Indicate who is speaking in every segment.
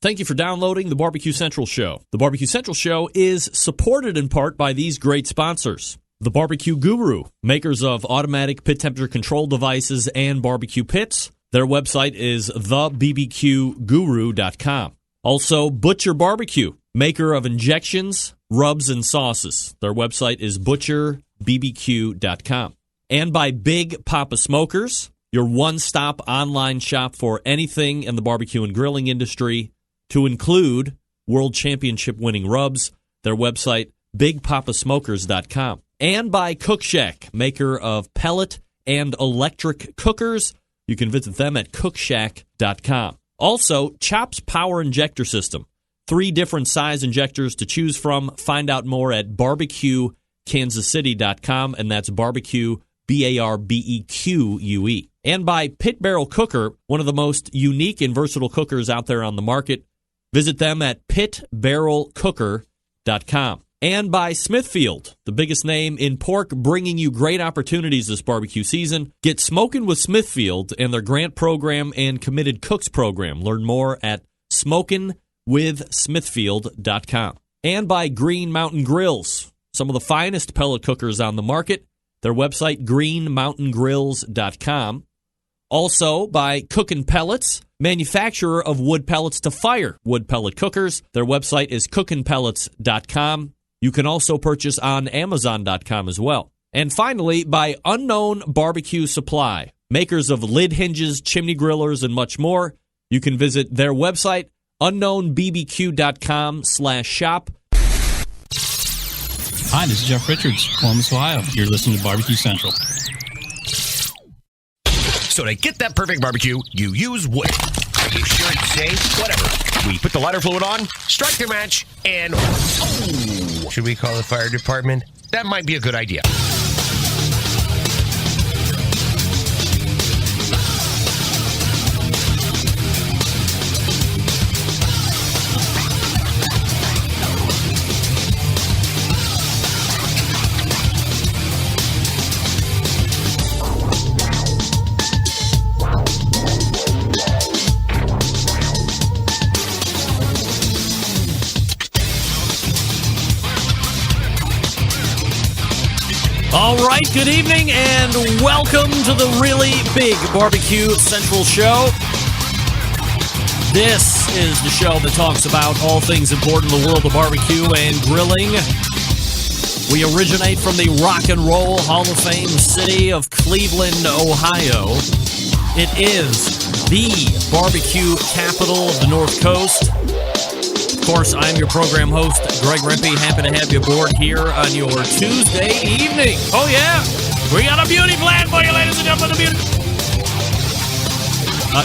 Speaker 1: Thank you for downloading the Barbecue Central Show. The Barbecue Central Show is supported in part by these great sponsors. The Barbecue Guru, makers of automatic pit temperature control devices and barbecue pits. Their website is thebbqguru.com. Also, Butcher Barbecue, maker of injections, rubs, and sauces. Their website is butcherbbq.com. And by Big Papa Smokers, your one-stop online shop for anything in the barbecue and grilling industry, to include World Championship winning rubs. Their website, bigpapasmokers.com. And by Cook Shack, maker of pellet and electric cookers. You can visit them at cookshack.com. Also, Chops Power Injector System. 3 different size injectors to choose from. Find out more at barbecuekansascity.com, and that's barbecue, BARBEQUE. And by Pit Barrel Cooker, one of the most unique and versatile cookers out there on the market. Visit them at pitbarrelcooker.com. And by Smithfield, the biggest name in pork, bringing you great opportunities this barbecue season. Get smoking with Smithfield and their grant program and committed cooks program. Learn more at smokinwithsmithfield.com. And by Green Mountain Grills, some of the finest pellet cookers on the market. Their website, greenmountaingrills.com. Also by Cookin' Pellets, manufacturer of wood pellets to fire wood pellet cookers. Their website is cookinpellets.com. You can also purchase on Amazon.com as well. And finally, by Unknown Barbecue Supply, makers of lid hinges, chimney grillers, and much more. You can visit their website, unknownbbq.com/shop.
Speaker 2: Hi, this is Jeff Richards, Columbus, Ohio. You're listening to Barbecue Central.
Speaker 3: So to get that perfect barbecue, you use wood. Are you sure it's safe? Whatever. We put the lighter fluid on, strike the match, and... Oh, should we call the fire department? That might be a good idea.
Speaker 1: All right, good evening, and welcome to the really big Barbecue Central Show. This is the show that talks about all things important in the world of barbecue and grilling. We originate from the Rock and Roll Hall of Fame city of Cleveland, Ohio. It is the barbecue capital of the North Coast. Of course, I'm your program host, Greg Rempe. Happy to have you aboard here on your Tuesday evening. Oh, yeah. We got a beauty plan for you, ladies and gentlemen.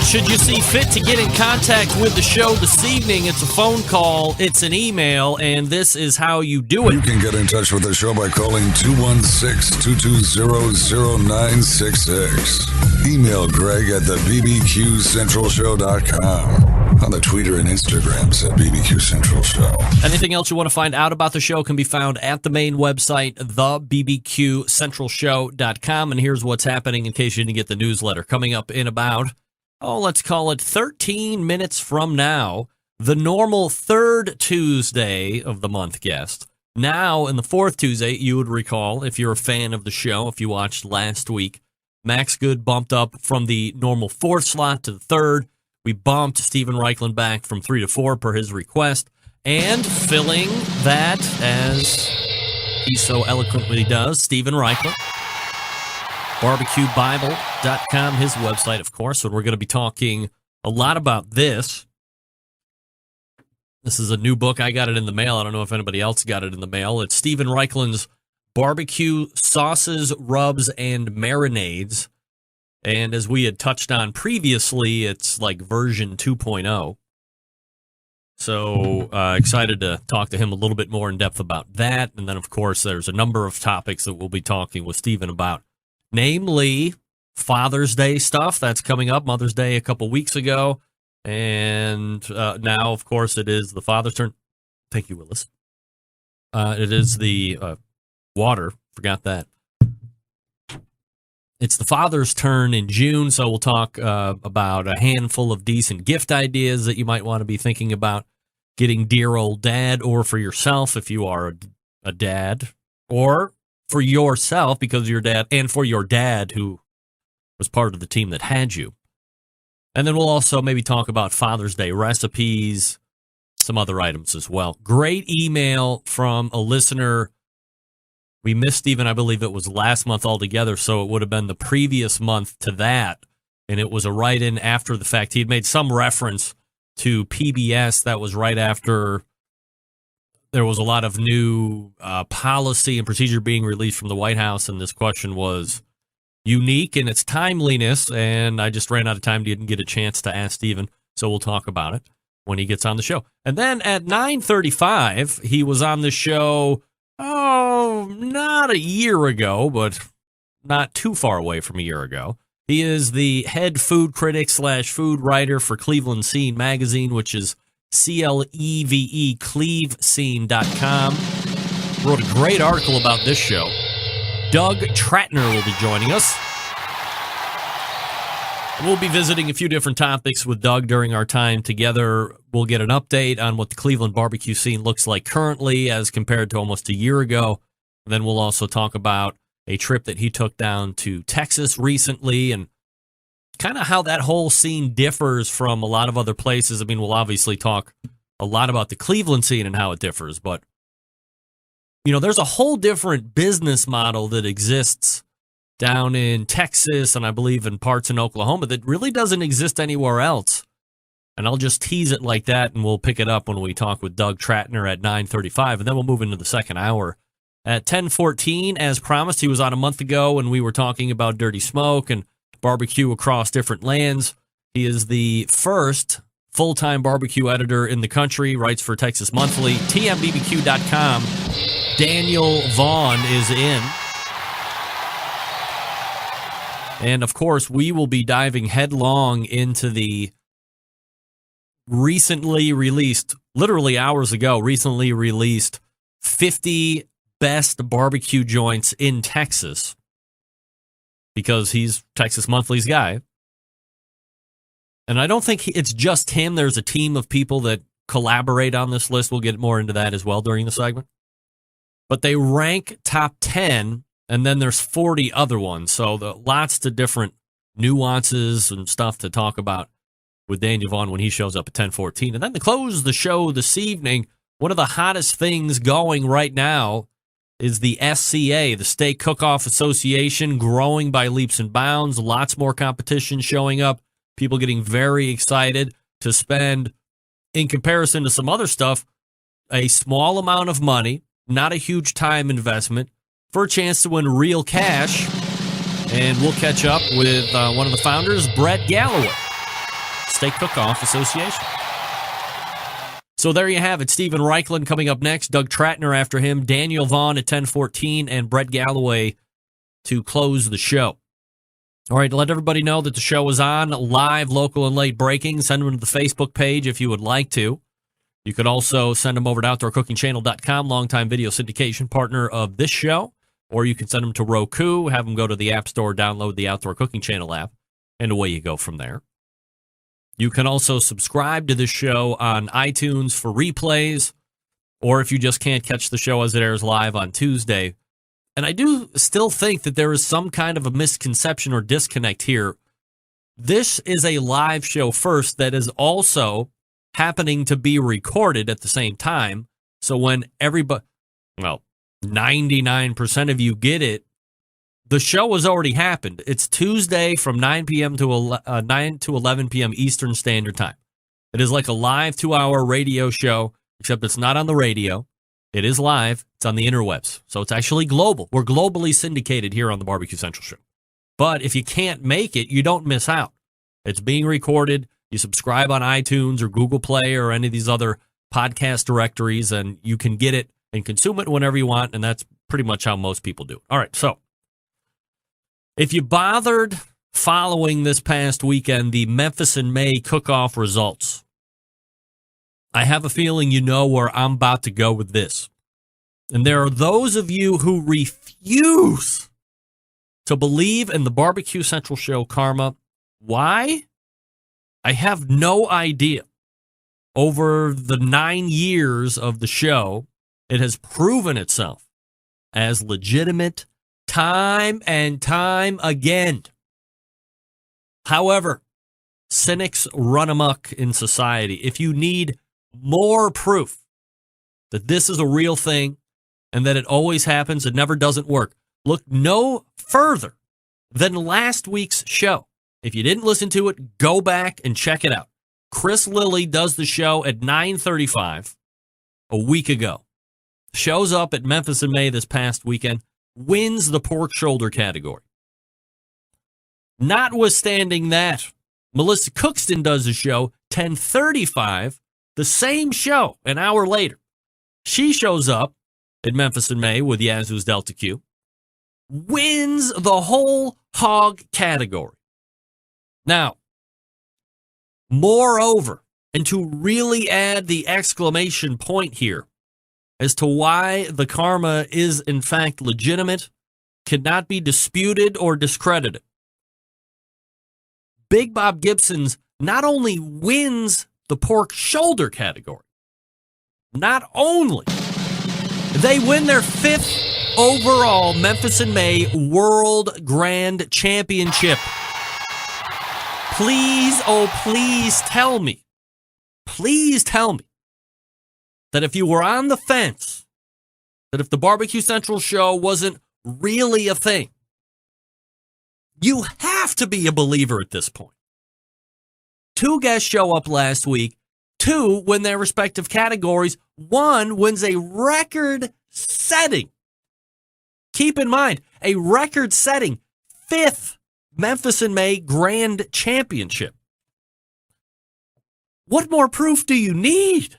Speaker 1: Should you see fit to get in contact with the show this evening, it's a phone call, it's an email, and this is how you do it.
Speaker 4: You can get in touch with the show by calling 216-220-0966. Email Greg at the BBQCentralShow.com. On the Twitter and Instagrams at BBQ Central Show.
Speaker 1: Anything else you want to find out about the show can be found at the main website, thebbqcentralshow.com. And here's what's happening in case you didn't get the newsletter. Coming up in about, let's call it 13 minutes from now, the normal third Tuesday of the month guest. Now, in the fourth Tuesday, you would recall, if you're a fan of the show, if you watched last week, Max Good bumped up from the normal fourth slot to the third. We bumped Stephen Raichlen back from 3 to 4 per his request, and filling that, as he so eloquently does, Stephen Raichlen, barbecuebible.com, his website, of course, and we're going to be talking a lot about this. This is a new book. I got it in the mail. I don't know if anybody else got it in the mail. It's Stephen Reichlen's Barbecue Sauces, Rubs, and Marinades. And as we had touched on previously, it's like version 2.0. So excited to talk to him a little bit more in depth about that. And then, of course, there's a number of topics that we'll be talking with Stephen about. Namely, Father's Day stuff. That's coming up. Mother's Day a couple weeks ago. And now, of course, it is the father's turn. Thank you, Willis. It is the water. Forgot that. It's the father's turn in June, so we'll talk about a handful of decent gift ideas that you might want to be thinking about getting dear old dad, or for yourself if you are a dad, or for yourself because of your dad, and for your dad who was part of the team that had you. And then we'll also maybe talk about Father's Day recipes, some other items as well. Great email from a listener. We missed even, I believe it was last month altogether, so it would have been the previous month to that. And it was a write-in after the fact. He had made some reference to PBS. That was right after there was a lot of new policy and procedure being released from the White House, and this question was unique in its timeliness, and I just ran out of time, didn't get a chance to ask Stephen, so we'll talk about it when he gets on the show. And then at 9:35, he was on the show, not a year ago, but not too far away from a year ago. He is the head food critic / food writer for Cleveland Scene magazine, which is CLEVE, clevescene.com. Wrote a great article about this show. Doug Trattner will be joining us. We'll be visiting a few different topics with Doug during our time together. We'll get an update on what the Cleveland barbecue scene looks like currently as compared to almost a year ago. And then we'll also talk about a trip that he took down to Texas recently and kind of how that whole scene differs from a lot of other places. I mean, we'll obviously talk a lot about the Cleveland scene and how it differs, but you know, there's a whole different business model that exists down in Texas and I believe in parts in Oklahoma that really doesn't exist anywhere else. And I'll just tease it like that, and we'll pick it up when we talk with Doug Trattner at 9:35, and then we'll move into the second hour. At 10:14, as promised, he was on a month ago, and we were talking about dirty smoke and barbecue across different lands. He is the first full-time barbecue editor in the country, writes for Texas Monthly, tmbbq.com. Daniel Vaughn is in. And, of course, we will be diving headlong into the recently released, literally hours ago, recently released 50 best barbecue joints in Texas, because he's Texas Monthly's guy. And I don't think it's just him. There's a team of people that collaborate on this list. We'll get more into that as well during the segment. But they rank top 10, and then there's 40 other ones. So lots of different nuances and stuff to talk about with Daniel Vaughn when he shows up at 10:14. And then to close the show this evening, one of the hottest things going right now is the SCA, the Steak Cook-Off Association, growing by leaps and bounds. Lots more competition showing up. People getting very excited to spend, in comparison to some other stuff, a small amount of money, not a huge time investment, for a chance to win real cash. And we'll catch up with one of the founders, Brett Gallaway, Steak Cook-Off Association. So there you have it. Stephen Raichlen coming up next, Doug Trattner after him, Daniel Vaughn at 10:14, and Brett Gallaway to close the show. All right, to let everybody know that the show is on, live, local, and late breaking. Send them to the Facebook page if you would like to. You could also send them over to OutdoorCookingChannel.com, longtime video syndication partner of this show. Or you can send them to Roku, have them go to the App Store, download the Outdoor Cooking Channel app, and away you go from there. You can also subscribe to this show on iTunes for replays, or if you just can't catch the show as it airs live on Tuesday. And I do still think that there is some kind of a misconception or disconnect here. This is a live show first that is also happening to be recorded at the same time. So when 99% of you get it, the show has already happened. It's Tuesday from 9 p.m. to 9 to 11 p.m. Eastern Standard Time. It is like a live 2-hour radio show, except it's not on the radio. It is live. It's on the interwebs. So it's actually global. We're globally syndicated here on the Barbecue Central Show. But if you can't make it, you don't miss out. It's being recorded. You subscribe on iTunes or Google Play or any of these other podcast directories, and you can get it and consume it whenever you want, and that's pretty much how most people do it. All right, so if you bothered following this past weekend the Memphis and May cook-off results, I have a feeling you know where I'm about to go with this. And there are those of you who refuse to believe in the Barbecue Central show karma. Why? I have no idea. Over the 9 years of the show, it has proven itself as legitimate time and time again. However, cynics run amok in society. If you need more proof that this is a real thing and that it always happens, it never doesn't work, look no further than last week's show. If you didn't listen to it, go back and check it out. Chris Lilly does the show at 9:35 a week ago. Shows up at Memphis in May this past weekend, wins the pork shoulder category. Notwithstanding that, Melissa Cookston does the show 10:35, the same show, an hour later. She shows up at Memphis in May with Yazoo's Delta Q, wins the whole hog category. Now, moreover, and to really add the exclamation point here as to why the karma is in fact legitimate, cannot be disputed or discredited. Big Bob Gibson's not only wins the pork shoulder category, not only they win their 5th overall Memphis in May World Grand Championship. Please, oh please tell me that if you were on the fence, that if the Barbecue Central show wasn't really a thing, you have to be a believer at this point. 2 guests show up last week. 2 win their respective categories. 1 wins a record-setting, keep in mind, a record-setting 5th Memphis in May Grand Championship. What more proof do you need?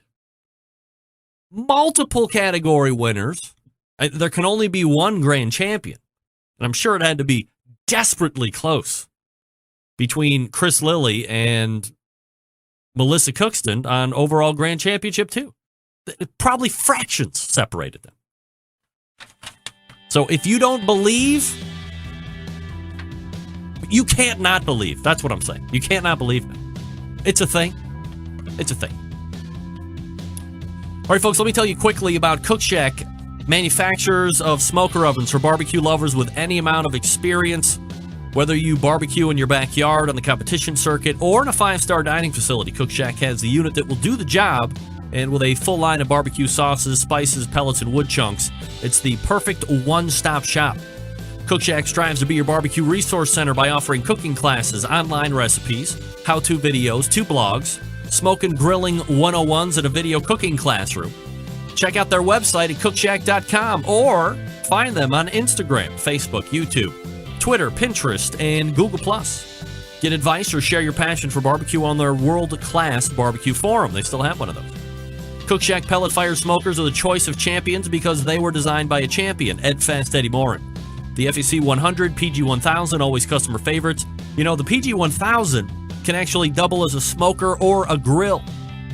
Speaker 1: Multiple category winners. There can only be 1 grand champion. And I'm sure it had to be desperately close between Chris Lilly and Melissa Cookston on overall grand championship too. Probably fractions separated them. So if you don't believe, you can't not believe. That's what I'm saying. You can't not believe it. It's a thing. It's a thing. All right, folks, let me tell you quickly about Cook Shack, manufacturers of smoker ovens for barbecue lovers with any amount of experience. Whether you barbecue in your backyard, on the competition circuit, or in a 5-star dining facility, Cook Shack has the unit that will do the job. And with a full line of barbecue sauces, spices, pellets, and wood chunks, it's the perfect one-stop shop. Cook Shack strives to be your barbecue resource center by offering cooking classes, online recipes, how-to videos, 2 blogs, smoke and grilling 101s, and a video cooking classroom. Check out their website at cookshack.com or find them on Instagram, Facebook, YouTube, Twitter, Pinterest, and Google+. Get advice or share your passion for barbecue on their world-class barbecue forum. They still have one of those. Cook Shack pellet fire smokers are the choice of champions because they were designed by a champion, Ed Fast Eddie Morin. The FEC 100, PG 1000, always customer favorites. You know, the PG 1000 can actually double as a smoker or a grill.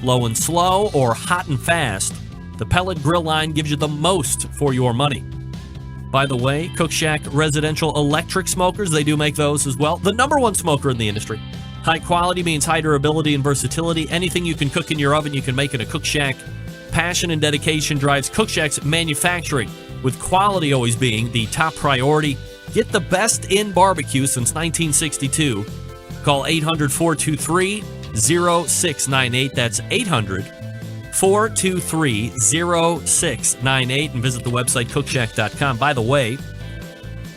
Speaker 1: Low and slow or hot and fast, the pellet grill line gives you the most for your money. By the way, Cook Shack residential electric smokers, they do make those as well. The #1 smoker in the industry. High quality means high durability and versatility. Anything you can cook in your oven, you can make in a Cook Shack. Passion and dedication drives Cook Shack's manufacturing, with quality always being the top priority. Get the best in barbecue since 1962. Call 800-423-0698. That's 800-423-0698. And visit the website cookshack.com. By the way,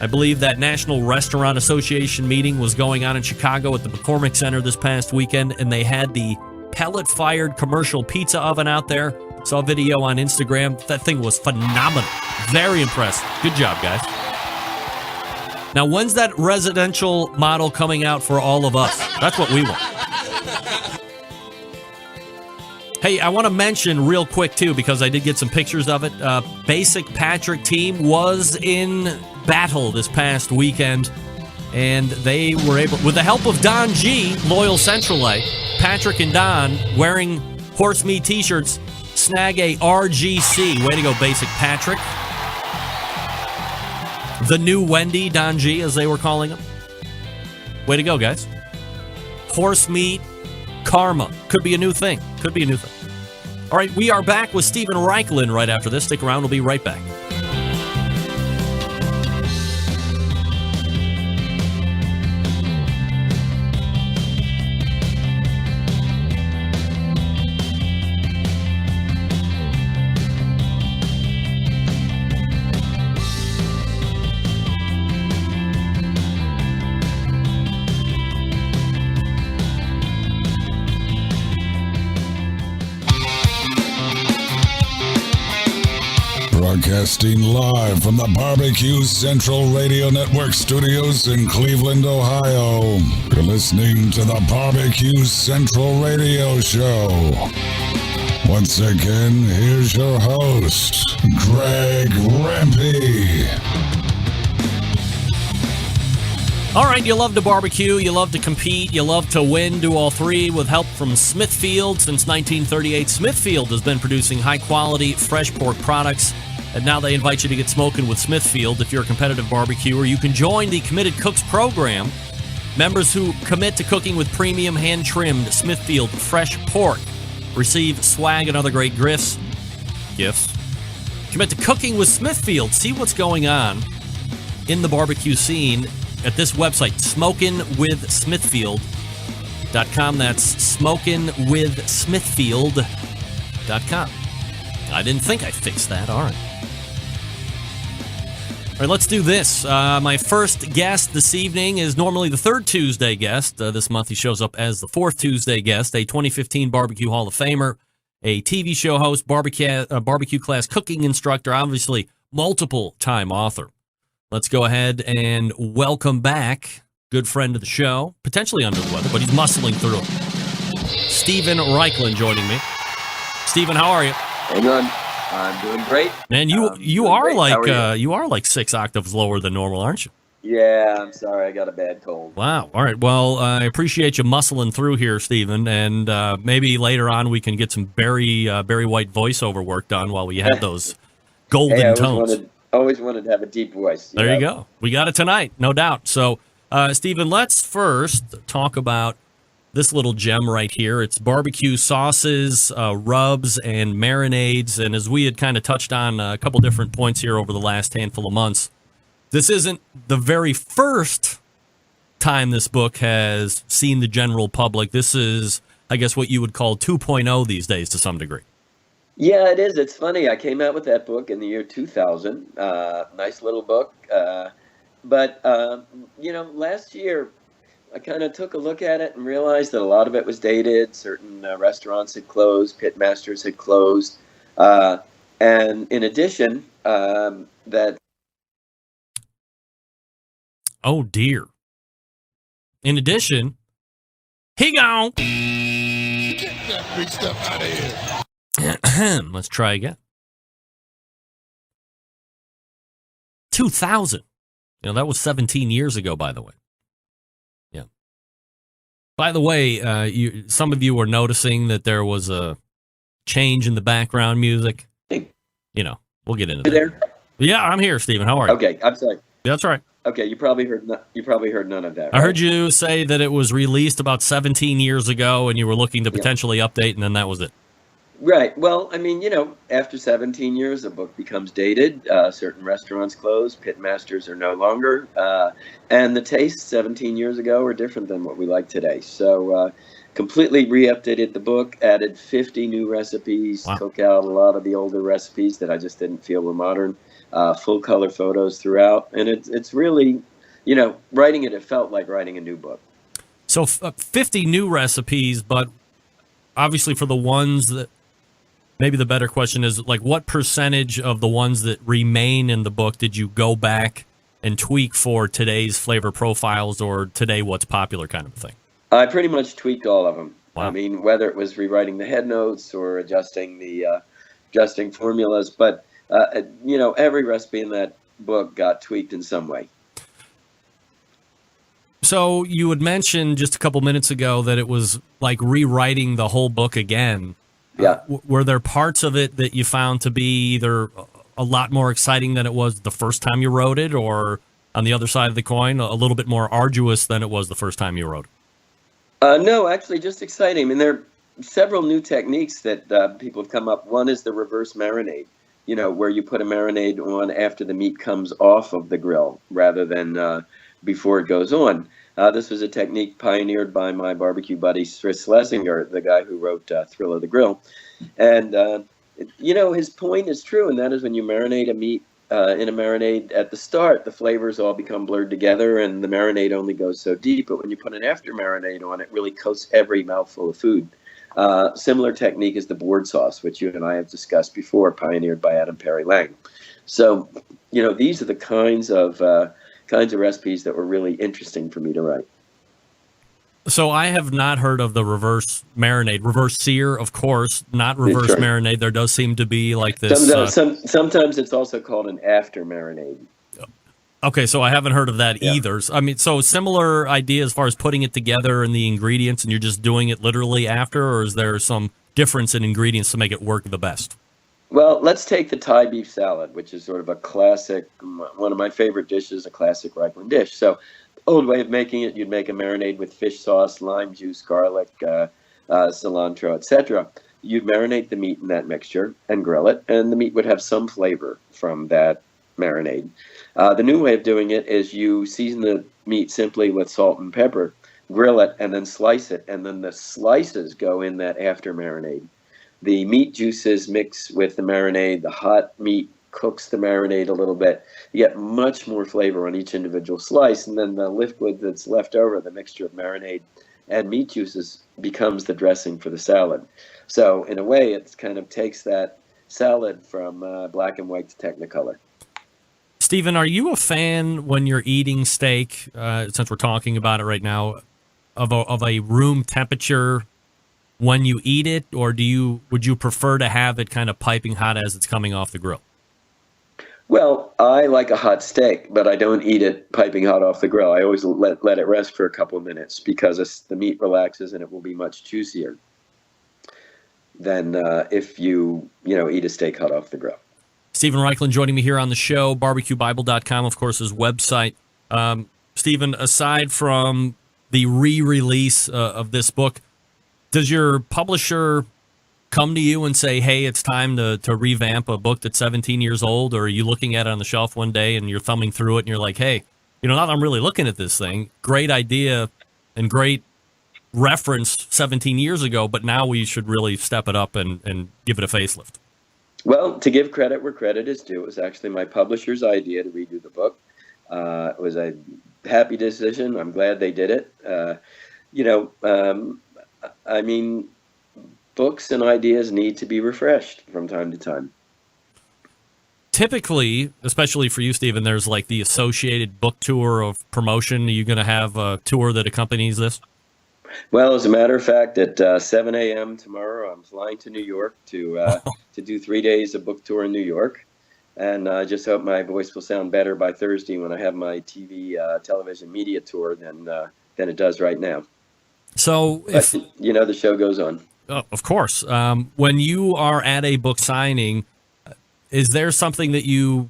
Speaker 1: I believe that National Restaurant Association meeting was going on in Chicago at the McCormick Center this past weekend, and they had the pellet-fired commercial pizza oven out there. Saw a video on Instagram. That thing was phenomenal. Very impressive. Good job, guys. Now, when's that residential model coming out for all of us? That's what we want. Hey, I want to mention real quick, too, because I did get some pictures of it. Basic Patrick team was in battle this past weekend, and they were able, with the help of Don G, Loyal Central A, Patrick and Don, wearing horse meat t-shirts, snag a RGC. Way to go, Basic Patrick. The new Wendy, Don G, as they were calling him. Way to go, guys. Horse meat, karma. Could be a new thing. Could be a new thing. All right, we are back with Stephen Raichlen right after this. Stick around. We'll be right back.
Speaker 4: Broadcasting live from the BBQ Central Radio Network studios in Cleveland, Ohio. You're listening to the BBQ Central Radio Show. Once again, here's your host, Greg Rempe.
Speaker 1: All right, you love to barbecue, you love to compete, you love to win, do all three with help from Smithfield. Since 1938, Smithfield has been producing high-quality, fresh pork products, and now they invite you to get smoking with Smithfield. If you're a competitive barbecuer, you can join the Committed Cooks program. Members who commit to cooking with premium, hand-trimmed Smithfield fresh pork receive swag and other great gifts. Commit to cooking with Smithfield. See what's going on in the barbecue scene at this website, smokinwithsmithfield.com. That's smokinwithsmithfield.com. I didn't think I fixed that. All right. All right, let's do this. My first guest this evening is normally the third Tuesday guest. This month he shows up as the fourth Tuesday guest, a 2015 Barbecue Hall of Famer, a TV show host, barbecue class cooking instructor, obviously multiple-time author. Let's go ahead and welcome back good friend of the show, potentially under the weather, but he's muscling through it. Stephen Raichlen joining me. Stephen, how are you?
Speaker 5: Hang on. I'm doing great.
Speaker 1: Man, you are
Speaker 5: great.
Speaker 1: like you are like 6 octaves lower than normal, aren't you?
Speaker 5: Yeah, I'm sorry. I got a bad cold.
Speaker 1: Wow. All right. Well, I appreciate you muscling through here, Stephen, and maybe later on we can get some Barry White voiceover work done while we have those golden tones.
Speaker 5: Always wanted to have a deep voice.
Speaker 1: There you go. We got it tonight, no doubt. So, Stephen, let's first talk about this little gem right here. It's barbecue sauces, rubs, and marinades. And as we had kind of touched on a couple different points here over the last handful of months, this isn't the very first time this book has seen the general public. This is, I guess, what you would call 2.0 these days to some degree.
Speaker 5: Yeah, it is. It's funny. I came out with that book in the year 2000. Nice little book. But last year, I kind of took a look at it and realized that a lot of it was dated. Certain restaurants had closed, pitmasters had closed. And in addition, that...
Speaker 1: Oh, dear. In addition, he gone.
Speaker 4: Get that big stuff out of here.
Speaker 1: Let's try again. 2000. That was 17 years ago, by the way. Yeah. By the way, some of you were noticing that there was a change in the background music. We'll get into that.
Speaker 5: There?
Speaker 1: Yeah, I'm here, Stephen. How are you?
Speaker 5: Okay, I'm sorry.
Speaker 1: Yeah, that's right.
Speaker 5: Okay, you probably heard none of that. Right?
Speaker 1: I heard you say that it was released about 17 years ago, and you were looking to potentially update, and then that was it.
Speaker 5: Right. Well, I mean, after 17 years, the book becomes dated. Certain restaurants close. Pitmasters are no longer. And the tastes 17 years ago are different than what we like today. So completely re-updated the book, added 50 new recipes, took out a lot of the older recipes that I just didn't feel were modern, full color photos throughout. And it's really, writing it felt like writing a new book.
Speaker 1: So 50 new recipes, but obviously for the ones that, maybe the better question is, like, what percentage of the ones that remain in the book did you go back and tweak for today's flavor profiles or today what's popular kind of thing?
Speaker 5: I pretty much tweaked all of them.
Speaker 1: Wow.
Speaker 5: I mean, whether it was rewriting the head notes or adjusting formulas, but every recipe in that book got tweaked in some way.
Speaker 1: So you had mentioned just a couple minutes ago that it was like rewriting the whole book again.
Speaker 5: Yeah.
Speaker 1: Were there parts of it that you found to be either a lot more exciting than it was the first time you wrote it, or on the other side of the coin, a little bit more arduous than it was the first time you wrote it?
Speaker 5: No, actually, just exciting. I mean, there are several new techniques that people have come up. One is the reverse marinade, where you put a marinade on after the meat comes off of the grill rather than before it goes on. This was a technique pioneered by my barbecue buddy, Chris Schlesinger, the guy who wrote Thrill of the Grill. And, his point is true, and that is when you marinate a meat in a marinade at the start, the flavors all become blurred together and the marinade only goes so deep. But when you put an after marinade on, it really coats every mouthful of food. Similar technique is the board sauce, which you and I have discussed before, pioneered by Adam Perry Lang. So, these are the kinds of recipes that were really interesting for me to write.
Speaker 1: So I have not heard of the reverse marinade. Reverse sear, of course, not reverse
Speaker 5: Sure.
Speaker 1: marinade. There does seem to be like this.
Speaker 5: Sometimes it's also called an after marinade.
Speaker 1: Okay, so I haven't heard of that either. I mean, so similar idea as far as putting it together and the ingredients, and you're just doing it literally after, or is there some difference in ingredients to make it work the best?
Speaker 5: Well, let's take the Thai beef salad, which is sort of a classic, one of my favorite dishes, a classic Raichlen dish. So, old way of making it, you'd make a marinade with fish sauce, lime juice, garlic, cilantro, etc. You'd marinate the meat in that mixture and grill it, and the meat would have some flavor from that marinade. The new way of doing it is you season the meat simply with salt and pepper, grill it, and then slice it, and then the slices go in that after marinade. The meat juices mix with the marinade, the hot meat cooks the marinade a little bit. You get much more flavor on each individual slice, and then the liquid that's left over, the mixture of marinade and meat juices, becomes the dressing for the salad. So in a way, it kind of takes that salad from black and white to Technicolor.
Speaker 1: Stephen, are you a fan when you're eating steak, since we're talking about it right now, of a room temperature when you eat it, or would you prefer to have it kind of piping hot as it's coming off the grill?
Speaker 5: Well, I like a hot steak, but I don't eat it piping hot off the grill. I always let it rest for a couple of minutes because the meat relaxes and it will be much juicier than if you eat a steak hot off the grill.
Speaker 1: Stephen Raichlen joining me here on the show. BBQBible.com, of course, his website. Stephen, aside from the re-release of this book, does your publisher come to you and say, hey, it's time to revamp a book that's 17 years old? Or are you looking at it on the shelf one day and you're thumbing through it and you're like, hey, now that I'm really looking at this thing, great idea and great reference 17 years ago, but now we should really step it up and give it a facelift?
Speaker 5: Well, to give credit where credit is due, it was actually my publisher's idea to redo the book. It was a happy decision. I'm glad they did it. I mean, books and ideas need to be refreshed from time to time.
Speaker 1: Typically, especially for you, Stephen, there's like the associated book tour of promotion. Are you going to have a tour that accompanies this?
Speaker 5: Well, as a matter of fact, at 7 a.m. tomorrow, I'm flying to New York to do 3 days of book tour in New York. And I just hope my voice will sound better by Thursday when I have my television media tour than it does right now.
Speaker 1: So, if
Speaker 5: the show goes on.
Speaker 1: Of course. When you are at a book signing, is there something that you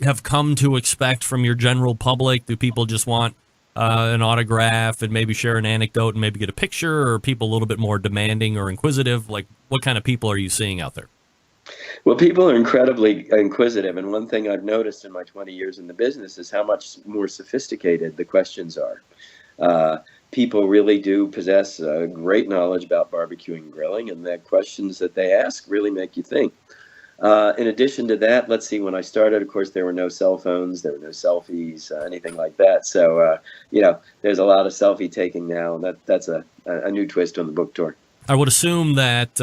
Speaker 1: have come to expect from your general public? Do people just want an autograph and maybe share an anecdote and maybe get a picture, or are people a little bit more demanding or inquisitive? Like, what kind of people are you seeing out there?
Speaker 5: Well, people are incredibly inquisitive, and one thing I've noticed in my 20 years in the business is how much more sophisticated the questions are. People really do possess great knowledge about barbecuing and grilling, and the questions that they ask really make you think. In addition to that, let's see, when I started, of course, there were no cell phones, there were no selfies, anything like that. So, there's a lot of selfie taking now, and that's a new twist on the book tour.
Speaker 1: I would assume that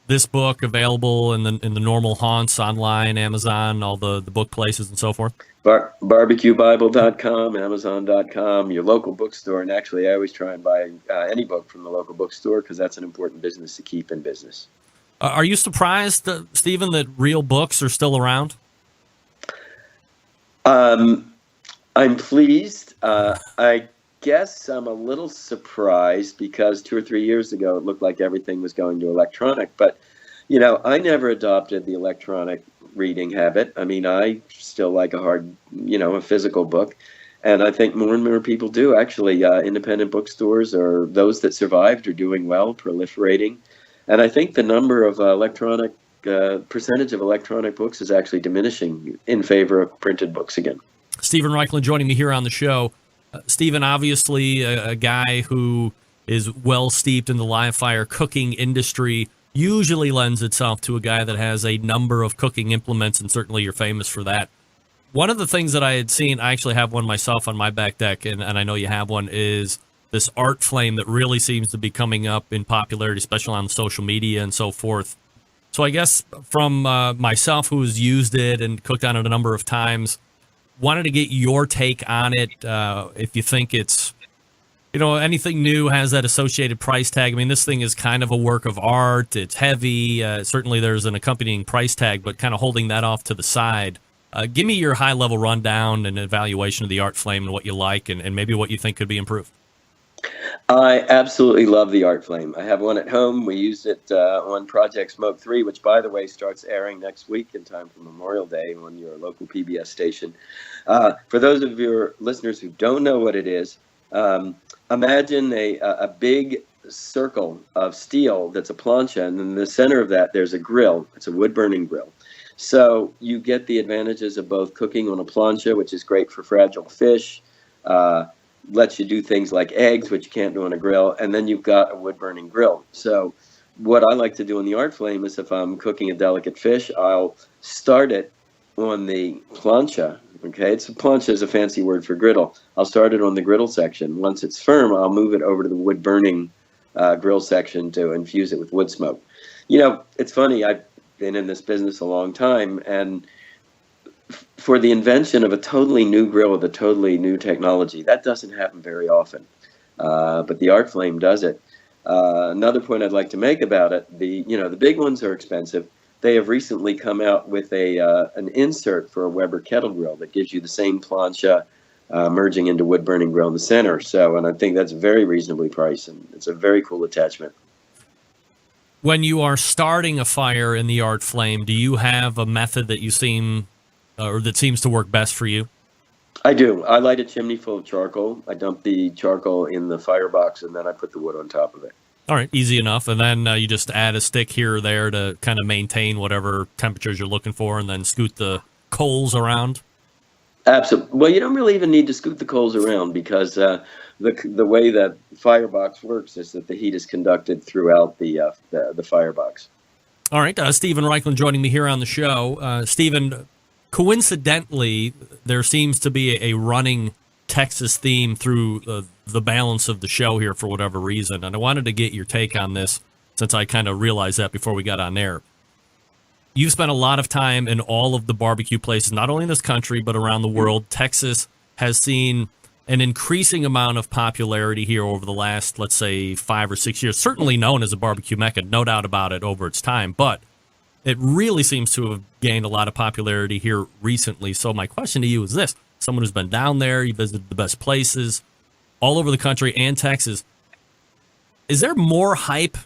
Speaker 1: this book available in the normal haunts online, Amazon, all the book places and so forth?
Speaker 5: BBQBible.com, Amazon.com, your local bookstore. And actually, I always try and buy any book from the local bookstore because that's an important business to keep in business.
Speaker 1: Are you surprised, Stephen, that real books are still around?
Speaker 5: I'm pleased. I guess I'm a little surprised because 2 or 3 years ago, it looked like everything was going to electronic. But, I never adopted the electronic reading habit. I mean, I still like a physical book. And I think more and more people do. Actually, independent bookstores, or those that survived, are doing well, proliferating. And I think the number of percentage of electronic books is actually diminishing in favor of printed books again.
Speaker 1: Stephen Raichlen joining me here on the show. Stephen, obviously a guy who is well steeped in the live fire cooking industry, usually lends itself to a guy that has a number of cooking implements, and certainly you're famous for that. One of the things that I had seen, I actually have one myself on my back deck, and I know you have one, is this art flame that really seems to be coming up in popularity, especially on social media and so forth. So I guess from myself, who's used it and cooked on it a number of times, wanted to get your take on it. If you think it's, anything new has that associated price tag. I mean, this thing is kind of a work of art. It's heavy. Certainly there's an accompanying price tag, but kind of holding that off to the side. Give me your high-level rundown and evaluation of the art flame and what you like and maybe what you think could be improved.
Speaker 5: I absolutely love the art flame. I have one at home. We used it on Project Smoke 3, which, by the way, starts airing next week in time for Memorial Day on your local PBS station. For those of your listeners who don't know what it is, imagine a big circle of steel that's a plancha, and in the center of that there's a grill. It's a wood-burning grill. So you get the advantages of both cooking on a plancha, which is great for fragile fish, lets you do things like eggs, which you can't do on a grill, and then you've got a wood-burning grill. So what I like to do in the art flame is if I'm cooking a delicate fish, I'll start it on the plancha. Okay, plancha is a fancy word for griddle. I'll start it on the griddle section. Once it's firm, I'll move it over to the wood-burning grill section to infuse it with wood smoke. It's funny, I've been in this business a long time, and for the invention of a totally new grill with a totally new technology, that doesn't happen very often. But the art flame does it. Another point I'd like to make about it, the big ones are expensive. They have recently come out with an insert for a Weber kettle grill that gives you the same plancha merging into wood burning grill in the center. And I think that's very reasonably priced, and it's a very cool attachment.
Speaker 1: When you are starting a fire in the art flame, do you have a method that that seems to work best for you?
Speaker 5: I do. I light a chimney full of charcoal. I dump the charcoal in the firebox, and then I put the wood on top of it.
Speaker 1: All right, easy enough. And then you just add a stick here or there to kind of maintain whatever temperatures you're looking for, and then scoot the coals around?
Speaker 5: Absolutely. Well, you don't really even need to scoot the coals around, because the way that firebox works is that the heat is conducted throughout the firebox.
Speaker 1: All right, Stephen Raichlen joining me here on the show. Stephen, coincidentally, there seems to be a running Texas theme through the balance of the show here for whatever reason, and I wanted to get your take on this since I kind of realized that before we got on air. You've spent a lot of time in all of the barbecue places, not only in this country, but around the world. Texas has seen an increasing amount of popularity here over the last, let's say, 5 or 6 years, certainly known as a barbecue mecca, no doubt about it, over its time, but it really seems to have gained a lot of popularity here recently. So my question to you is this: someone who's been down there, you visited the best places all over the country and Texas, is there more hype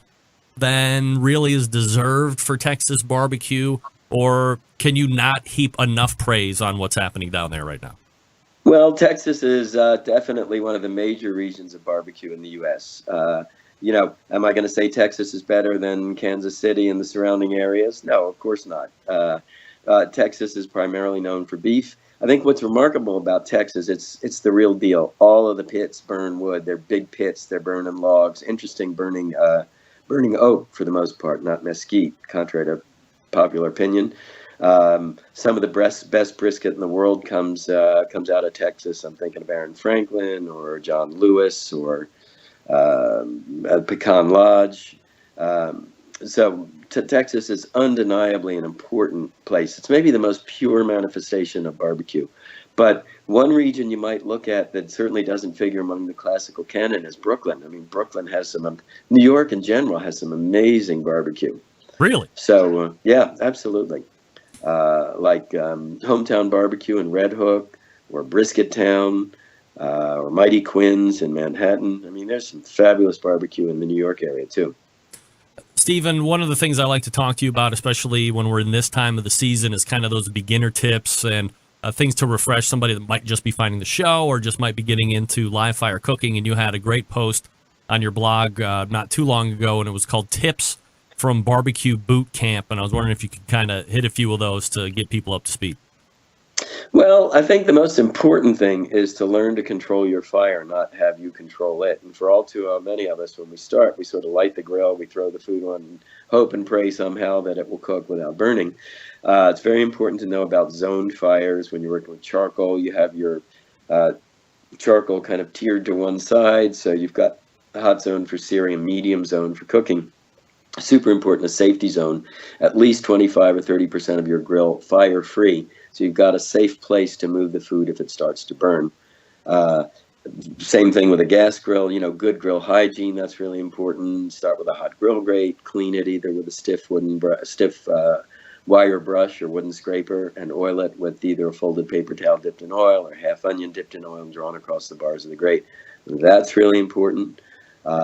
Speaker 1: than really is deserved for Texas barbecue, or can you not heap enough praise on what's happening down there right now?
Speaker 5: Well, Texas is definitely one of the major regions of barbecue in the U.S. Am I going to say Texas is better than Kansas City and the surrounding areas? No, of course not. Texas is primarily known for beef. I think what's remarkable about Texas, it's the real deal. All of the pits burn wood. They're big pits. They're burning logs. Interesting, burning oak for the most part, not mesquite, contrary to popular opinion. Some of the best brisket in the world comes out of Texas. I'm thinking of Aaron Franklin or John Lewis or Pecan Lodge. So Texas is undeniably an important place. It's maybe the most pure manifestation of barbecue. But one region you might look at that certainly doesn't figure among the classical canon is Brooklyn. I mean, Brooklyn has New York in general has some amazing barbecue.
Speaker 1: Really?
Speaker 5: So, yeah, absolutely. Like Hometown Barbecue in Red Hook, or Brisket Town, or Mighty Quinn's in Manhattan. I mean, there's some fabulous barbecue in the New York area, too.
Speaker 1: Stephen, one of the things I like to talk to you about, especially when we're in this time of the season, is kind of those beginner tips and things to refresh somebody that might just be finding the show or just might be getting into live fire cooking. And you had a great post on your blog not too long ago, and it was called Tips from Barbecue Boot Camp. And I was wondering if you could kind of hit a few of those to get people up to speed.
Speaker 5: Well, I think the most important thing is to learn to control your fire, not have you control it. And for all too many of us, when we start, we sort of light the grill, we throw the food on, and hope and pray somehow that it will cook without burning. It's very important to know about zoned fires. When you're working with charcoal, you have your charcoal kind of tiered to one side. So you've got a hot zone for searing, a medium zone for cooking. Super important, a safety zone, at least 25 or 30% of your grill fire free. So you've got a safe place to move the food if it starts to burn. Same thing with a gas grill, good grill hygiene, that's really important. Start with a hot grill grate, clean it either with a stiff wire brush or wooden scraper, and oil it with either a folded paper towel dipped in oil or half onion dipped in oil and drawn across the bars of the grate. That's really important.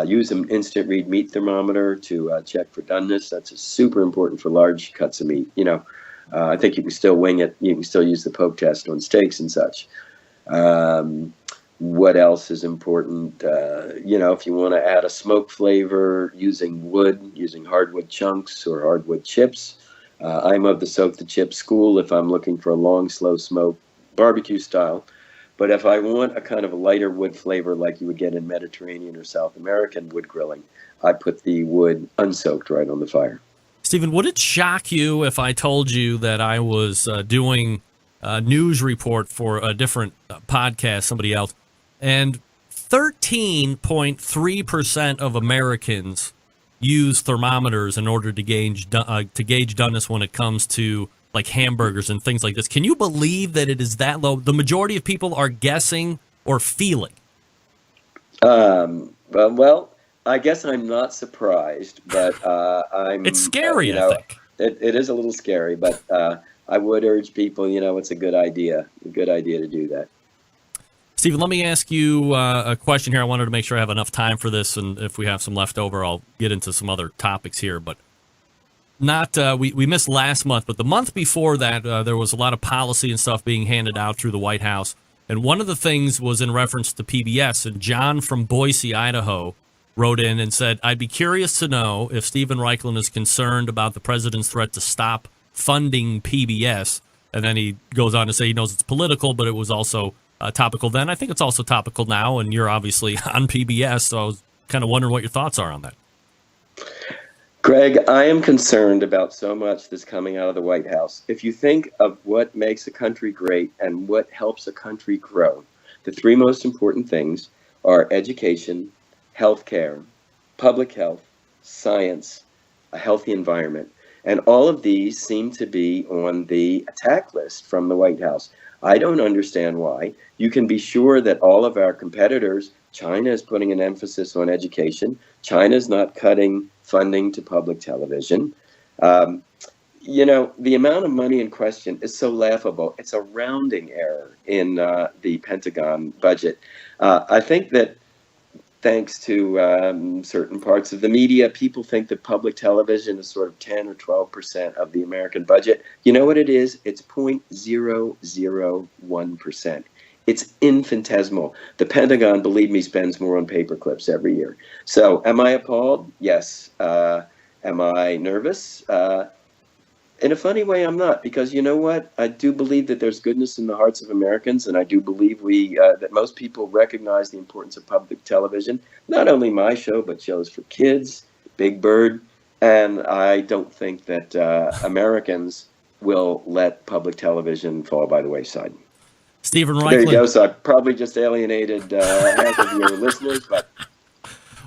Speaker 5: Use an instant read meat thermometer to check for doneness. That's super important for large cuts of meat. I think you can still wing it. You can still use the poke test on steaks and such. What else is important? If you want to add a smoke flavor, using wood, using hardwood chunks or hardwood chips. I'm of the soak the chip school if I'm looking for a long, slow smoke barbecue style. But if I want a kind of a lighter wood flavor like you would get in Mediterranean or South American wood grilling, I put the wood unsoaked right on the fire.
Speaker 1: Stephen, would it shock you if I told you that I was doing a news report for a different podcast, somebody else, and 13.3% of Americans use thermometers in order to gauge doneness when it comes to like hamburgers and things like this? Can you believe that it is that low? The majority of people are guessing or feeling.
Speaker 5: Well, I guess I'm not surprised, but
Speaker 1: It's scary, I think.
Speaker 5: It is a little scary, but I would urge people, it's a good idea to do that.
Speaker 1: Stephen, let me ask you a question here. I wanted to make sure I have enough time for this, and if we have some left over, I'll get into some other topics here. But we missed last month, but the month before that, there was a lot of policy and stuff being handed out through the White House. And one of the things was in reference to PBS. And John from Boise, Idaho, wrote in and said, I'd be curious to know if Stephen Raichlen is concerned about the president's threat to stop funding PBS. And then he goes on to say he knows it's political, but it was also topical then. I think it's also topical now, and you're obviously on PBS, so I was kind of wondering what your thoughts are on that.
Speaker 5: Greg, I am concerned about so much that's coming out of the White House. If you think of what makes a country great and what helps a country grow, the three most important things are education, healthcare, public health, science, a healthy environment. And all of these seem to be on the attack list from the White House. I don't understand why. You can be sure that all of our competitors, China is putting an emphasis on education. China's not cutting funding to public television. The amount of money in question is so laughable. It's a rounding error in the Pentagon budget. I think that thanks to certain parts of the media, people think that public television is sort of 10 or 12% of the American budget. You know what it is? It's 0.001%. It's infinitesimal. The Pentagon, believe me, spends more on paper clips every year. So am I appalled? Yes. Am I nervous? In a funny way, I'm not, because you know what? I do believe that there's goodness in the hearts of Americans, and I do believe that most people recognize the importance of public television. Not only my show, but shows for kids, Big Bird, and I don't think that Americans will let public television fall by the wayside.
Speaker 1: Stephen Raichlen.
Speaker 5: There you go. So I probably just alienated half of your listeners, but.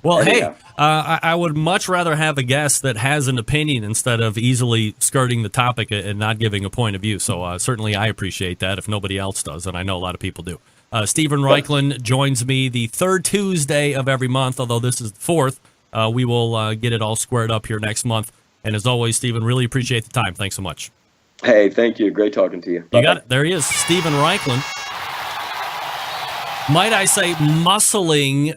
Speaker 1: Well, hey, I would much rather have a guest that has an opinion instead of easily skirting the topic and not giving a point of view. So certainly I appreciate that if nobody else does, and I know a lot of people do. Stephen Raichlen joins me the third Tuesday of every month, although this is the fourth. We will get it all squared up here next month. And as always, Stephen, really appreciate the time. Thanks so much.
Speaker 5: Hey, thank you. Great talking to you. Bye-bye.
Speaker 1: You got it. There he is, Stephen Raichlen. Might I say muscling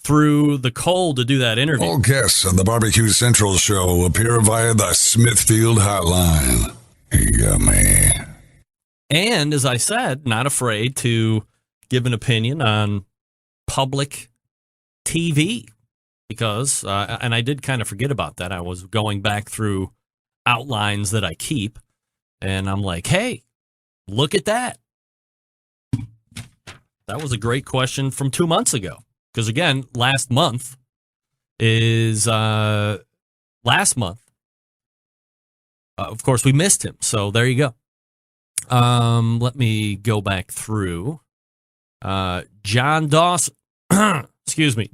Speaker 1: through the cold to do that interview.
Speaker 4: All guests on the Barbecue Central show appear via the Smithfield Hotline. Yummy.
Speaker 1: And as I said, not afraid to give an opinion on public TV because, and I did kind of forget about that. I was going back through outlines that I keep, and I'm like, hey, look at that. That was a great question from 2 months ago. Because, again, last month, of course, we missed him. So there you go. Let me go back through. John Dawson,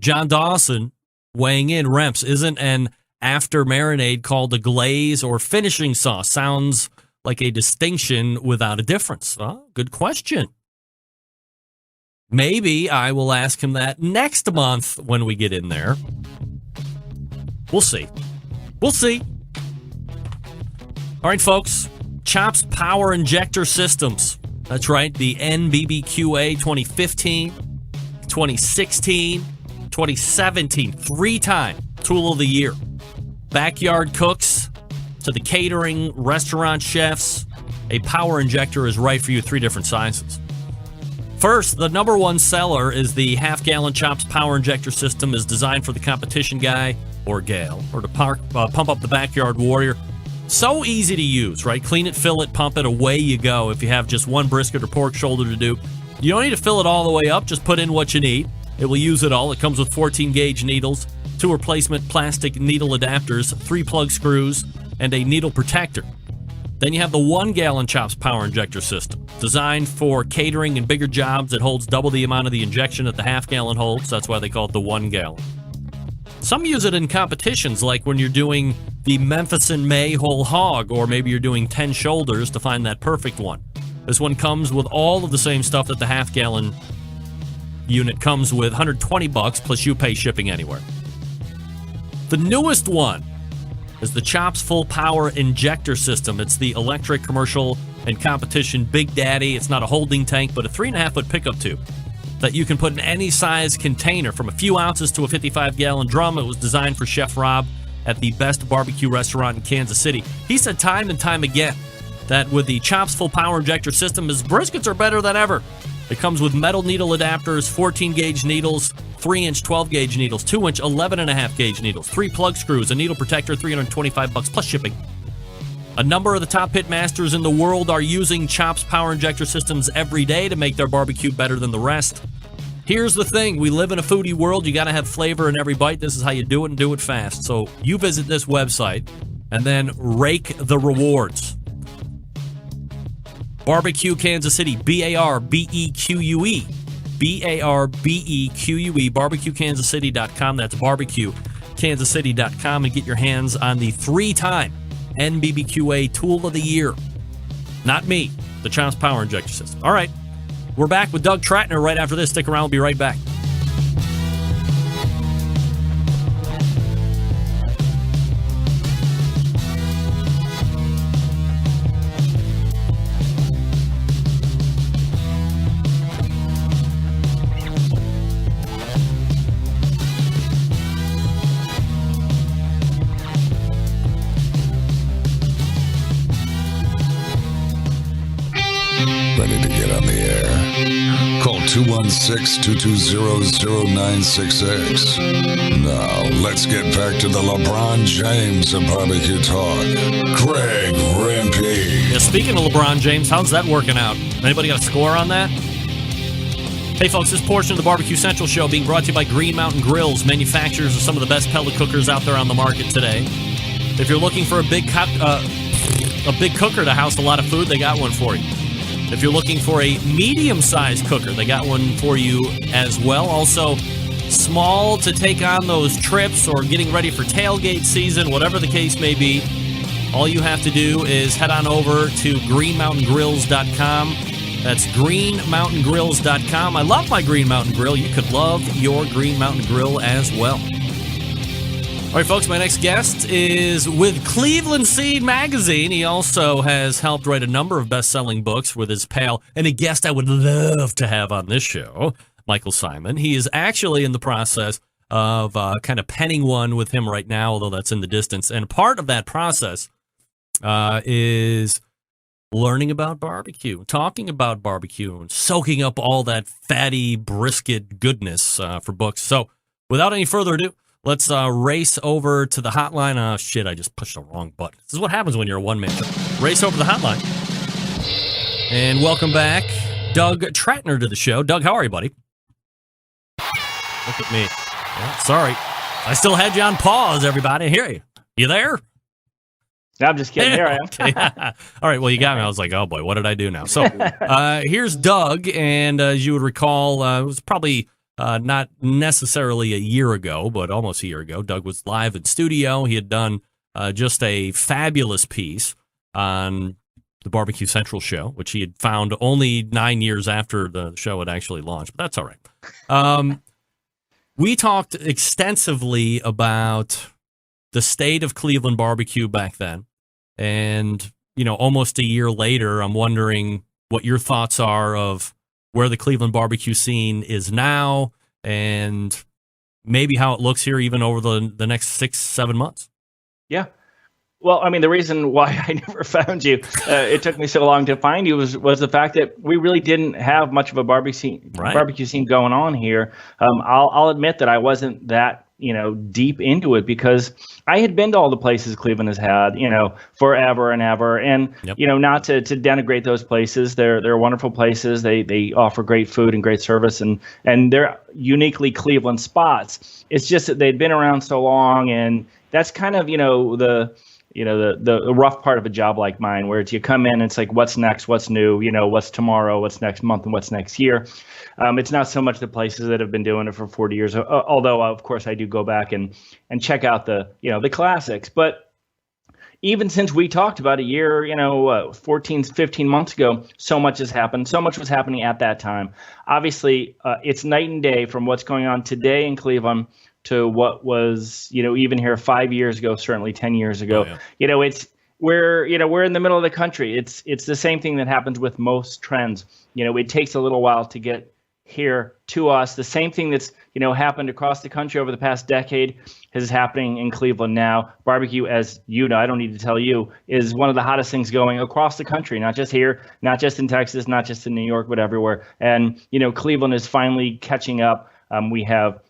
Speaker 1: John Dawson weighing in. Remps, isn't an after marinade called a glaze or finishing sauce? Sounds like a distinction without a difference. Oh, good question. Maybe I will ask him that next month when we get in there. We'll see. We'll see. All right, folks. Chops Power Injector Systems. That's right. The NBBQA 2015, 2016, 2017. 3-time Tool of the Year. Backyard cooks to the catering, restaurant chefs. A power injector is right for you. 3 different sizes. First, the number one seller is the half-gallon Chops Power Injector System. Is designed for the competition guy or gal or to pump up the backyard warrior. So easy to use, right? Clean it, fill it, pump it, away you go. If you have just one brisket or pork shoulder to do, you don't need to fill it all the way up. Just put in what you need. It will use it all. It comes with 14-gauge needles, 2 replacement plastic needle adapters, 3 plug screws, and a needle protector. Then you have the 1-gallon Chops Power Injector System. Designed for catering and bigger jobs, it holds double the amount of the injection that the half-gallon holds. That's why they call it the 1-gallon. Some use it in competitions, like when you're doing the Memphis and May whole hog, or maybe you're doing 10 shoulders to find that perfect one. This one comes with all of the same stuff that the half-gallon unit comes with, $120, plus you pay shipping anywhere. The newest one is the Chops Full Power Injector System. It's the electric, commercial, and competition Big Daddy. It's not a holding tank, but a 3.5-foot pickup tube that you can put in any size container, from a few ounces to a 55-gallon drum. It was designed for Chef Rob at the best barbecue restaurant in Kansas City. He said time and time again that with the Chops Full Power Injector System, his briskets are better than ever. It comes with metal needle adapters, 14-gauge needles, 3-inch 12-gauge needles, 2-inch 11.5-gauge needles, 3 plug screws, a needle protector, $325 plus shipping. A number of the top pit masters in the world are using Chops Power Injector Systems every day to make their barbecue better than the rest. Here's the thing. We live in a foodie world. You got to have flavor in every bite. This is how you do it, and do it fast. So you visit this website and then rake the rewards. Barbecue Kansas City, BARBEQUE. BARBEQUE, barbecuekansascity.com. That's barbecuekansascity.com, and get your hands on the 3-time NBBQA Tool of the Year. Not me, the Chops Power Injector System. All right, we're back with Doug Trattner right after this. Stick around, we'll be right back.
Speaker 4: Ready to get on the air? Call 216-220-0966. Now, let's get back to the LeBron James of barbecue talk. Greg Rempe.
Speaker 1: Yeah, speaking of LeBron James, how's that working out? Anybody got a score on that? Hey, folks, this portion of the Barbecue Central show being brought to you by Green Mountain Grills, manufacturers of some of the best pellet cookers out there on the market today. If you're looking for a big cooker to house a lot of food, they got one for you. If you're looking for a medium-sized cooker, they got one for you as well. Also, small to take on those trips or getting ready for tailgate season, whatever the case may be, all you have to do is head on over to greenmountaingrills.com. That's greenmountaingrills.com. I love my Green Mountain Grill. You could love your Green Mountain Grill as well. All right, folks, my next guest is with Cleveland Seed Magazine. He also has helped write a number of best-selling books with his pal, and a guest I would love to have on this show, Michael Simon. He is actually in the process of kind of penning one with him right now, although that's in the distance. And part of that process is learning about barbecue, talking about barbecue, and soaking up all that fatty brisket goodness for books. So without any further ado, let's race over to the hotline. Oh, shit, I just pushed the wrong button. This is what happens when you're a one-man show. Race over the hotline. And welcome back, Doug Trattner, to the show. Doug, how are you, buddy? Look at me. Yeah, sorry. I still had you on pause, everybody. I hear you. You there?
Speaker 6: I'm just kidding. Here I am.
Speaker 1: Okay. All right. Well, you got me. I was like, oh, boy, what did I do now? So here's Doug. And as you would recall, it was probably not necessarily a year ago, but almost a year ago. Doug was live in studio. He had done just a fabulous piece on the Barbecue Central show, which he had found only 9 years after the show had actually launched. But that's all right. We talked extensively about the state of Cleveland barbecue back then. And, almost a year later, I'm wondering what your thoughts are of where the Cleveland barbecue scene is now and maybe how it looks here even over the next 6-7 months.
Speaker 6: Yeah. Well, I mean, the reason why I never found you, it took me so long to find you, was the fact that we really didn't have much of a barbecue scene going on here. I'll admit that I wasn't that deep into it because I had been to all the places Cleveland has had, forever and ever. And,
Speaker 1: Yep.
Speaker 6: Not to denigrate those places. They're wonderful places. They offer great food and great service, and they're uniquely Cleveland spots. It's just that they'd been around so long, and that's kind of, the rough part of a job like mine, where it's you come in and it's like, what's next, what's new, what's tomorrow, what's next month, and what's next year. It's not so much the places that have been doing it for 40 years, although, of course, I do go back and check out the classics. But even since we talked about a year, 14, 15 months ago, so much has happened. So much was happening at that time. Obviously, it's night and day from what's going on today in Cleveland to what was, even here 5 years ago, certainly 10 years ago.
Speaker 1: Oh, yeah.
Speaker 6: We're in the middle of the country. It's the same thing that happens with most trends. It takes a little while to get here to us. The same thing that's, happened across the country over the past decade is happening in Cleveland now. Barbecue, as I don't need to tell you, is one of the hottest things going across the country, not just here, not just in Texas, not just in New York, but everywhere. And, Cleveland is finally catching up. We have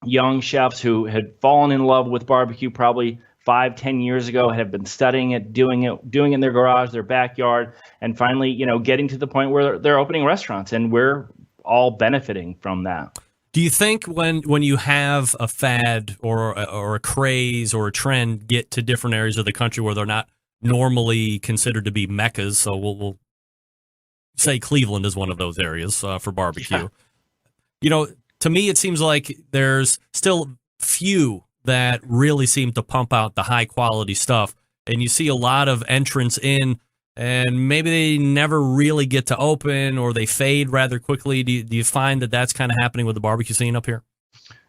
Speaker 6: young chefs who had fallen in love with barbecue probably 5-10 years ago, have been studying it, doing it in their garage, their backyard, and finally, getting to the point where they're opening restaurants, and we're all benefiting from that.
Speaker 1: Do you think when you have a fad or a craze or a trend get to different areas of the country where they're not normally considered to be meccas, so we'll say Cleveland is one of those areas for barbecue. Yeah. To me, it seems like there's still few that really seem to pump out the high quality stuff. And you see a lot of entrants in, and maybe they never really get to open or they fade rather quickly. Do you find that that's kind of happening with the barbecue scene up here?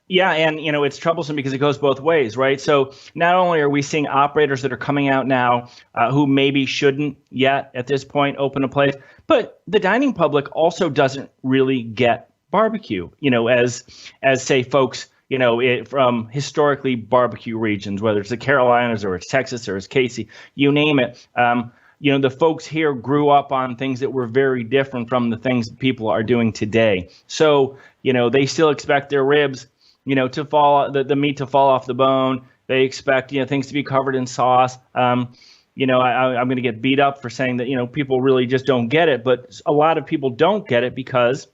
Speaker 6: Yeah, and it's troublesome because it goes both ways, right? So not only are we seeing operators that are coming out now who maybe shouldn't yet at this point open a place, but the dining public also doesn't really get barbecue, as say folks, from historically barbecue regions, whether it's the Carolinas or it's Texas or it's Casey, you name it. The folks here grew up on things that were very different from the things people are doing today. So, they still expect their ribs, to fall, the meat to fall off the bone. They expect, things to be covered in sauce. I'm going to get beat up for saying that, people really just don't get it. But a lot of people don't get it because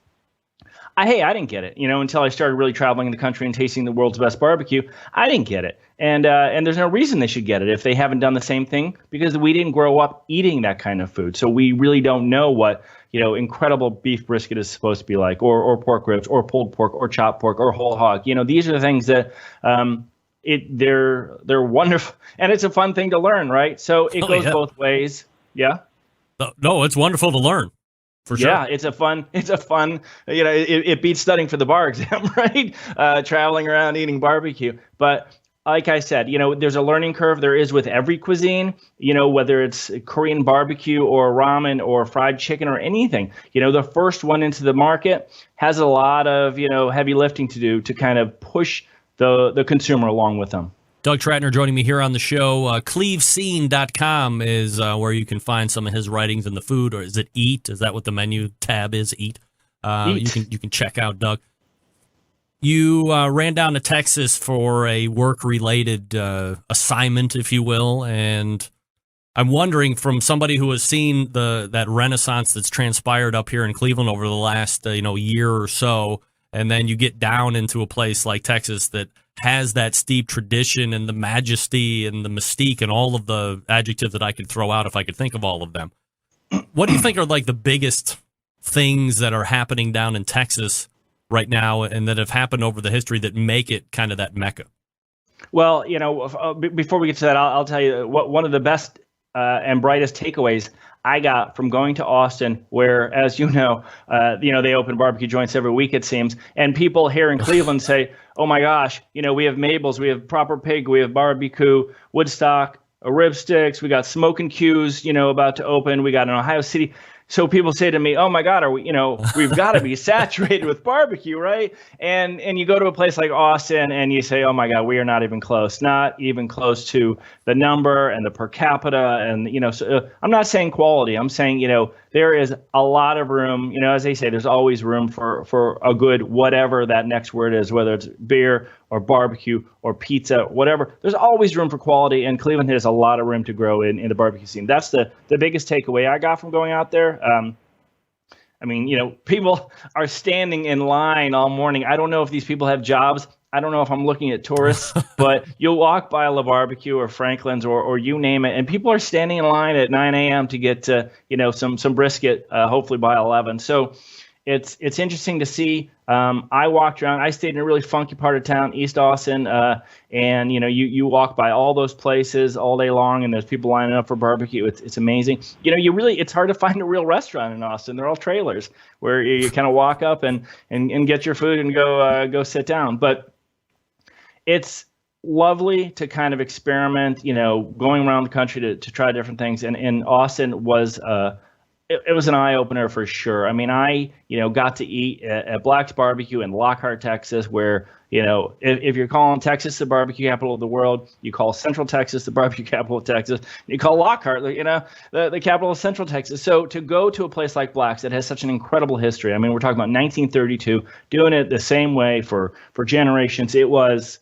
Speaker 6: I didn't get it, until I started really traveling the country and tasting the world's best barbecue. I didn't get it. And there's no reason they should get it if they haven't done the same thing, because we didn't grow up eating that kind of food. So we really don't know what, incredible beef brisket is supposed to be like, or pork ribs, or pulled pork, or chopped pork, or whole hog. These are the things that they're wonderful. And it's a fun thing to learn, right? So it goes both ways. Yeah.
Speaker 1: No, it's wonderful to learn. For sure.
Speaker 6: Yeah, it's a fun, it beats studying for the bar exam, right? Traveling around eating barbecue. But like I said, there's a learning curve. There is with every cuisine, whether it's Korean barbecue or ramen or fried chicken or anything. The first one into the market has a lot of, heavy lifting to do to kind of push the consumer along with them.
Speaker 1: Doug Trattner joining me here on the show. Clevescene.com is where you can find some of his writings in the food, or is it Eat? Is that what the menu tab is? Eat.
Speaker 6: Eat.
Speaker 1: You can check out Doug. You ran down to Texas for a work-related assignment, if you will, and I'm wondering, from somebody who has seen that renaissance that's transpired up here in Cleveland over the last year or so, and then you get down into a place like Texas that has that steep tradition and the majesty and the mystique and all of the adjectives that I could throw out if I could think of all of them. What do you think are like the biggest things that are happening down in Texas right now and that have happened over the history that make it kind of that mecca?
Speaker 6: Well, before we get to that, I'll tell you what one of the best and brightest takeaways I got from going to Austin, where, as you know, they open barbecue joints every week, it seems. And people here in Cleveland say, oh, my gosh, we have Mabel's, we have Proper Pig, we have barbecue, Woodstock, rib sticks, we got Smoke and Q's, about to open. We got an Ohio City. So people say to me, oh, my God, we've got to be saturated with barbecue, right? And you go to a place like Austin and you say, oh, my God, we are not even close to the number and the per capita. And, so I'm not saying quality. I'm saying, there is a lot of room. As they say, there's always room for a good whatever that next word is, whether it's beer or barbecue or pizza, whatever. There's always room for quality, and Cleveland has a lot of room to grow in the barbecue scene. That's the biggest takeaway I got from going out there. People are standing in line all morning. I don't know if these people have jobs. I don't know if I'm looking at tourists, but you'll walk by La Barbecue or Franklin's or you name it, and people are standing in line at 9 a.m. to get some brisket, hopefully by 11. So it's interesting to see. I walked around. I stayed in a really funky part of town, East Austin, and you walk by all those places all day long, and there's people lining up for barbecue. It's amazing. It's hard to find a real restaurant in Austin. They're all trailers where you kind of walk up and get your food and go sit down. But it's lovely to kind of experiment, going around the country to try different things. And Austin was it was an eye opener for sure. I mean, I got to eat at Black's Barbecue in Lockhart, Texas, where if you're calling Texas the barbecue capital of the world, you call Central Texas the barbecue capital of Texas. You call Lockhart, the capital of Central Texas. So to go to a place like Black's that has such an incredible history. I mean, we're talking about 1932, doing it the same way for generations. It was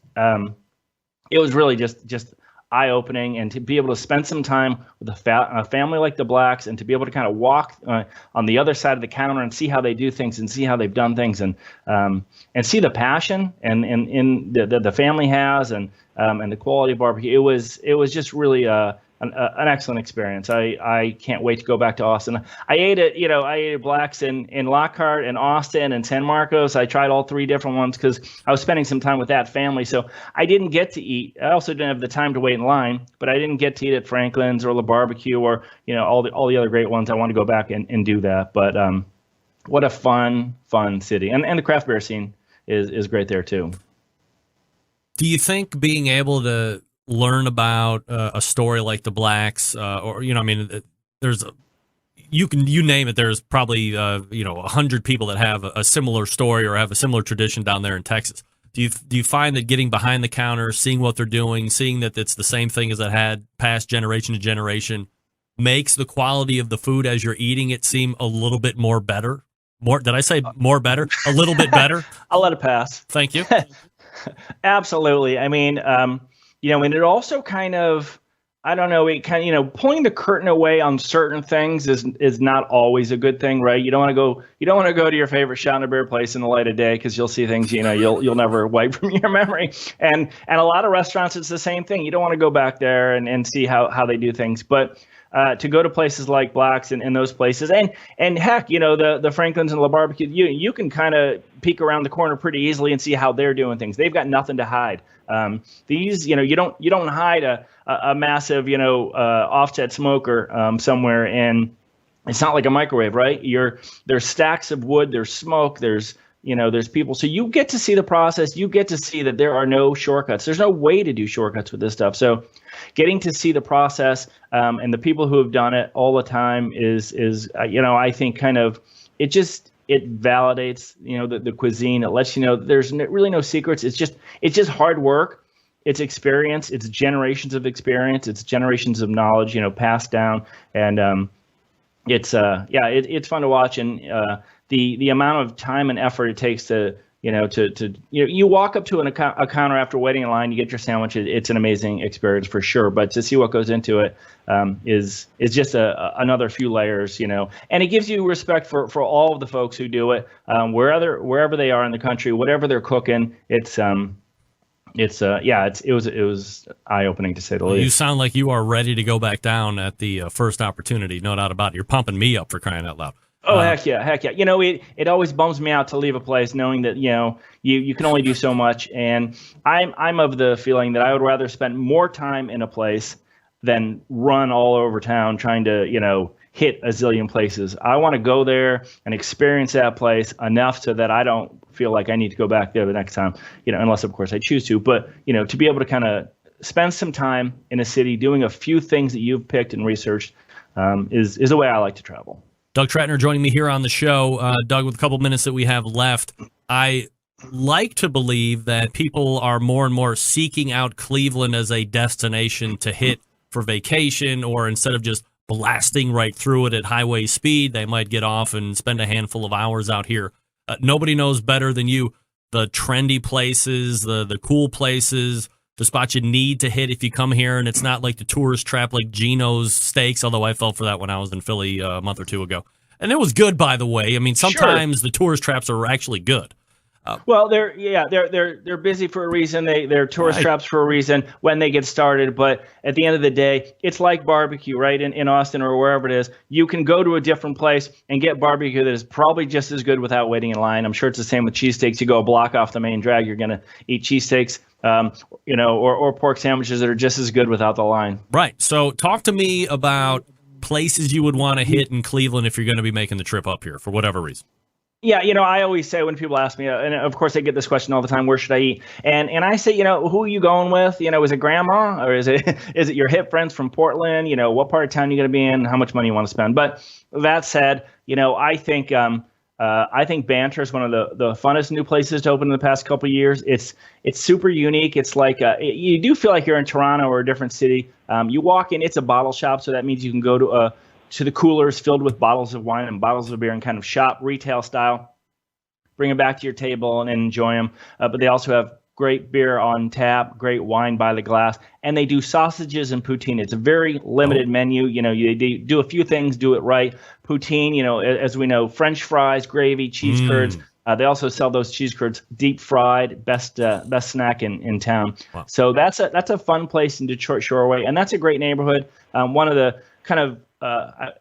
Speaker 6: really just eye-opening, and to be able to spend some time with a family like the Blacks, and to be able to kind of walk on the other side of the counter and see how they do things and see how they've done things, and see the passion and the family has, and the quality of barbecue. It was just really an excellent experience. I can't wait to go back to Austin. I ate at Black's in Lockhart and Austin and San Marcos. I tried all three different ones because I was spending some time with that family. So I didn't get to eat. I also didn't have the time to wait in line, but I didn't get to eat at Franklin's or La Barbecue or all the other great ones. I want to go back and do that. But what a fun city. And the craft beer scene is great there too.
Speaker 1: Do you think being able to learn about a story like the Blacks, there's you name it, there's probably 100 people that have a similar story or have a similar tradition down there in Texas. Do you find that getting behind the counter, seeing what they're doing, seeing that it's the same thing as it had passed generation to generation, makes the quality of the food as you're eating it seem a little bit more better? Did I say more better? A little bit better?
Speaker 6: I'll let it pass.
Speaker 1: Thank you.
Speaker 6: Absolutely. I mean, and it also kind of, I don't know, it kind of, pulling the curtain away on certain things is not always a good thing, right? You don't want to go to your favorite shot and beer place in the light of day, because you'll see things, you'll never wipe from your memory. And a lot of restaurants, it's the same thing. You don't want to go back there and see how they do things. But to go to places like Black's and those places, and heck, the Franklin's and La Barbecue, you can kind of peek around the corner pretty easily and see how they're doing things. They've got nothing to hide. These, you don't hide a massive, offset smoker somewhere, and it's not like a microwave, right? There's stacks of wood, there's smoke, there's people. So you get to see the process. You get to see that there are no shortcuts. There's no way to do shortcuts with this stuff. So getting to see the process and the people who have done it all the time is I think kind of, it just It validates, the cuisine. It lets you know there's really no secrets. It's just hard work. It's experience. It's generations of experience. It's generations of knowledge, passed down. And it's fun to watch. And the amount of time and effort it takes to you walk up to a counter after waiting in line, you get your sandwich. It's an amazing experience for sure. But to see what goes into it is just another few layers, and it gives you respect for all of the folks who do it, wherever they are in the country, whatever they're cooking. It was eye-opening, to say the least.
Speaker 1: You sound like you are ready to go back down at the first opportunity. No doubt about it. You're pumping me up, for crying out loud.
Speaker 6: Oh, heck yeah. It always bums me out to leave a place knowing that, you can only do so much. And I'm of the feeling that I would rather spend more time in a place than run all over town trying to, hit a zillion places. I want to go there and experience that place enough so that I don't feel like I need to go back there the next time, unless, of course, I choose to. But, to be able to kind of spend some time in a city doing a few things that you've picked and researched is the way I like to travel.
Speaker 1: Doug Trattner joining me here on the show. Doug, with a couple minutes that we have left, I like to believe that people are more and more seeking out Cleveland as a destination to hit for vacation, or instead of just blasting right through it at highway speed, they might get off and spend a handful of hours out here. Nobody knows better than you the trendy places, the cool places, the spots you need to hit if you come here, and it's not like the tourist trap like Geno's Steaks, although I fell for that when I was in Philly a month or two ago. And it was good, by the way. I mean, sometimes the tourist traps are actually good.
Speaker 6: Well, they're busy for a reason. They're tourist traps for a reason when they get started. But at the end of the day, it's like barbecue, right? In Austin or wherever it is, you can go to a different place and get barbecue that is probably just as good without waiting in line. I'm sure it's the same with cheesesteaks. You go a block off the main drag, you're going to eat cheesesteaks, or pork sandwiches that are just as good without the line.
Speaker 1: Right. So talk to me about places you would want to hit in Cleveland if you're going to be making the trip up here for whatever reason.
Speaker 6: Yeah, I always say when people ask me, and of course I get this question all the time, where should I eat? And I say, who are you going with? Is it grandma, or is it your hip friends from Portland? What part of town you're going to be in? How much money you want to spend? But that said, I think Banter is one of the funnest new places to open in the past couple of years. It's super unique. It's like you do feel like you're in Toronto or a different city. You walk in, it's a bottle shop, so that means you can go to the coolers filled with bottles of wine and bottles of beer and kind of shop retail style, bring them back to your table and enjoy them. But they also have great beer on tap, great wine by the glass, and they do sausages and poutine. It's a very limited menu. They do a few things, do it right. Poutine, as we know, French fries, gravy, cheese curds. They also sell those cheese curds deep fried, best snack in town. Wow. So that's a fun place in Detroit Shoreway, and that's a great neighborhood. One of the kind of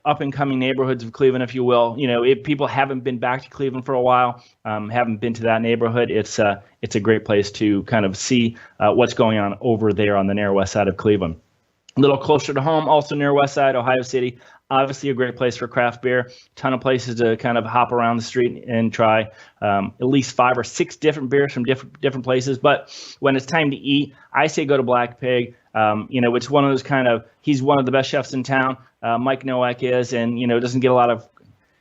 Speaker 6: up-and-coming neighborhoods of Cleveland, if you will. If people haven't been back to Cleveland for a while, haven't been to that neighborhood, it's a great place to kind of see what's going on over there on the near west side of Cleveland. A little closer to home, also near west side, Ohio City. Obviously a great place for craft beer. Ton of places to kind of hop around the street and try at least 5 or 6 different beers from different places. But when it's time to eat, I say go to Black Pig. It's one of those he's one of the best chefs in town. Mike Nowak is, and doesn't get a lot of.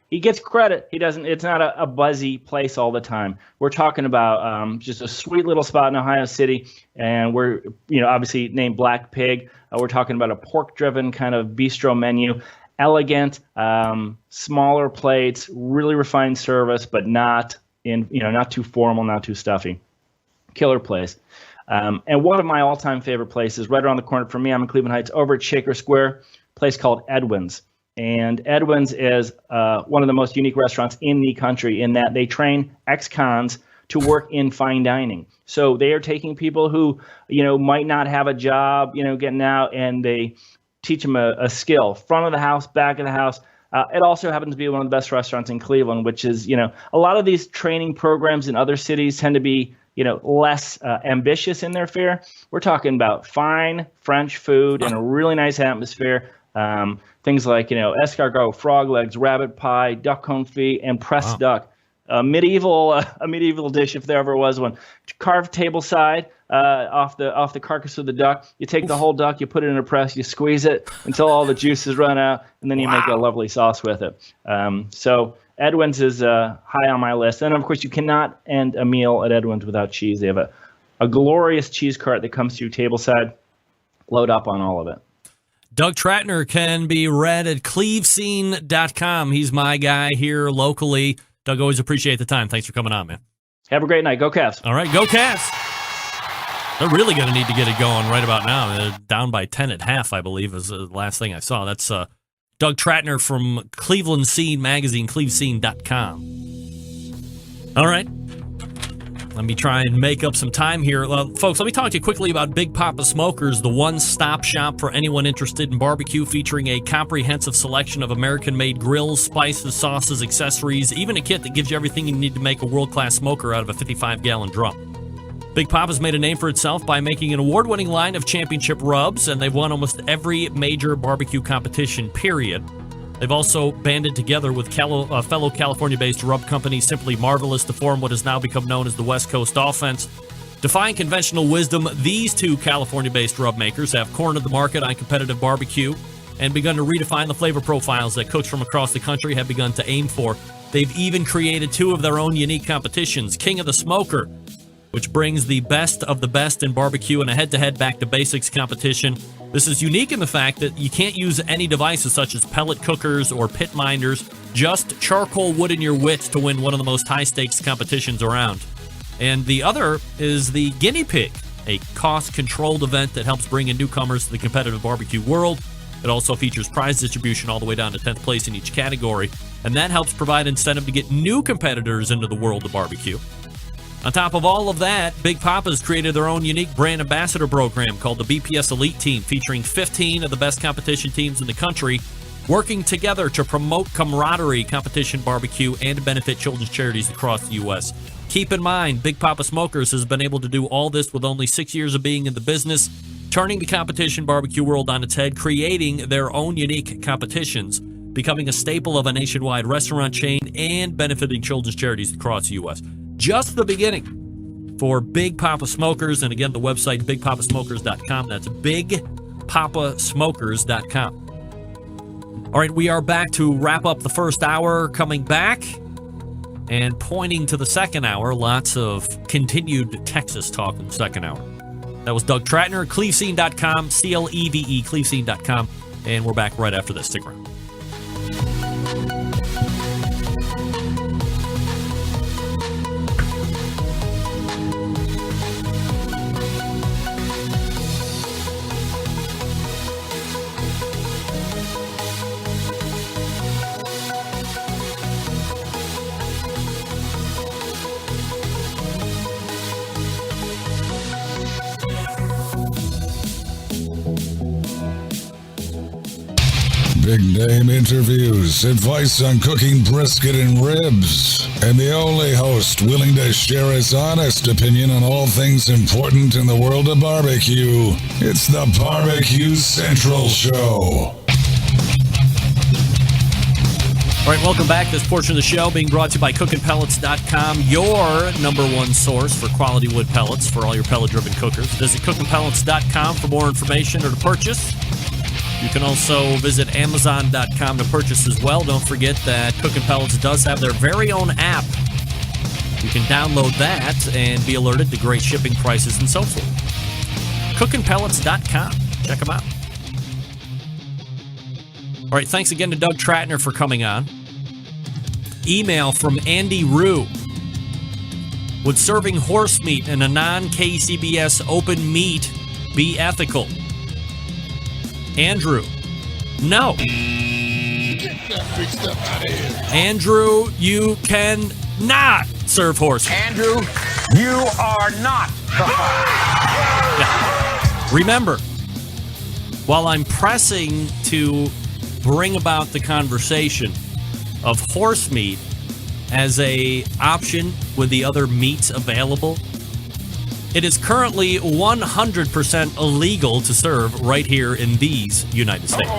Speaker 6: He gets credit. He doesn't. It's not a buzzy place all the time. We're talking about just a sweet little spot in Ohio City, and we're obviously named Black Pig. We're talking about a pork-driven kind of bistro menu, elegant, smaller plates, really refined service, but not too formal, not too stuffy. Killer place. And one of my all-time favorite places, right around the corner from me, I'm in Cleveland Heights, over at Shaker Square, a place called Edwin's. And Edwin's is one of the most unique restaurants in the country in that they train ex-cons to work in fine dining. So they are taking people who, might not have a job, getting out, and they teach them a skill, front of the house, back of the house. It also happens to be one of the best restaurants in Cleveland, which is, a lot of these training programs in other cities tend to be less ambitious in their fare. We're talking about fine French food and a really nice atmosphere. Things like, escargot, frog legs, rabbit pie, duck confit, and pressed duck. A medieval dish if there ever was one. Carved table side off the carcass of the duck. You take the whole duck, you put it in a press, you squeeze it until all the juices run out, and then you make a lovely sauce with it. So Edwin's is high on my list. And, of course, you cannot end a meal at Edwin's without cheese. They have a glorious cheese cart that comes to you tableside. Load up on all of it.
Speaker 1: Doug Trattner can be read at clevescene.com. He's my guy here locally. Doug, always appreciate the time. Thanks for coming on, man.
Speaker 6: Have a great night. Go Cavs.
Speaker 1: All right, go Cavs. They're really going to need to get it going right about now. They're down by 10 at half, I believe, is the last thing I saw. That's Doug Trattner from Cleveland Scene Magazine, clevescene.com. All right. Let me try and make up some time here. Folks, let me talk to you quickly about Big Papa Smokers, the one-stop shop for anyone interested in barbecue, featuring a comprehensive selection of American-made grills, spices, sauces, accessories, even a kit that gives you everything you need to make a world-class smoker out of a 55-gallon drum. Big Papa's made a name for itself by making an award-winning line of championship rubs, and they've won almost every major barbecue competition, period. They've also banded together with fellow California-based rub company Simply Marvelous to form what has now become known as the West Coast Offense. Defying conventional wisdom, these two California-based rub makers have cornered the market on competitive barbecue and begun to redefine the flavor profiles that cooks from across the country have begun to aim for. They've even created two of their own unique competitions, King of the Smoker, which brings the best of the best in barbecue, and a head-to-head back-to-basics competition. This is unique in the fact that you can't use any devices such as pellet cookers or pit minders, just charcoal wood in your wits to win one of the most high-stakes competitions around. And the other is the Guinea Pig, a cost-controlled event that helps bring in newcomers to the competitive barbecue world. It also features prize distribution all the way down to 10th place in each category, and that helps provide incentive to get new competitors into the world of barbecue. On top of all of that, Big Papa's created their own unique brand ambassador program called the BPS Elite Team, featuring 15 of the best competition teams in the country, working together to promote camaraderie, competition barbecue, and to benefit children's charities across the U.S. Keep in mind, Big Papa Smokers has been able to do all this with only 6 years of being in the business, turning the competition barbecue world on its head, creating their own unique competitions, becoming a staple of a nationwide restaurant chain, and benefiting children's charities across the U.S. Just the beginning for Big Papa Smokers. And again, the website, bigpapasmokers.com. That's bigpapasmokers.com. All right, we are back to wrap up the first hour, coming back and pointing to the second hour. Lots of continued Texas talk in the second hour. That was Doug Trattner, clevescene.com, CLEVE, clevescene.com. And we're back right after this. Stick around.
Speaker 4: Big name interviews, advice on cooking brisket and ribs, and the only host willing to share his honest opinion on all things important in the world of barbecue. It's the Barbecue Central Show.
Speaker 1: All right, welcome back. This portion of the show being brought to you by CookinPellets.com, your number one source for quality wood pellets for all your pellet-driven cookers. Visit CookinPellets.com for more information or to purchase. You can also visit Amazon.com to purchase as well. Don't forget that Cookin' Pellets does have their very own app. You can download that and be alerted to great shipping prices and so forth. CookinPellets.com. Check them out. All right, thanks again to Doug Trattner for coming on. Email from Andy Rue. Would serving horse meat in a non-KCBS open meat be ethical? Andrew, no.
Speaker 7: Get that big stuff out of here.
Speaker 1: Andrew, you can not serve horse meat.
Speaker 3: Andrew, you are not the
Speaker 1: Yeah. Remember, while I'm pressing to bring about the conversation of horse meat as a option with the other meats available, it is currently 100% illegal to serve right here in these United States.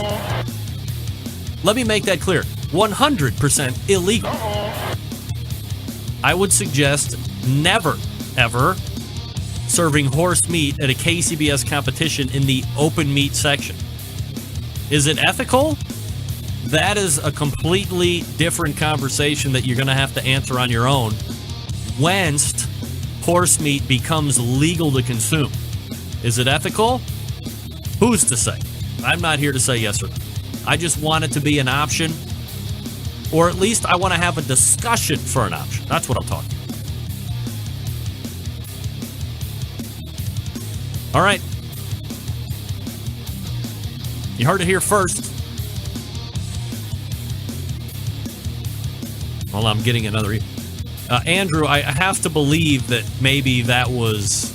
Speaker 1: Let me make that clear. 100% illegal. I would suggest never, ever serving horse meat at a KCBS competition in the open meat section. Is it ethical? that is a completely different conversation that you're going to have to answer on your own. Whenst horse meat becomes legal to consume. Is it ethical? Who's to say? I'm not here to say yes or no. I just want it to be an option, or at least I want to have a discussion for an option. That's what I'm talking about. All right. You heard it here first. Well, I'm getting another. Andrew, I have to believe that maybe that was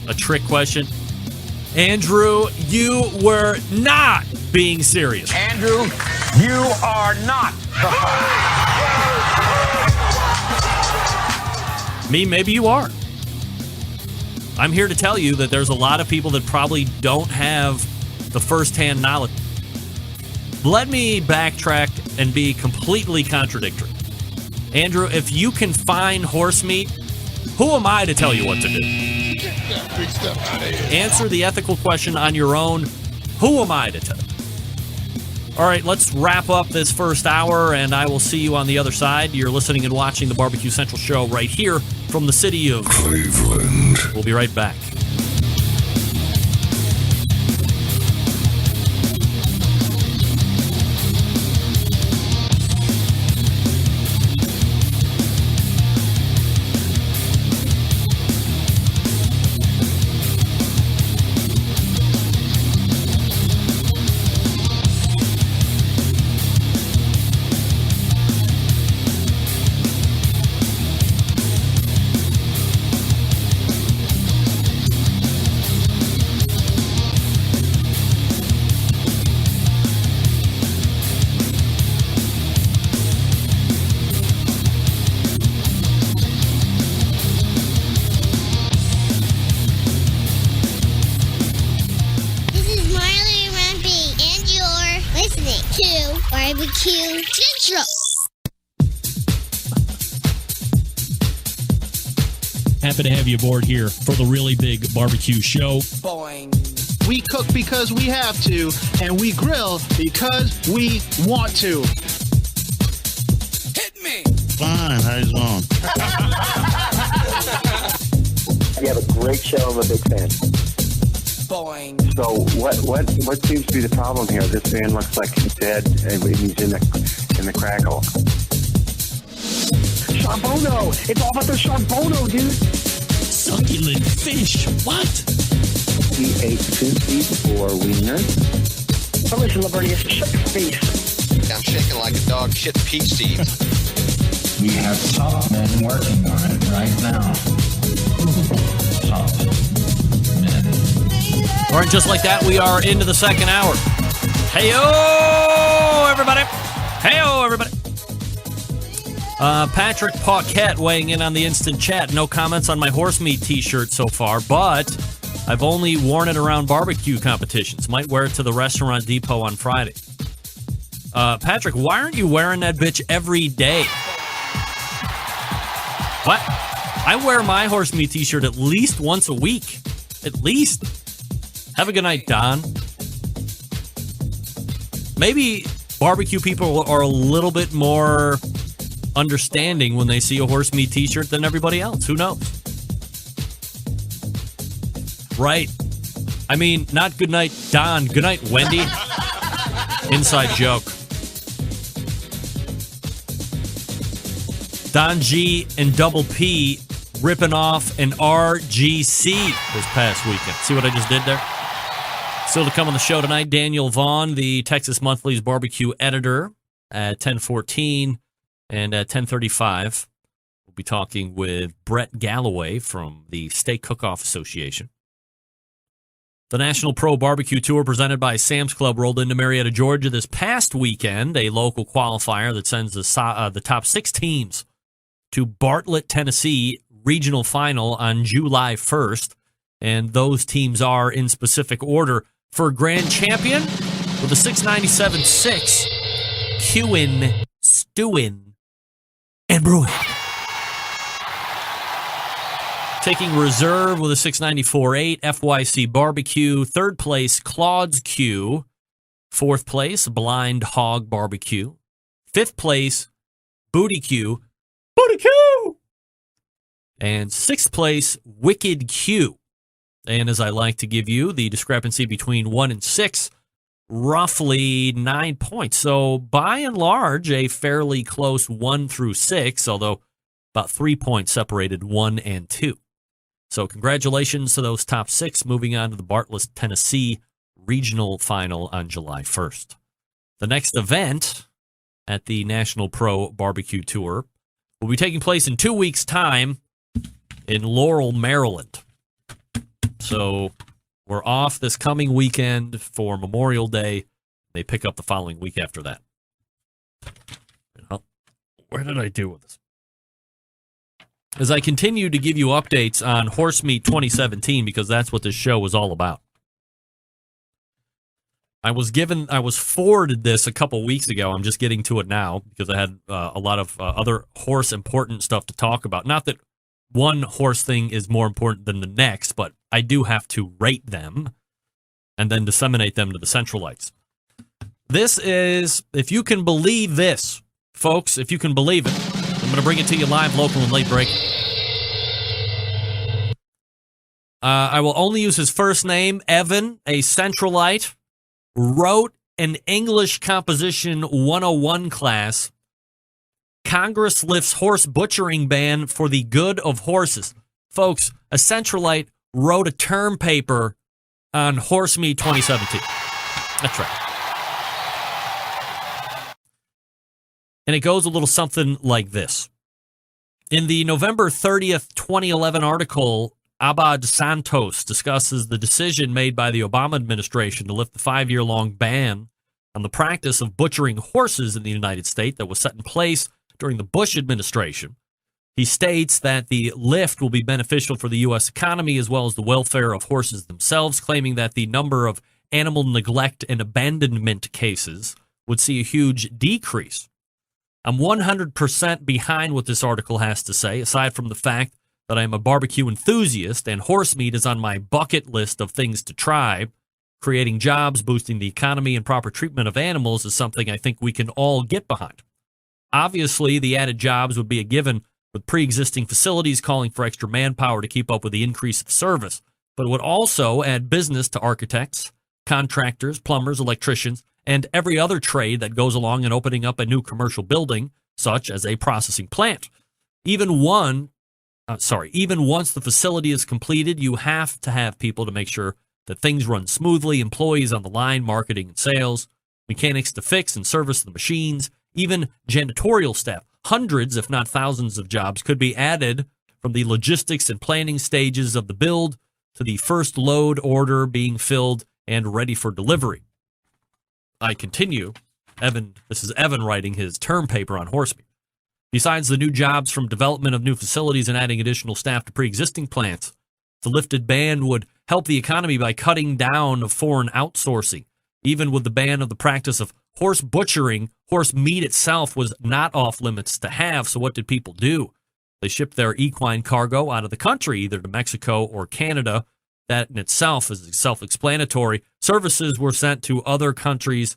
Speaker 1: a trick question. Andrew, you were not being serious.
Speaker 3: Andrew, you are not the
Speaker 1: Me, maybe you are. I'm here to tell you that there's a lot of people that probably don't have the first-hand knowledge. Let me backtrack and be completely contradictory. Andrew, if you can find horse meat, who am I to tell you what to do?
Speaker 7: Get that big stuff out of here.
Speaker 1: Answer the ethical question on your own. Who am I to tell you? All right, let's wrap up this first hour, and I will see you on the other side. You're listening and watching the Barbecue Central Show right here from the city of
Speaker 4: Cleveland.
Speaker 1: We'll be right back.
Speaker 8: BBQ Central.
Speaker 2: Happy to have you aboard here for the really big barbecue show.
Speaker 9: Boing. We cook because we have to, and we grill because we want to.
Speaker 7: Hit me.
Speaker 10: Fine, how's it going?
Speaker 11: You have a great show. I'm a big fan.
Speaker 9: Boing.
Speaker 11: So what seems to be the problem here? This man looks like he's dead, and he's in the crackle.
Speaker 12: Charbono! It's all about the charbono, dude!
Speaker 2: Succulent fish. What?
Speaker 11: He ate 2 feet or wiener.
Speaker 12: Oh, listen, Lavernius, shut your face.
Speaker 13: I'm shaking like a dog shit peach seeds.
Speaker 14: We have top men working on it right now. Top men.
Speaker 1: All right, just like that, we are into the second hour. Hey-o, everybody. Hey-o, everybody. Patrick Paquette weighing in on the instant chat. No comments on my horse meat t-shirt so far, but I've only worn it around barbecue competitions. Might wear it to the Restaurant Depot on Friday. Patrick, why aren't you wearing that bitch every day? What? I wear my horse meat t-shirt at least once a week. At least. Have a good night, Don. Maybe barbecue people are a little bit more understanding when they see a horse meat t-shirt than everybody else. Who knows? Right. I mean, not good night, Don. Good night, Wendy. Inside joke. Don G and Double P ripping off an RGC this past weekend. See what I just did there? Still to come on the show tonight, Daniel Vaughn, the Texas Monthly's barbecue editor, at 10:14 and at 10:35. We'll be talking with Brett Gallaway from the Steak Cook-Off Association. The National Pro Barbecue Tour presented by Sam's Club rolled into Marietta, Georgia this past weekend, a local qualifier that sends the top 6 teams to Bartlett, Tennessee regional final on July 1st. And those teams are in specific order. For grand champion with a 697.6, Queuing, Stewing, and Brewing. Taking reserve with a 694.8, FYC Barbecue. Third place, Claude's Q. 4th place, Blind Hog Barbecue. 5th place, Booty Q. Booty Q! And 6th place, Wicked Q. And as I like to give you, the discrepancy between 1 and 6, roughly 9 points. So by and large, a fairly close 1 through 6, although about 3 points separated 1 and 2. So congratulations to those top 6, moving on to the Bartlett, Tennessee regional final on July 1st. The next event at the National Pro Barbecue Tour will be taking place in 2 weeks' time in Laurel, Maryland. So we're off this coming weekend for Memorial Day. They pick up the following week after that. Where did I do with this? As I continue to give you updates on Horse Meat 2017, because that's what this show was all about. I was forwarded this a couple weeks ago. I'm just getting to it now because I had a lot of other horse important stuff to talk about. Not that one horse thing is more important than the next, but I do have to rate them and then disseminate them to the Centralites. This is, if you can believe this, folks, if you can believe it, I'm going to bring it to you live, local, and late break. I will only use his first name, Evan, a Centralite, wrote an English Composition 101 class, Congress lifts horse butchering ban for the good of horses. Folks, a Centralite wrote a term paper on Horse Meat 2017. That's right. And it goes a little something like this. In the November 30th, 2011 article, Abad Santos discusses the decision made by the Obama administration to lift the 5-year-long ban on the practice of butchering horses in the United States that was set in place during the Bush administration. He states that the lift will be beneficial for the U.S. economy as well as the welfare of horses themselves, claiming that the number of animal neglect and abandonment cases would see a huge decrease. I'm 100% behind what this article has to say, aside from the fact that I am a barbecue enthusiast and horse meat is on my bucket list of things to try. Creating jobs, boosting the economy, and proper treatment of animals is something I think we can all get behind. Obviously, the added jobs would be a given with pre-existing facilities calling for extra manpower to keep up with the increase of service, but it would also add business to architects, contractors, plumbers, electricians, and every other trade that goes along in opening up a new commercial building, such as a processing plant. Even once the facility is completed, you have to have people to make sure that things run smoothly, employees on the line, marketing and sales, mechanics to fix and service the machines, even janitorial staff. Hundreds, if not thousands of jobs could be added from the logistics and planning stages of the build to the first load order being filled and ready for delivery. I continue. This is Evan writing his term paper on horse meat. Besides the new jobs from development of new facilities and adding additional staff to pre-existing plants, the lifted ban would help the economy by cutting down foreign outsourcing. Even with the ban of the practice of horse butchering, horse meat itself was not off limits to have, so what did people do? They shipped their equine cargo out of the country, either to Mexico or Canada. That in itself is self-explanatory. Services were sent to other countries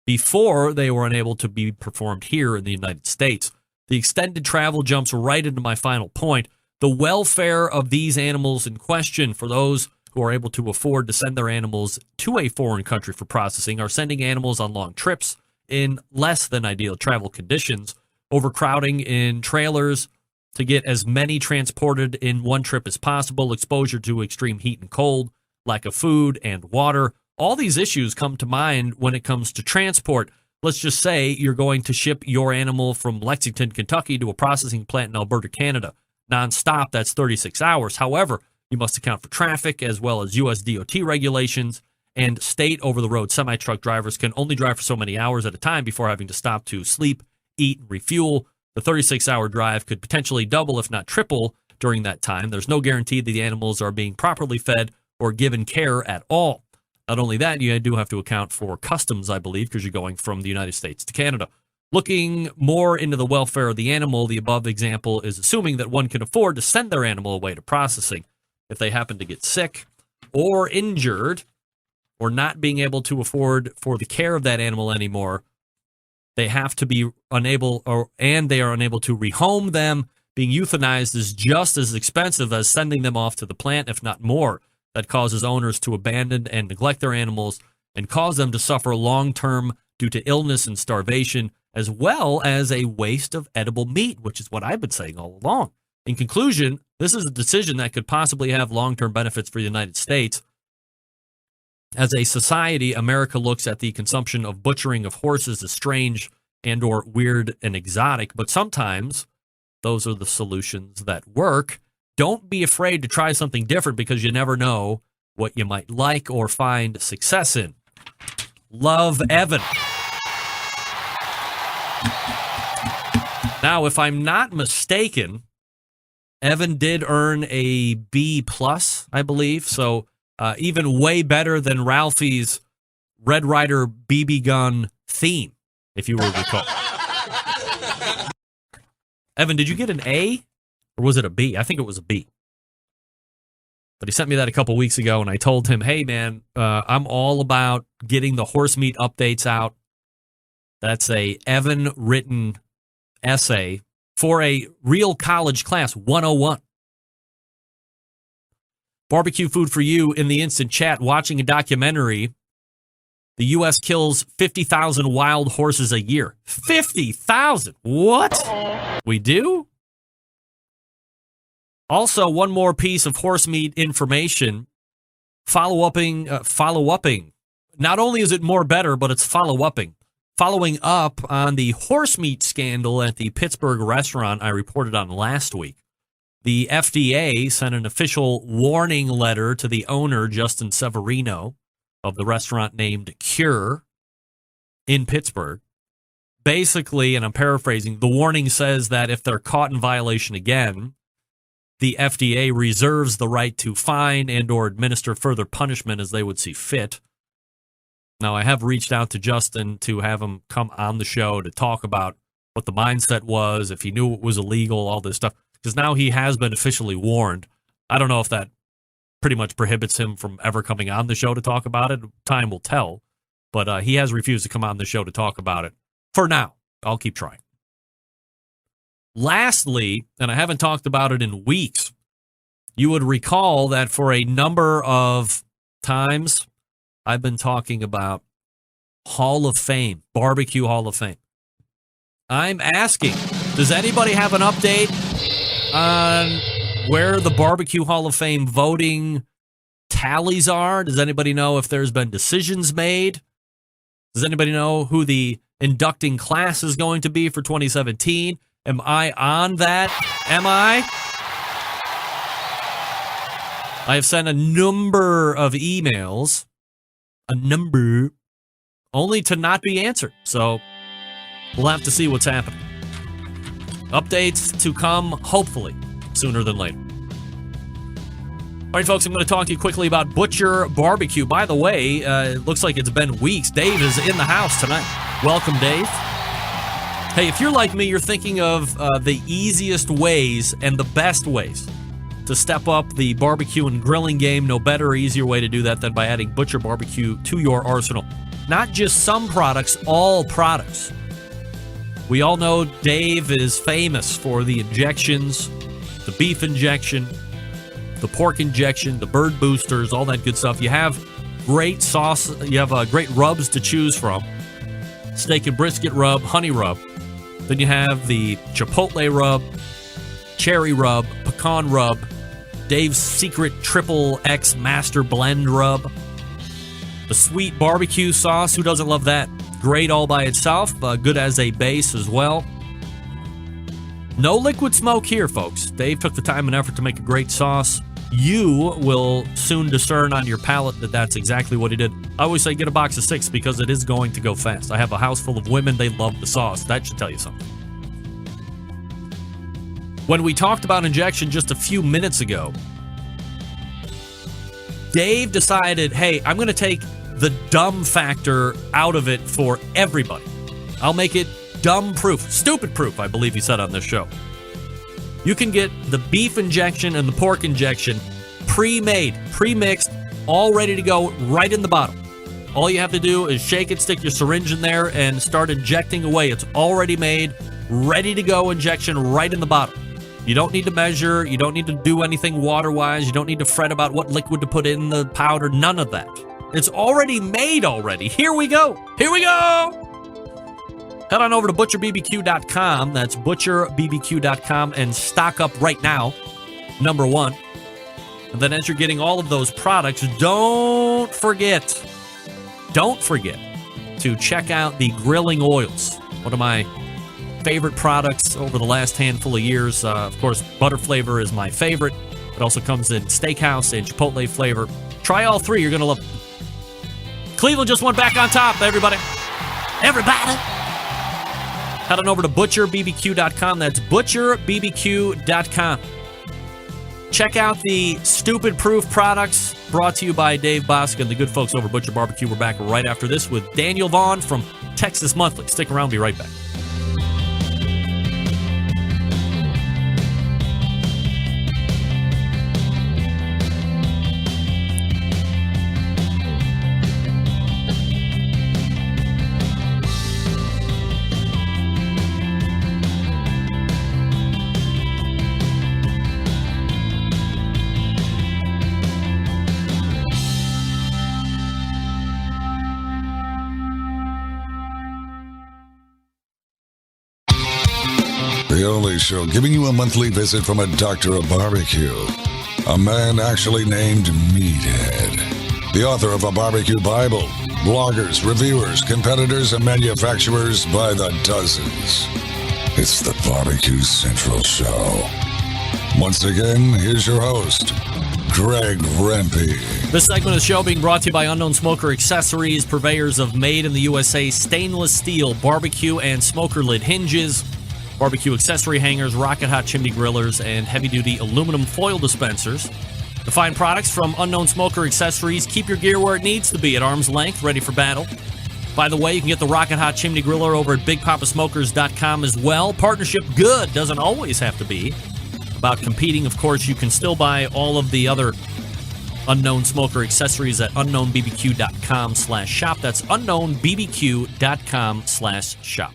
Speaker 1: before they were unable to be performed here in the United States. The extended travel jumps right into my final point. The welfare of these animals in question, for those who are able to afford to send their animals to a foreign country for processing, are sending animals on long trips in less than ideal travel conditions, overcrowding in trailers to get as many transported in one trip as possible, exposure to extreme heat and cold, lack of food and water. All these issues come to mind when it comes to transport. Let's just say you're going to ship your animal from Lexington, Kentucky to a processing plant in Alberta, Canada. Nonstop, that's 36 hours. However, you must account for traffic as well as U.S. DOT regulations, and state over-the-road semi-truck drivers can only drive for so many hours at a time before having to stop to sleep, eat, and refuel. The 36-hour drive could potentially double, if not triple, during that time. There's no guarantee that the animals are being properly fed or given care at all. Not only that, you do have to account for customs, I believe, because you're going from the United States to Canada. Looking more into the welfare of the animal, the above example is assuming that one can afford to send their animal away to processing. If they happen to get sick or injured, or not being able to afford for the care of that animal anymore, they have to be unable, and they are unable to rehome them. Being euthanized is just as expensive as sending them off to the plant, if not more. That causes owners to abandon and neglect their animals and cause them to suffer long-term due to illness and starvation, as well as a waste of edible meat, which is what I've been saying all along. In conclusion, this is a decision that could possibly have long-term benefits for the United States. As a society, America looks at the consumption of butchering of horses as strange and or weird and exotic, but sometimes those are the solutions that work. Don't be afraid to try something different because you never know what you might like or find success in. Love, Evan. Now, if I'm not mistaken, Evan did earn a B+, I believe, so even way better than Ralphie's Red Ryder BB gun theme, if you will recall. Evan, did you get an A or was it a B? I think it was a B. But he sent me that a couple weeks ago, and I told him, hey, man, I'm all about getting the horse meat updates out. That's a Evan-written essay for a real college class, 101. Barbecue food for you in the instant chat, watching a documentary. The U.S. kills 50,000 wild horses a year. 50,000? What? We do? Also, one more piece of horse meat information. Follow-upping. Not only is it more better, but it's follow-upping. Following up on the horse meat scandal at the Pittsburgh restaurant I reported on last week, the FDA sent an official warning letter to the owner, Justin Severino, of the restaurant named Cure in Pittsburgh. Basically, and I'm paraphrasing, the warning says that if they're caught in violation again, the FDA reserves the right to fine and or administer further punishment as they would see fit. Now, I have reached out to Justin to have him come on the show to talk about what the mindset was, if he knew it was illegal, all this stuff, because now he has been officially warned. I don't know if that pretty much prohibits him from ever coming on the show to talk about it. Time will tell, but he has refused to come on the show to talk about it. For now, I'll keep trying. Lastly, and I haven't talked about it in weeks, you would recall that for a number of times, I've been talking about Hall of Fame, Barbecue Hall of Fame. I'm asking, does anybody have an update on where the Barbecue Hall of Fame voting tallies are? Does anybody know if there's been decisions made? Does anybody know who the inducting class is going to be for 2017? Am I on that? Am I? I have sent a number of emails, only to not be answered. So we'll have to see what's happening. Updates to come, hopefully, sooner than later. All right, folks, I'm going to talk to you quickly about Butcher Barbecue. By the way, it looks like it's been weeks. Dave is in the house tonight. Welcome, Dave. Hey, if you're like me, you're thinking of the easiest ways and the best ways to step up the barbecue and grilling game. No better or easier way to do that than by adding Butcher Barbecue to your arsenal. Not just some products, all products. We all know Dave is famous for the injections, the beef injection, the pork injection, the bird boosters, all that good stuff. You have great sauce. You have great rubs to choose from. Steak and brisket rub, honey rub. Then you have the chipotle rub, cherry rub, pecan rub, Dave's secret triple X master blend rub, the sweet barbecue sauce. Who doesn't love that? Great all by itself, good as a base as well. No liquid smoke here, folks. Dave took the time and effort to make a great sauce. You will soon discern on your palate that that's exactly what he did. I always say get a box of 6 because it is going to go fast. I have a house full of women. They love the sauce. That should tell you something. When we talked about injection just a few minutes ago, Dave decided, hey, I'm going to take the dumb factor out of it for everybody. I'll make it dumb-proof, stupid-proof, I believe he said on this show. You can get the beef injection and the pork injection pre-made, pre-mixed, all ready to go right in the bottle. All you have to do is shake it, stick your syringe in there, and start injecting away. It's already made, ready to go injection right in the bottle. You don't need to measure. You don't need to do anything water-wise. You don't need to fret about what liquid to put in the powder. None of that. It's already made already. Here we go. Here we go. Head on over to butcherbbq.com. That's butcherbbq.com and stock up right now. Number one. And then as you're getting all of those products, don't forget to check out the grilling oils. One of my favorite products over the last handful of years. Of course, butter flavor is my favorite. It also comes in steakhouse and chipotle flavor. Try all three. You're going to love it. Cleveland just went back on top, everybody. Everybody. Head on over to butcherbbq.com. That's butcherbbq.com. Check out the Stupid Proof products brought to you by Dave Bosk and the good folks over at Butcher Barbecue. We're back right after this with Daniel Vaughn from Texas Monthly. Stick around. Be right back.
Speaker 4: The only show giving you a monthly visit from a doctor of barbecue. A man actually named Meathead. The author of a barbecue Bible. Bloggers, reviewers, competitors, and manufacturers by the dozens. It's the Barbecue Central Show. Once again, here's your host, Greg Rempe.
Speaker 1: This segment of the show being brought to you by Unknown Smoker Accessories, purveyors of made-in-the-USA stainless steel barbecue and smoker lid hinges, barbecue accessory hangers, rocket hot chimney grillers, and heavy-duty aluminum foil dispensers. The fine products from Unknown Smoker Accessories keep your gear where it needs to be, at arm's length, ready for battle. By the way, you can get the rocket hot chimney griller over at BigPapaSmokers.com as well. Partnership good doesn't always have to be about competing. Of course, you can still buy all of the other Unknown Smoker accessories at unknownbbq.com/shop. That's unknownbbq.com/shop.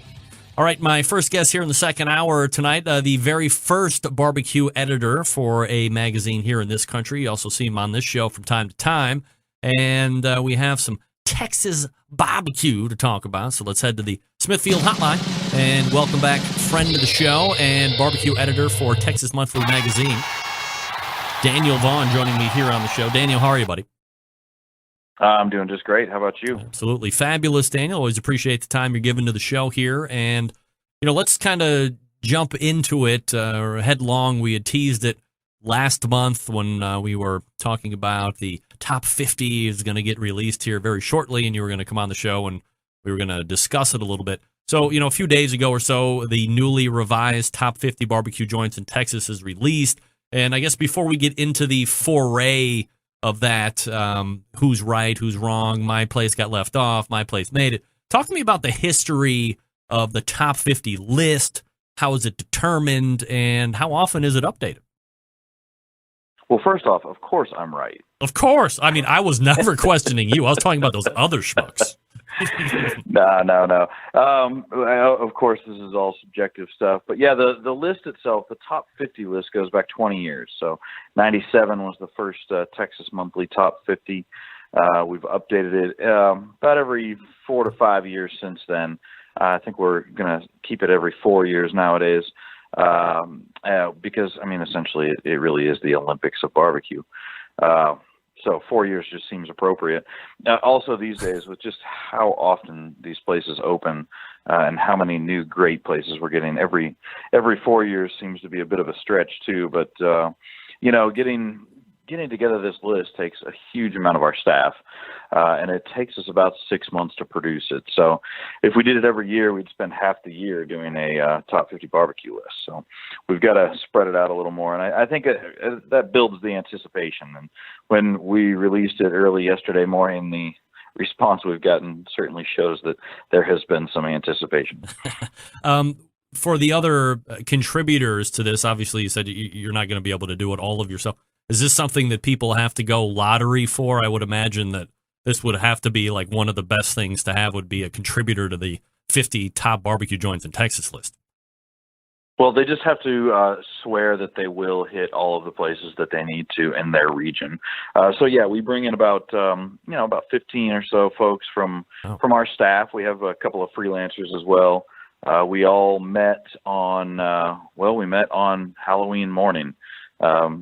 Speaker 1: All right, my first guest here in the second hour tonight, the very first barbecue editor for a magazine here in this country. You also see him on this show from time to time. And we have some Texas barbecue to talk about. So let's head to the Smithfield Hotline and welcome back friend of the show and barbecue editor for Texas Monthly Magazine, Daniel Vaughn, joining me here on the show. Daniel, how are you, buddy?
Speaker 8: I'm doing just great. How about you?
Speaker 1: Absolutely fabulous, Daniel. Always appreciate the time you're giving to the show here. And, let's kind of jump into it headlong. We had teased it last month when we were talking about the top 50 is going to get released here very shortly, and you were going to come on the show and we were going to discuss it a little bit. So, a few days ago or so, the newly revised top 50 barbecue joints in Texas is released. And I guess before we get into the foray of that, who's right, who's wrong, my place got left off, my place made it. Talk to me about the history of the top 50 list. How is it determined, and how often is it updated?
Speaker 8: Well, first off, of course I'm right.
Speaker 1: Of course. I mean, I was never questioning you. I was talking about those other schmucks.
Speaker 8: No. Of course, this is all subjective stuff. But yeah, the list itself, the top 50 list goes back 20 years. So 97 was the first Texas Monthly top 50. We've updated it about every 4 to 5 years since then. I think we're going to keep it every 4 years nowadays because, essentially it really is the Olympics of barbecue. So 4 years just seems appropriate. Also these days, with just how often these places open and how many new great places we're getting, every 4 years seems to be a bit of a stretch too. But getting together this list takes a huge amount of our staff, and it takes us about 6 months to produce it. So if we did it every year, we'd spend half the year doing a top 50 barbecue list. So we've got to spread it out a little more, and I think that builds the anticipation. And when we released it early yesterday morning, the response we've gotten certainly shows that there has been some anticipation.
Speaker 1: For the other contributors to this, obviously you said you're not going to be able to do it all of yourself. Is this something that people have to go lottery for? I would imagine that this would have to be like one of the best things to have would be a contributor to the 50 top barbecue joints in Texas list.
Speaker 8: Well, they just have to swear that they will hit all of the places that they need to in their region. So yeah, we bring in about 15 or so folks from our staff. We have a couple of freelancers as well. We all met on Halloween morning.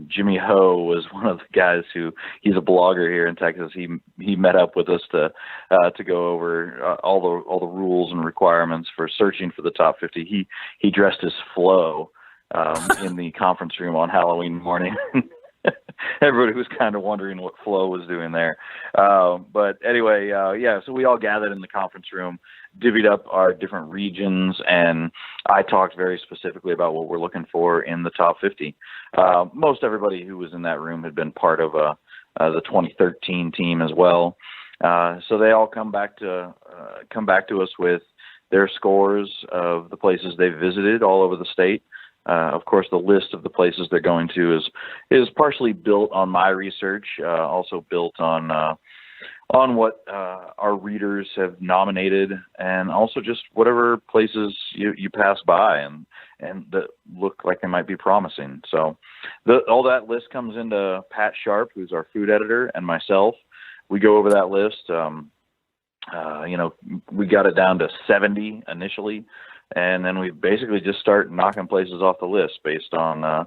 Speaker 8: Jimmy Ho was one of the guys he's a blogger here in Texas. He met up with us to go over all the rules and requirements for searching for the top 50. He dressed as Flo in the conference room on Halloween morning. Everybody was kind of wondering what Flo was doing there. But anyway, so we all gathered in the conference room, divvied up our different regions, and I talked very specifically about what we're looking for in the top 50. Most everybody who was in that room had been part of the 2013 team as well. So they all come back to us with their scores of the places they've visited all over the state. Of course, the list of the places they're going to is partially built on my research, also built on what our readers have nominated, and also just whatever places you pass by and that look like they might be promising. So all that list comes into Pat Sharp, who's our food editor, and myself. We go over that list. We got it down to 70 initially. And then we basically just start knocking places off the list based on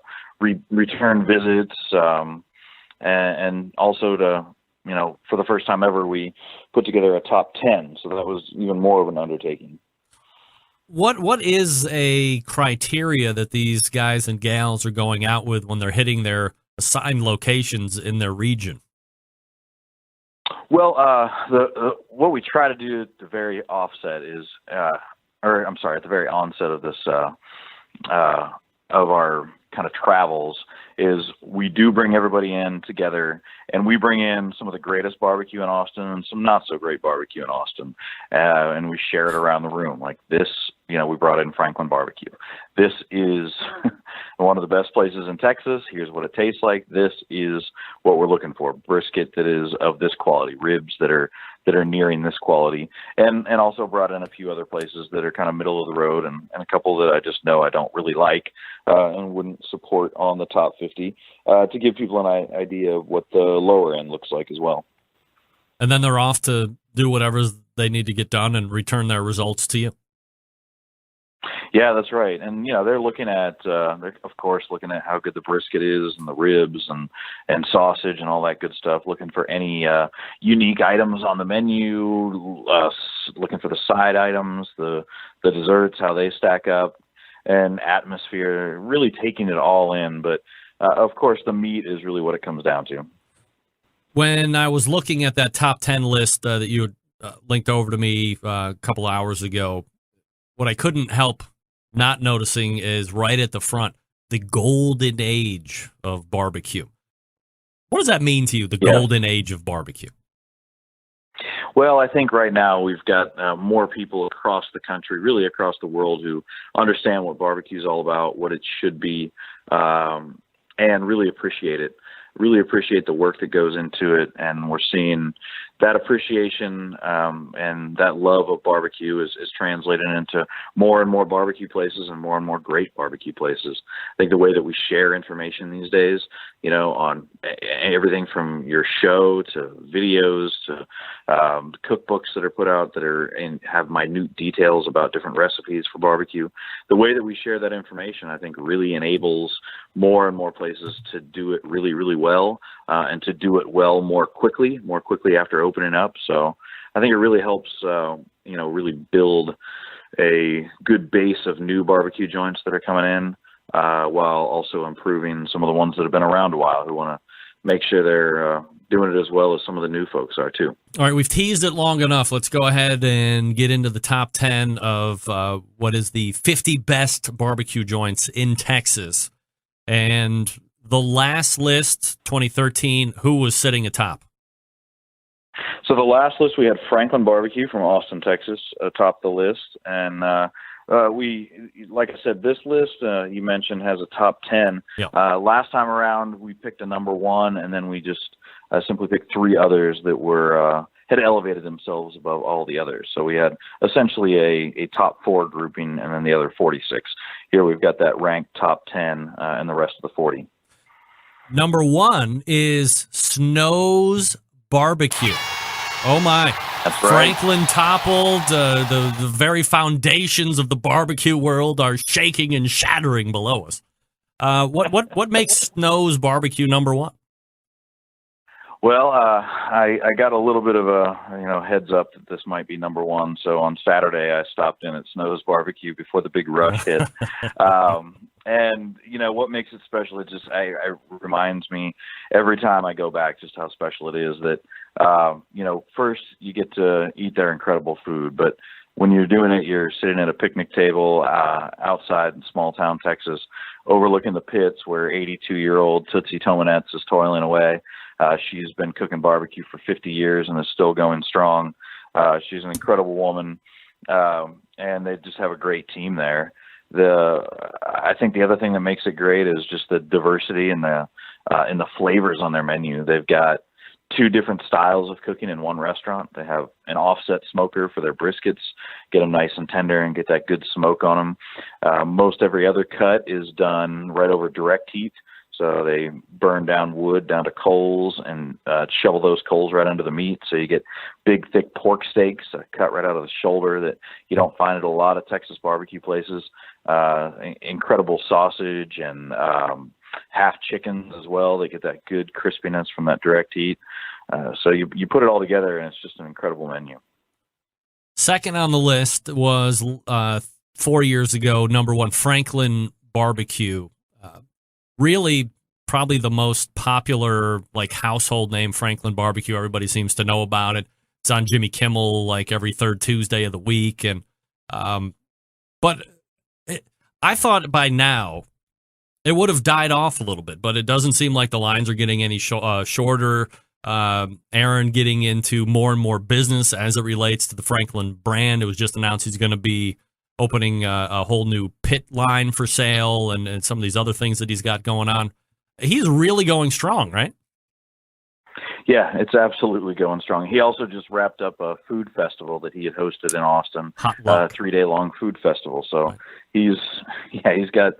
Speaker 8: return visits, and also for the first time ever, we put together a top 10. So that was even more of an undertaking.
Speaker 1: What is a criteria that these guys and gals are going out with when they're hitting their assigned locations in their region?
Speaker 8: Well, what we try to do at the very offset is. At the very onset of this, of our kind of travels, is we do bring everybody in together, and we bring in some of the greatest barbecue in Austin and some not so great barbecue in Austin, and we share it around the room. Like this, we brought in Franklin Barbecue. This is one of the best places in Texas. Here's what it tastes like. This is what we're looking for: brisket that is of this quality, ribs that are nearing this quality, and also brought in a few other places that are kind of middle of the road, and a couple that I just know I don't really like and wouldn't support on the top 50, to give people an idea of what the lower end looks like as well.
Speaker 1: And then they're off to do whatever they need to get done and return their results to you.
Speaker 8: Yeah, that's right. And, they're looking at, they're of course looking at how good the brisket is and the ribs and sausage and all that good stuff, looking for any unique items on the menu, looking for the side items, the desserts, how they stack up, and atmosphere, really taking it all in. But, of course, the meat is really what it comes down to.
Speaker 1: When I was looking at that top 10 list that you had linked over to me a couple hours ago, what I couldn't help not noticing is right at the front, the golden age of barbecue. What does that mean to you, the golden age of barbecue?
Speaker 8: Well, I think right now we've got more people across the country, really across the world, who understand what barbecue is all about, what it should be, and really appreciate it. Really appreciate the work that goes into it, and we're seeing that appreciation and that love of barbecue is translated into more and more barbecue places and more great barbecue places. I think the way that we share information these days, on everything from your show to videos to cookbooks that are put out that are and have minute details about different recipes for barbecue, the way that we share that information, I think, really enables more and more places to do it really, really well, and to do it well more quickly after opening up. So I think it really helps, really build a good base of new barbecue joints that are coming in, while also improving some of the ones that have been around a while, who want to make sure they're doing it as well as some of the new folks are too.
Speaker 1: All right, we've teased it long enough. Let's go ahead and get into the top 10 of what is the 50 best barbecue joints in Texas. And the last list, 2013, who was sitting atop?
Speaker 8: So the last list, we had Franklin Barbecue from Austin, Texas, atop the list. And we, like I said, this list you mentioned has a top 10.
Speaker 1: Yep.
Speaker 8: Last time around, we picked a number one, and then we just simply picked three others that were had elevated themselves above all the others. So we had essentially a top 4 grouping and then the other 46. Here we've got that ranked top 10 and the rest of the 40.
Speaker 1: Number 1 is Snow's Barbecue. Oh my.
Speaker 8: That's right.
Speaker 1: Raichlen toppled. The very foundations of the barbecue world are shaking and shattering below us. What makes Snow's Barbecue number 1?
Speaker 8: Well, I got a little bit of a heads up that this might be number 1. So on Saturday, I stopped in at Snow's Barbecue before the big rush hit. And what makes it special? It just reminds me every time I go back just how special it is that first you get to eat their incredible food, but when you're doing it, you're sitting at a picnic table outside in small town Texas, overlooking the pits where 82-year-old Tootsie Tomanetz is toiling away. She's been cooking barbecue for 50 years and is still going strong. She's an incredible woman, and they just have a great team there. I think the other thing that makes it great is just the diversity in the flavors on their menu. They've got 2 different styles of cooking in one restaurant. They have an offset smoker for their briskets, get them nice and tender and get that good smoke on them. Most every other cut is done right over direct heat. So they burn down wood down to coals and shovel those coals right under the meat. So you get big, thick pork steaks cut right out of the shoulder that you don't find at a lot of Texas barbecue places. Incredible sausage and half chickens as well. They get that good crispiness from that direct heat. So you put it all together, and it's just an incredible menu.
Speaker 1: Second on the list was 4 years ago, number 1, Raichlen Barbecue. Really, probably the most popular household name, Raichlen Barbecue. Everybody seems to know about it. It's on Jimmy Kimmel every third Tuesday of the week, and I thought by now it would have died off a little bit, but it doesn't seem like the lines are getting any shorter. Aaron getting into more and more business as it relates to the Raichlen brand. It was just announced he's going to be opening a whole new pit line for sale and some of these other things that he's got going on. He's really going strong, right?
Speaker 8: Yeah, it's absolutely going strong. He also just wrapped up a food festival that he had hosted in Austin, a 3-day-long food festival. So right. he's got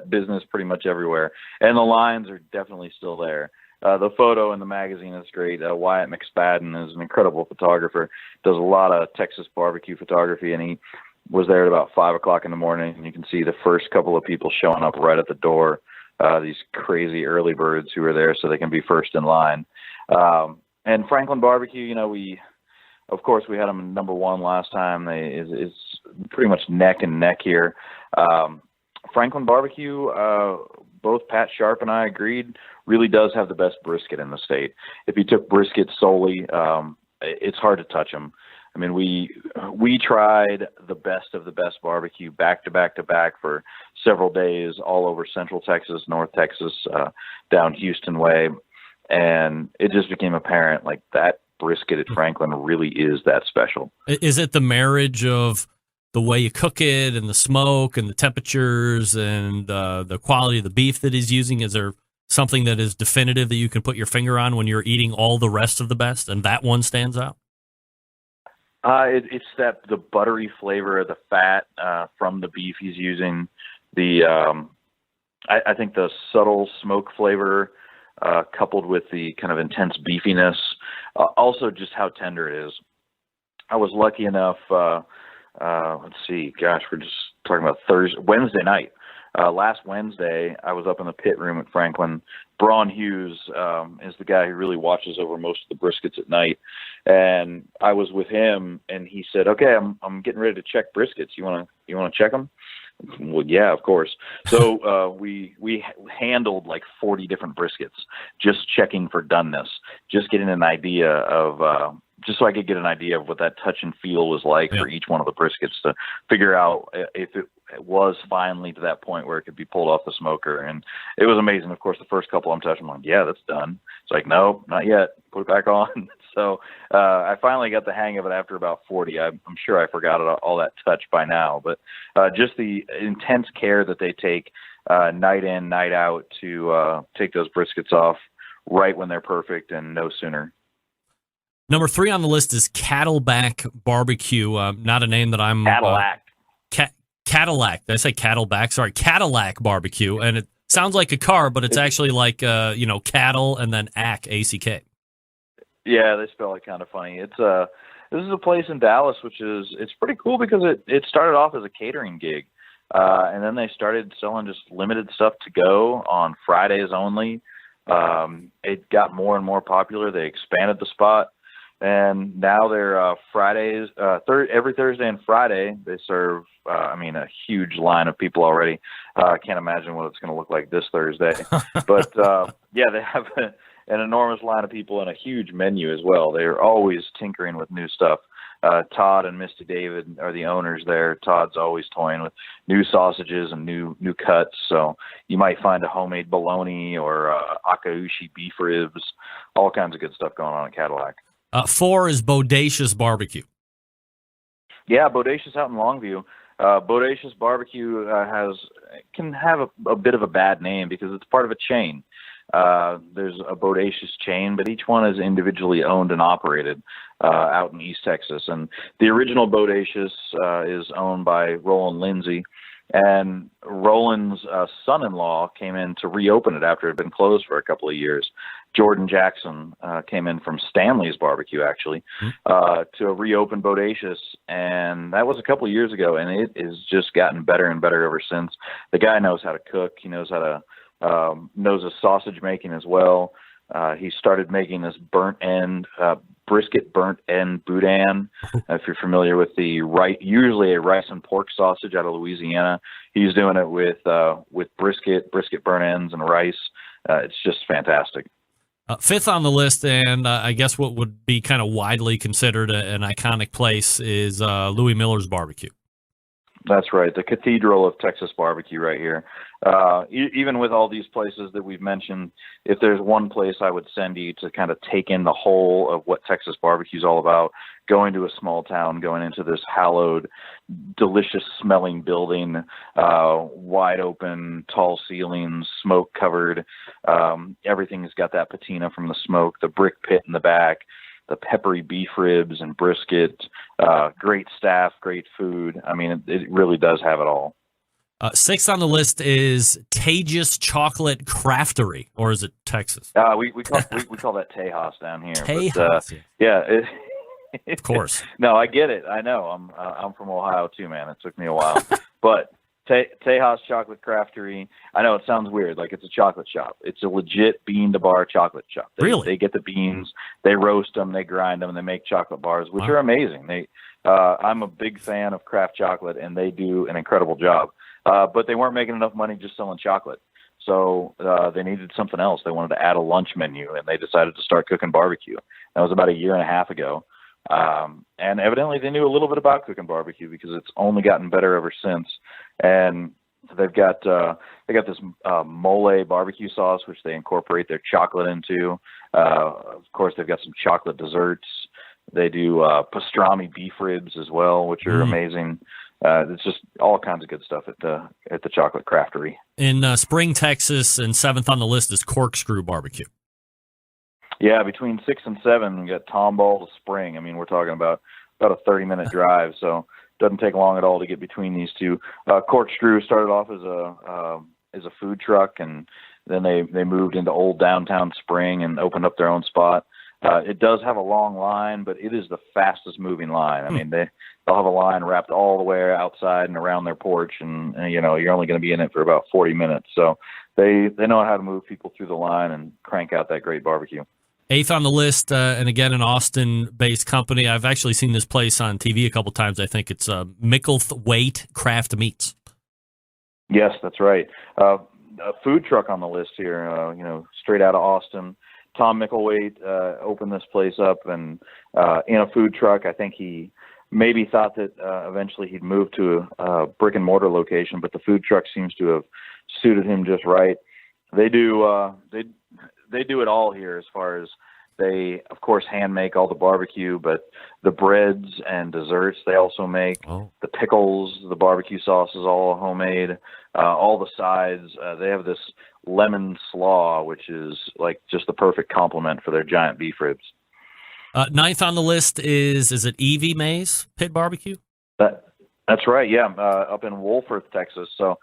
Speaker 8: business pretty much everywhere, and the lines are definitely still there. The photo in the magazine is great. Wyatt McSpadden is an incredible photographer, does a lot of Texas barbecue photography, and he was there at about 5 o'clock in the morning, and you can see the first couple of people showing up right at the door, these crazy early birds who are there so they can be first in line. And Raichlen Barbecue, we had them number 1 last time. It's pretty much neck and neck here. Raichlen Barbecue, both Pat Sharp and I agreed, really does have the best brisket in the state. If you took brisket solely, it's hard to touch them. I mean, we tried the best of the best barbecue back to back to back for several days all over Central Texas, North Texas, down Houston way, and it just became apparent that brisket at Raichlen really is that special.
Speaker 1: Is it the marriage of the way you cook it and the smoke and the temperatures and the quality of the beef that he's using? Is there something that is definitive that you can put your finger on when you're eating all the rest of the best and that one stands out?
Speaker 8: It's the buttery flavor of the fat from the beef he's using. I think the subtle smoke flavor coupled with the kind of intense beefiness, also just how tender it is. I was lucky enough, let's see, gosh, we're just talking about Wednesday night. Last Wednesday, I was up in the pit room at Raichlen. Braun Hughes is the guy who really watches over most of the briskets at night, and I was with him, and he said, "Okay, I'm getting ready to check briskets. You want to check them?" Well, yeah, of course. So we handled 40 different briskets, just checking for doneness, just getting an idea of. Just so I could get an idea of what that touch and feel was like for each one of the briskets to figure out if it was finally to that point where it could be pulled off the smoker. And it was amazing. Of course, the first couple I'm touching, I'm like, yeah, that's done. It's no, not yet. Put it back on. So I finally got the hang of it after about 40. I'm sure I forgot all that touch by now. But just the intense care that they take night in, night out to take those briskets off right when they're perfect and no sooner.
Speaker 1: Number 3 on the list is Cattleback Barbecue. Not a name that I'm...
Speaker 8: Cadillac.
Speaker 1: Cadillac. Did I say Cattleback? Sorry, Cadillac Barbecue. And it sounds like a car, but it's actually like, cattle and then A-C-K.
Speaker 8: Yeah, they spell it kind of funny. This is a place in Dallas, it's pretty cool because it started off as a catering gig. And then they started selling just limited stuff to go on Fridays only. It got more and more popular. They expanded the spot. And now they're Fridays, every Thursday and Friday, they serve, a huge line of people already. I can't imagine what it's going to look like this Thursday. But, they have an enormous line of people and a huge menu as well. They're always tinkering with new stuff. Todd and Misty David are the owners there. Todd's always toying with new sausages and new cuts. So you might find a homemade bologna or akaushi beef ribs, all kinds of good stuff going on at Cadillac.
Speaker 1: 4 is Bodacious Barbecue.
Speaker 8: Yeah, Bodacious out in Longview. Bodacious Barbecue can have a bit of a bad name because it's part of a chain. There's a Bodacious chain, but each one is individually owned and operated out in East Texas. And the original Bodacious is owned by Roland Lindsay. And Roland's son-in-law came in to reopen it after it had been closed for a couple of years. Jordan Jackson came in from Stanley's Barbecue, actually, to reopen Bodacious. And that was a couple of years ago, and it has just gotten better and better ever since. The guy knows how to cook. He knows how to knows his sausage making as well. He started making this brisket burnt end boudin. If you're familiar with usually a rice and pork sausage out of Louisiana, he's doing it with brisket burnt ends and rice. It's just fantastic.
Speaker 1: 5th on the list, and I guess what would be kind of widely considered an iconic place is Louis Miller's Barbecue.
Speaker 8: That's right. The cathedral of Texas barbecue right here. Even with all these places that we've mentioned, if there's one place I would send you to kind of take in the whole of what Texas barbecue is all about, going to a small town, going into this hallowed, delicious smelling building, wide open, tall ceilings, smoke covered. Everything's got that patina from the smoke, the brick pit in the back, the peppery beef ribs and brisket, great staff, great food. I mean, it really does have it all.
Speaker 1: 6th on the list is Tejas Chocolate Craftery, or is it Texas?
Speaker 8: We call that Tejas down here.
Speaker 1: Tejas,
Speaker 8: yeah.
Speaker 1: Of course.
Speaker 8: No, I get it. I know. I'm from Ohio too, man. It took me a while, but Tejas Chocolate Craftery. I know it sounds weird, like it's a chocolate shop. It's a legit bean-to-bar chocolate shop.
Speaker 1: Really?
Speaker 8: They get the beans, they roast them, they grind them, and they make chocolate bars, which are amazing. I'm a big fan of craft chocolate, and they do an incredible job. But they weren't making enough money just selling chocolate. So they needed something else. They wanted to add a lunch menu, and they decided to start cooking barbecue. That was about a year and a half ago. And evidently they knew a little bit about cooking barbecue because it's only gotten better ever since. And they've got this mole barbecue sauce, which they incorporate their chocolate into. Of course, they've got some chocolate desserts. They do pastrami beef ribs as well, which are amazing. It's just all kinds of good stuff at the Chocolate Craftery. In
Speaker 1: Spring, Texas, and 7th on the list is Corkscrew Barbecue.
Speaker 8: Yeah, between 6 and 7, we got Tomball to Spring. I mean, we're talking about a 30-minute drive, so it doesn't take long at all to get between these two. Corkscrew started off as a food truck, and then they moved into old downtown Spring and opened up their own spot. It does have a long line, but it is the fastest moving line. I mean, they'll have a line wrapped all the way outside and around their porch, and you're only going to be in it for about 40 minutes. So they know how to move people through the line and crank out that great barbecue.
Speaker 1: 8th on the list, and again, an Austin-based company. I've actually seen this place on TV a couple times. I think it's Micklethwaite Craft Meats.
Speaker 8: Yes, that's right. A food truck on the list here, straight out of Austin. Tom Micklethwaite opened this place up and in a food truck. I think he maybe thought that eventually he'd move to a brick and mortar location, but the food truck seems to have suited him just right. They do they do it all here as far as they, of course, hand make all the barbecue, but the breads and desserts they also make. The pickles, the barbecue sauce is all homemade. All the sides, they have this lemon slaw, which is like just the perfect complement for their giant beef ribs.
Speaker 1: Ninth on the list is it Evie Mae's Pit Barbecue?
Speaker 8: That's right, yeah, up in Wolford, Texas. So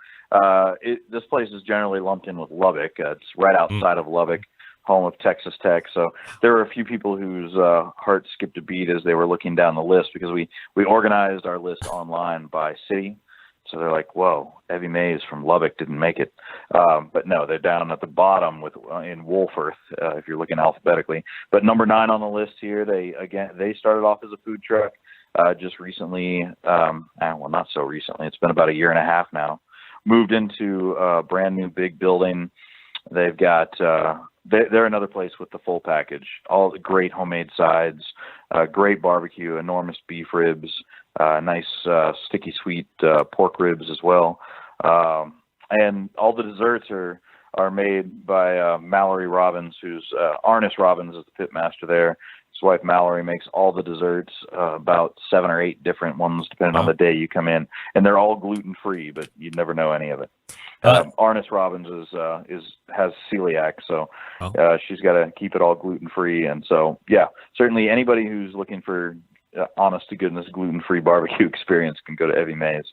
Speaker 8: this place is generally lumped in with Lubbock. It's right outside of Lubbock, home of Texas Tech. So there were a few people whose hearts skipped a beat as they were looking down the list because we organized our list online by city. So they're like, whoa, Evie Mae's from Lubbock didn't make it. But no, they're down at the bottom in Wolford, if you're looking alphabetically. But number 9 on the list here, they started off as a food truck just recently. Well, not so recently. It's been about a year and a half now. Moved into a brand new big building. They've got they're another place with the full package. All the great homemade sides, great barbecue, enormous beef ribs, nice sticky sweet pork ribs as well, and all the desserts are made by Mallory Robbins, who's Arnis Robbins is the pit master there. His wife Mallory makes all the desserts, about 7 or 8 different ones depending on the day you come in, and they're all gluten free, but you'd never know any of it. Arnis Robbins has celiac, so she's got to keep it all gluten free, and so yeah, certainly anybody who's looking for honest to goodness gluten free barbecue experience can go to Evie Mae's.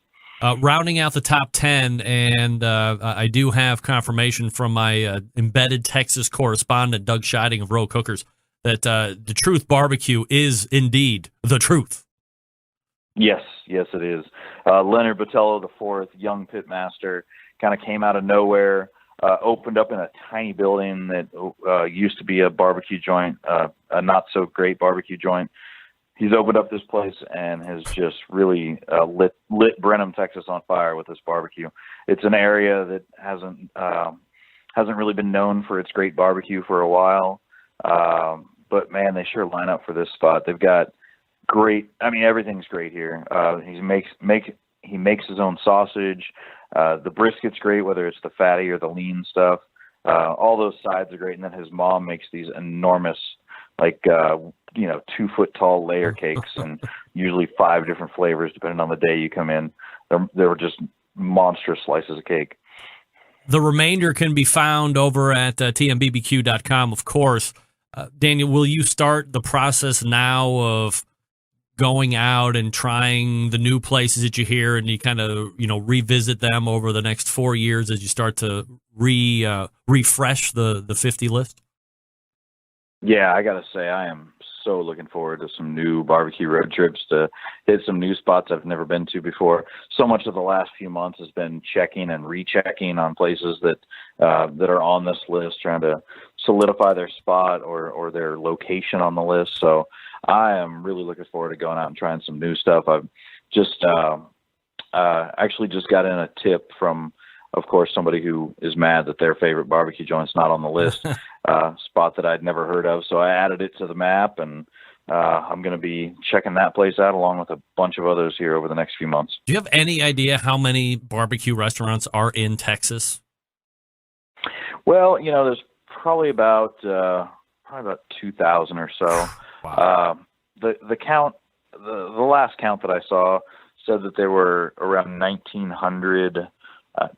Speaker 1: Rounding out the top 10, and I do have confirmation from my embedded Texas correspondent Doug Scheiding of Row Cookers that the Truth Barbecue is indeed the truth.
Speaker 8: Yes, it is. Leonard Botello IV, young pitmaster, kind of came out of nowhere, opened up in a tiny building that used to be a barbecue joint, a not-so-great barbecue joint. He's opened up this place and has just really lit Brenham, Texas on fire with this barbecue. It's an area that hasn't really been known for its great barbecue for a while. But man, they sure line up for this spot. They've got great, everything's great here. He makes his own sausage. The brisket's great, whether it's the fatty or the lean stuff. All those sides are great. And then his mom makes these enormous, 2-foot tall layer cakes and usually 5 different flavors depending on the day you come in. They were just monstrous slices of cake.
Speaker 1: The remainder can be found over at tmbbq.com, of course. Daniel, will you start the process now of going out and trying the new places that you hear and you kind of, revisit them over the next 4 years as you start to refresh the 50 list?
Speaker 8: Yeah, I got to say, I am so looking forward to some new barbecue road trips to hit some new spots I've never been to before. So much of the last few months has been checking and rechecking on places that are on this list, trying to solidify their spot or their location on the list. So I am really looking forward to going out and trying some new stuff. I've just actually just got in a tip from, of course, somebody who is mad that their favorite barbecue joint's not on the list, spot that I'd never heard of. So I added it to the map, and I'm going to be checking that place out along with a bunch of others here over the next few months.
Speaker 1: Do you have any idea how many barbecue restaurants are in Texas?
Speaker 8: Well, there's probably about 2,000 or so.
Speaker 1: Wow.
Speaker 8: The count, the last count that I saw said that there were around 1,900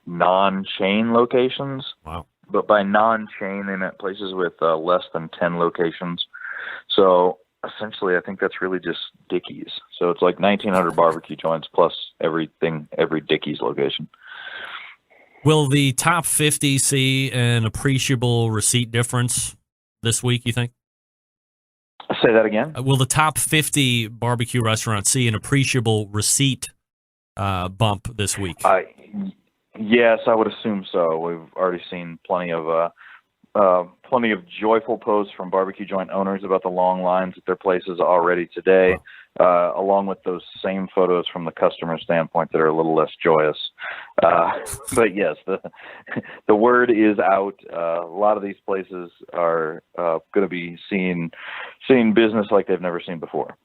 Speaker 8: non-chain locations.
Speaker 1: Wow.
Speaker 8: But by non-chain, they meant places with less than 10 locations. So essentially, I think that's really just Dickey's. So it's like 1,900 barbecue joints plus every Dickey's location.
Speaker 1: Will the top 50 see an appreciable receipt difference this week, you think?
Speaker 8: Say that again?
Speaker 1: Will the top 50 barbecue restaurants see an appreciable receipt bump this week?
Speaker 8: Yes, I would assume so. We've already seen plenty of joyful posts from barbecue joint owners about the long lines at their places already today, along with those same photos from the customer standpoint that are a little less joyous. But yes, the word is out. A lot of these places are going to be seeing business like they've never seen before.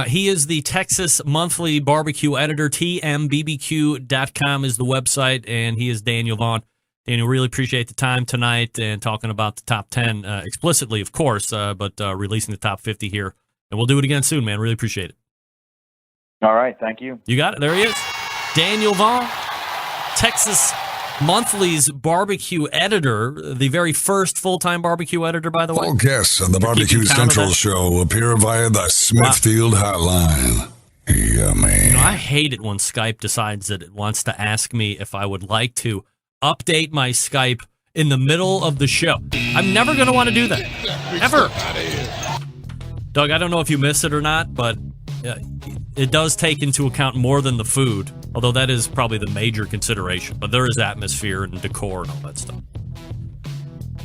Speaker 1: He is the Texas Monthly Barbecue Editor. TMBBQ.com is the website, and he is Daniel Vaughn. Daniel, really appreciate the time tonight and talking about the top 10 explicitly, of course, but releasing the top 50 here. And we'll do it again soon, man. Really appreciate it.
Speaker 8: All right. Thank you.
Speaker 1: You got it. There he is. Daniel Vaughn, Texas Monthly's barbecue editor, the very first full-time barbecue editor, by the way.
Speaker 4: All guests on the Barbecue Central show appear via the Smithfield hotline. Yummy.
Speaker 1: I hate it when Skype decides that it wants to ask me if I would like to update my Skype in the middle of the show. I'm never going to want to do that. Ever. Doug, I don't know if you miss it or not, but it does take into account more than the food, although that is probably the major consideration. But there is atmosphere and decor and all that stuff.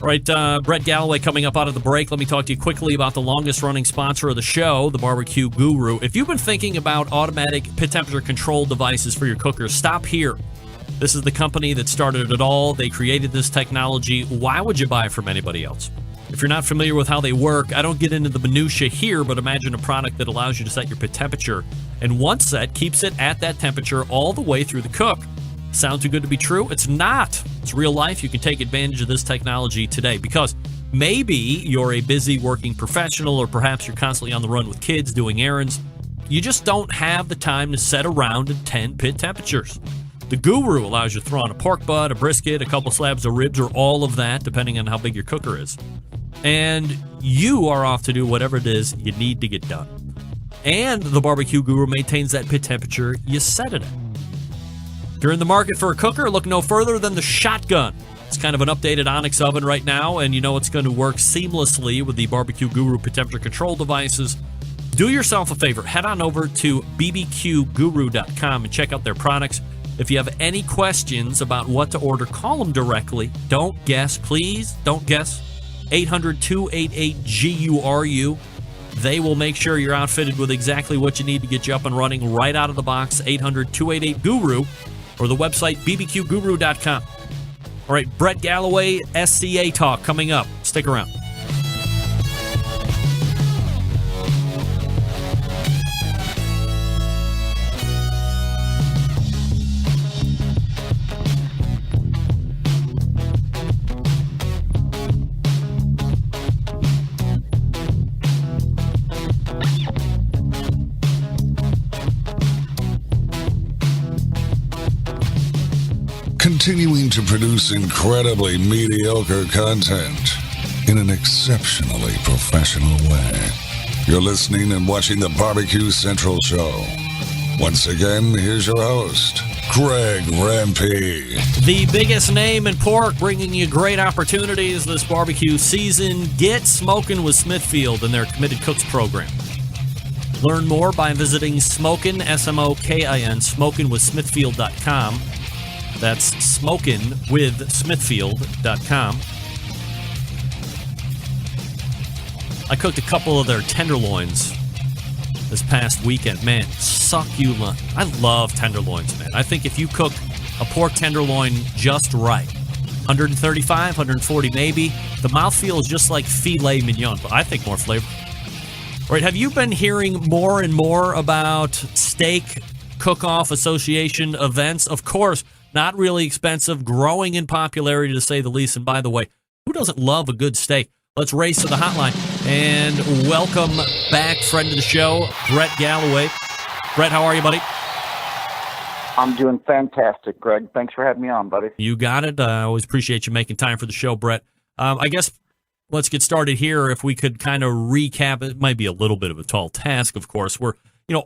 Speaker 1: All right, Brett Gallaway coming up out of the break. Let me talk to you quickly about the longest-running sponsor of the show, the Barbecue Guru. If you've been thinking about automatic pit temperature control devices for your cookers, stop here. This is the company that started it all. They created this technology. Why would you buy it from anybody else? If you're not familiar with how they work, I don't get into the minutia here, but imagine a product that allows you to set your pit temperature, and one set keeps it at that temperature all the way through the cook. Sound too good to be true? It's not. It's real life. You can take advantage of this technology today because maybe you're a busy working professional or perhaps you're constantly on the run with kids doing errands. You just don't have the time to set around and 10 pit temperatures. The Guru allows you to throw on a pork butt, a brisket, a couple slabs of ribs, or all of that, depending on how big your cooker is. And you are off to do whatever it is you need to get done. And the Barbecue Guru maintains that pit temperature you set it at. If you're in the market for a cooker, look no further than the Shotgun. It's kind of an updated Onyx oven right now, and you know it's going to work seamlessly with the Barbecue Guru pit temperature control devices. Do yourself a favor. Head on over to bbqguru.com and check out their products. If you have any questions about what to order, call them directly. Don't guess, please. Don't guess. 800-288-GURU. They will make sure you're outfitted with exactly what you need to get you up and running right out of the box. 800-288-GURU or the website bbqguru.com. All right, Brett Gallaway, SCA Talk coming up. Stick around.
Speaker 4: Continuing to produce incredibly mediocre content in an exceptionally professional way. You're listening and watching the Barbecue Central Show. Once again, here's your host, Greg Rampey.
Speaker 1: The biggest name in pork, bringing you great opportunities this barbecue season. Get smoking with Smithfield and their Committed Cooks program. Learn more by visiting Smokin', S-M-O-K-I-N, smokinwithsmithfield.com. That's smokinwithsmithfield.com. I cooked a couple of their tenderloins this past weekend. Man, suck you. I love tenderloins, man. I think if you cook a pork tenderloin just right, 135, 140 maybe, the mouthfeel is just like filet mignon, but I think more flavor. All right, have you been hearing more and more about Steak Cook-Off Association events? Of course, not really expensive, growing in popularity to say the least. And by the way, who doesn't love a good steak? Let's race to the hotline and welcome back, friend of the show, Brett Gallaway. Brett, how are you, buddy?
Speaker 8: I'm doing fantastic, Greg. Thanks for having me on, buddy.
Speaker 1: You got it. I always appreciate you making time for the show, Brett. I guess let's get started here. If we could kind of recap, it might be a little bit of a tall task, of course. We're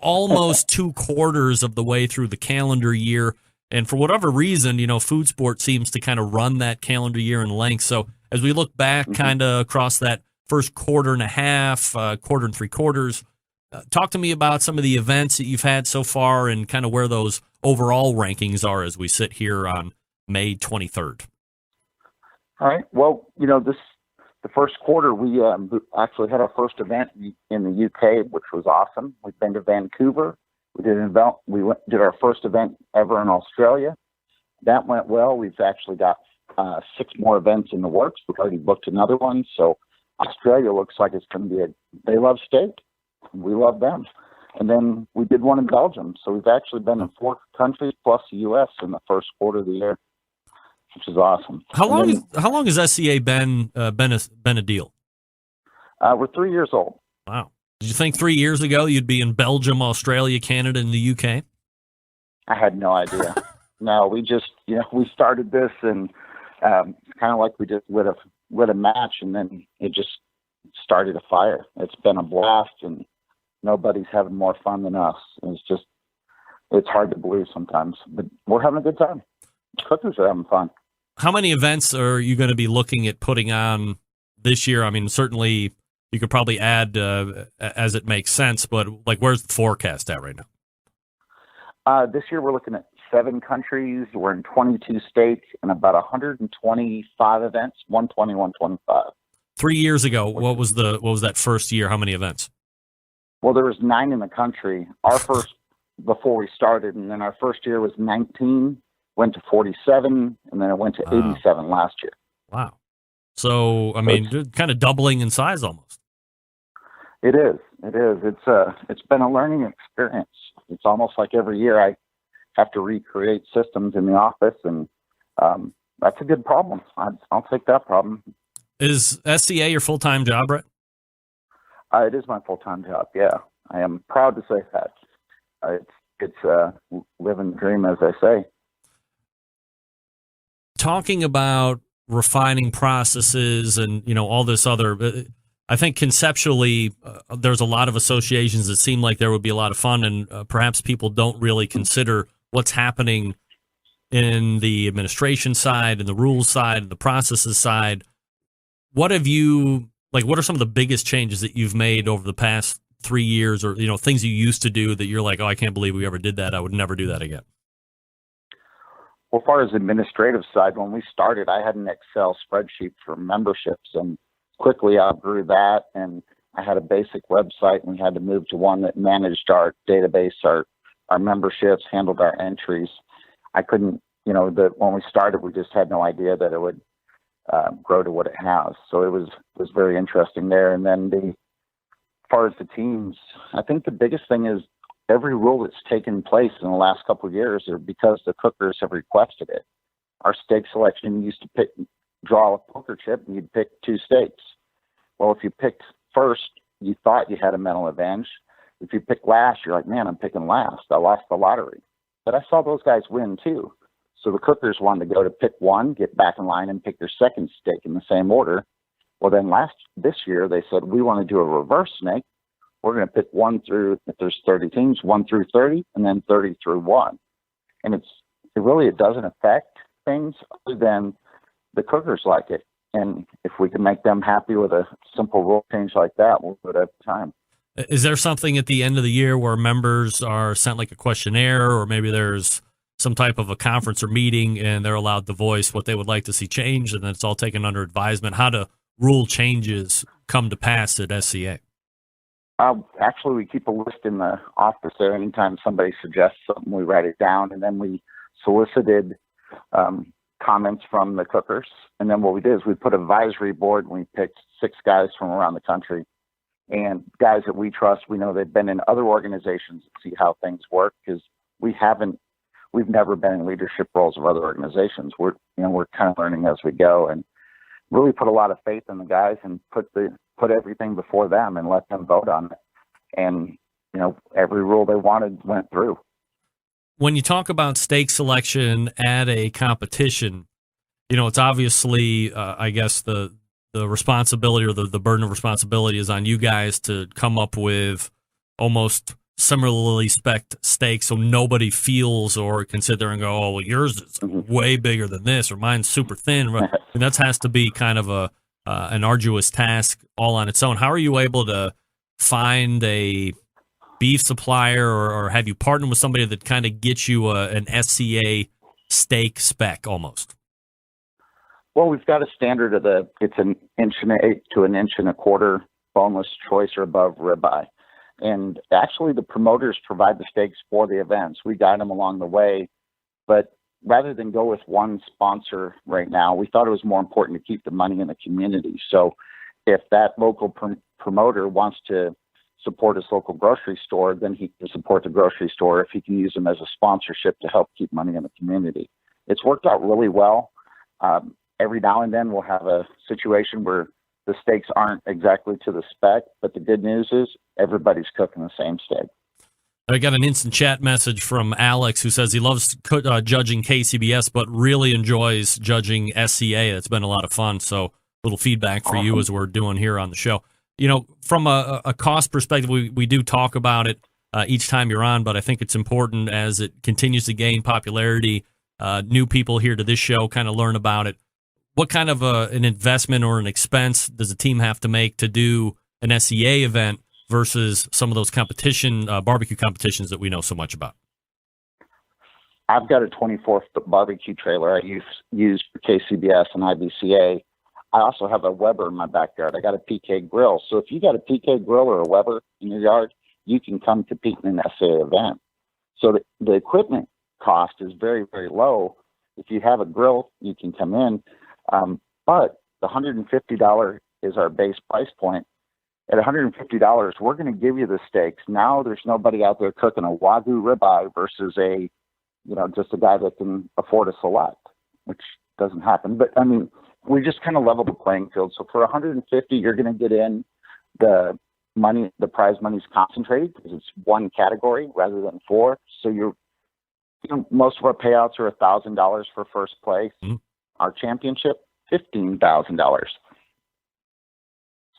Speaker 1: almost 2 quarters of the way through the calendar year. And for whatever reason, food sport seems to kind of run that calendar year in length. So as we look back kind of across that first quarter and a half, quarter and 3 quarters, talk to me about some of the events that you've had so far and kind of where those overall rankings are as we sit here on May 23rd.
Speaker 8: All right. Well, the first quarter, we actually had our first event in the UK, which was awesome. We've been to Vancouver. We did did our first event ever in Australia. That went well. We've actually got 6 more events in the works. We've already booked another one. So Australia looks like it's going to be they love steak. We love them. And then we did one in Belgium. So we've actually been in 4 countries plus the U.S. in the first quarter of the year, which is awesome.
Speaker 1: How long has SCA been a deal?
Speaker 8: We're 3 years old.
Speaker 1: Wow. Did you think 3 years ago you'd be in Belgium, Australia, Canada, and the UK?
Speaker 8: I had no idea.
Speaker 10: No, we just, we started this and kind of like we just lit a match, and then it just started a fire. It's been a blast, and nobody's having more fun than us. It's hard to believe sometimes, but we're having a good time. Cookers are having fun.
Speaker 1: How many events are you going to be looking at putting on this year? I mean, certainly you could probably add as it makes sense, but like, where's the forecast at right now?
Speaker 10: This year we're looking at 7 countries. We're in 22 states and about 125 events, 120, 125.
Speaker 1: 3 years ago, what was that first year? How many events?
Speaker 10: Well, there was 9 in the country. Our first, before we started, and then our first year was 19, went to 47, and then it went to 87 last year.
Speaker 1: Wow. So, I mean, kind of doubling in size almost.
Speaker 10: It is. It's been a learning experience. It's almost like every year I have to recreate systems in the office, and that's a good problem. I'll take that problem. Is
Speaker 1: SCA your full-time job, Brett?
Speaker 10: It is my full-time job, yeah. I am proud to say that. It's living the dream, as I say.
Speaker 1: Talking about refining processes and, all this other, I think conceptually there's a lot of associations that seem like there would be a lot of fun, and perhaps people don't really consider what's happening in the administration side and the rules side and the processes side. What are some of the biggest changes that you've made over the past 3 years, or, things you used to do that you're like, oh, I can't believe we ever did that. I would never do that again.
Speaker 10: Well, as far as the administrative side, when we started, I had an Excel spreadsheet for memberships, and quickly outgrew that. And I had a basic website, and we had to move to one that managed our database, our memberships, handled our entries. I couldn't, when we started, we just had no idea that it would grow to what it has. So it was very interesting there. And then as far as the teams, I think the biggest thing is every rule that's taken place in the last couple of years are because the cookers have requested it. Our steak selection used to draw a poker chip, and you'd pick 2 steaks. Well, if you picked first, you thought you had a mental advantage. If you picked last, you're like, man, I'm picking last. I lost the lottery. But I saw those guys win too. So the cookers wanted to go to pick one, get back in line, and pick their second steak in the same order. Well, then this year they said, we want to do a reverse snake. We're going to pick 1 through, if there's 30 teams, 1 through 30, and then 30 through 1. And it doesn't affect things other than the cookers like it. And if we can make them happy with a simple rule change like that, we'll do it every time.
Speaker 1: Is there something at the end of the year where members are sent like a questionnaire, or maybe there's some type of a conference or meeting and they're allowed to voice what they would like to see changed, and then it's all taken under advisement? How do rule changes come to pass at SCA?
Speaker 10: Actually, we keep a list in the office there. Anytime somebody suggests something, we write it down, and then we solicited comments from the cookers. And then what we did is we put an advisory board, and we picked 6 guys from around the country, and guys that we trust. We know they've been in other organizations to see how things work, because we've never been in leadership roles of other organizations. We're kind of learning as we go, and really put a lot of faith in the guys, and put everything before them and let them vote on it. And, every rule they wanted went through.
Speaker 1: When you talk about steak selection at a competition, it's obviously, I guess the responsibility, or the burden of responsibility is on you guys to come up with almost similarly spec'd steaks, so nobody feels or can sit there and go, oh, well, yours is way bigger than this, or mine's super thin. And that has to be kind of an arduous task all on its own. How are you able to find a beef supplier, or have you partnered with somebody that kind of gets you an SCA steak spec almost?
Speaker 10: Well, we've got a standard it's 1.8 inches to 1.25 inches boneless choice or above ribeye. And actually the promoters provide the steaks for the events. We guide them along the way, but rather than go with one sponsor right now, we thought it was more important to keep the money in the community. So if that local promoter wants to support his local grocery store, then he can support the grocery store if he can use them as a sponsorship to help keep money in the community. It's worked out really well. Every now and then we'll have a situation where the steaks aren't exactly to the spec, but the good news is everybody's cooking the same steak.
Speaker 1: I got an instant chat message from Alex who says he loves judging KCBS, but really enjoys judging SCA. It's been a lot of fun. So, little feedback for you as we're doing here on the show. You know, from a cost perspective, we do talk about it each time you're on, but I think it's important as it continues to gain popularity. New people here to this show kind of learn about it. What kind of an investment or an expense does a team have to make to do an SCA event versus some of those competition barbecue competitions that we know so much about?
Speaker 10: I've got a 24-foot barbecue trailer I use for KCBS and IBCA. I also have a Weber in my backyard. I got a PK grill. So if you got a PK grill or a Weber in your yard, you can come compete in an SA event. So the equipment cost is very, very low. If you have a grill, you can come in. But the $150 is our base price point. At $150, we're going to give you the steaks. Now there's nobody out there cooking a Wagyu ribeye versus just a guy that can afford a select, which doesn't happen. But I mean, we just kind of level the playing field. So for $150, you're going to get in the money. The prize money's concentrated because it's one category rather than four. So most of our payouts are $1,000 for first place. Mm-hmm. Our championship, $15,000.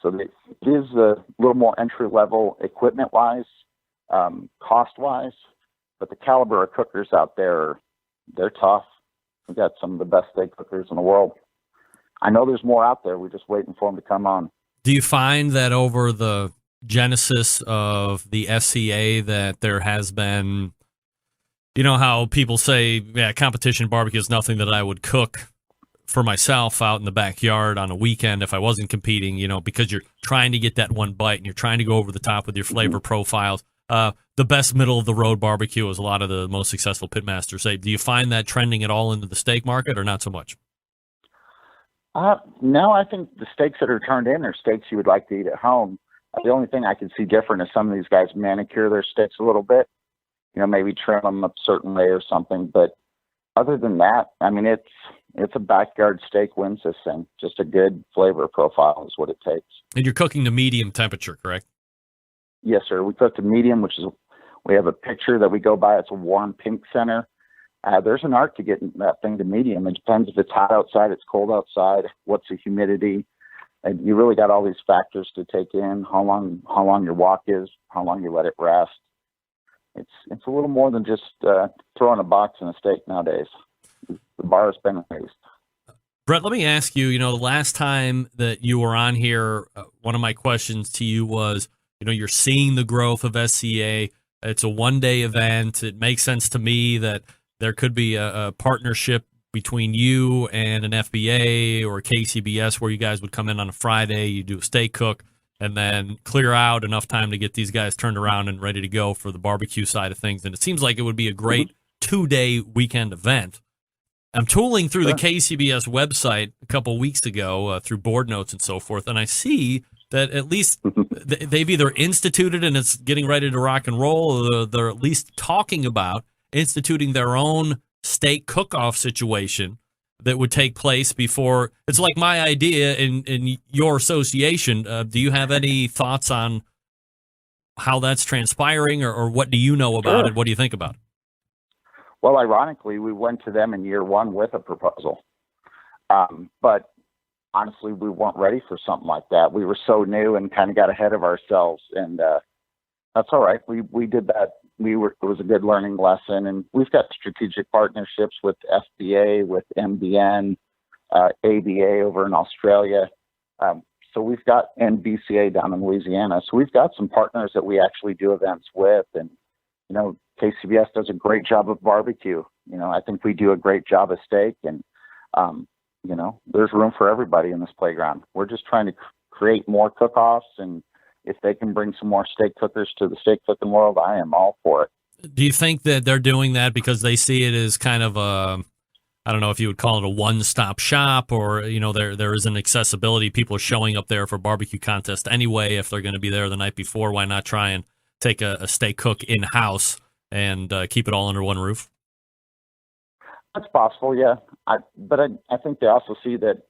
Speaker 10: So it is a little more entry level equipment wise, cost wise, but the caliber of cookers out there, they're tough. We've got some of the best steak cookers in the world. I know there's more out there. We're just waiting for them to come on.
Speaker 1: Do you find that over the genesis of the SCA that there has been, you know how people say, yeah, competition barbecue is nothing that I would cook for myself out in the backyard on a weekend if I wasn't competing, because you're trying to get that one bite and you're trying to go over the top with your flavor profiles. The best middle of the road barbecue, as a lot of the most successful pitmasters say. Do you find that trending at all into the steak market or not so much?
Speaker 10: No, I think the steaks that are turned in are steaks you would like to eat at home. The only thing I can see different is some of these guys manicure their steaks a little bit, maybe trim them a certain way or something. But other than that, I mean, it's a backyard steak wins this thing. Just a good flavor profile is what it takes.
Speaker 1: And you're cooking to medium temperature, correct?
Speaker 10: Yes, sir. We cook to medium, we have a picture that we go by. It's a warm pink center. There's an art to getting that thing to medium. It depends if it's hot outside, it's cold outside, what's the humidity. And you really got all these factors to take in, how long your wok is, how long you let it rest. It's a little more than just throwing a box in a steak nowadays. The bar has been raised.
Speaker 1: Brett, let me ask you, the last time that you were on here, one of my questions to you was, you're seeing the growth of SCA. It's a one-day event. It makes sense to me that there could be a partnership between you and an FBA or KCBS where you guys would come in on a Friday, you do a steak cook, and then clear out enough time to get these guys turned around and ready to go for the barbecue side of things. And it seems like it would be a great two-day weekend event. I'm tooling through the KCBS website a couple weeks ago through board notes and so forth, and I see that at least they've either instituted and it's getting ready to rock and roll, or they're at least talking about instituting their own steak cook-off situation that would take place before. It's like my idea in your association. Do you have any thoughts on how that's transpiring, or what do you know about it? What do you think about it?
Speaker 10: Well, ironically, we went to them in year one with a proposal. But honestly, we weren't ready for something like that. We were so new and kind of got ahead of ourselves. And that's all right. We did that. It was a good learning lesson. And we've got strategic partnerships with FBA, with MBN, ABA over in Australia. So we've got NBCA down in Louisiana. So we've got some partners that we actually do events with. And, KCBS does a great job of barbecue. I think we do a great job of steak, and, there's room for everybody in this playground. We're just trying to create more cook-offs, and if they can bring some more steak cookers to the steak cooking world, I am all for it.
Speaker 1: Do you think that they're doing that because they see it as kind of I don't know if you would call it a one-stop shop, or, there is an accessibility. People are showing up there for barbecue contest anyway. If they're going to be there the night before, why not try and take a steak cook in-house and keep it all under one roof?
Speaker 10: That's possible, yeah. But I think they also see that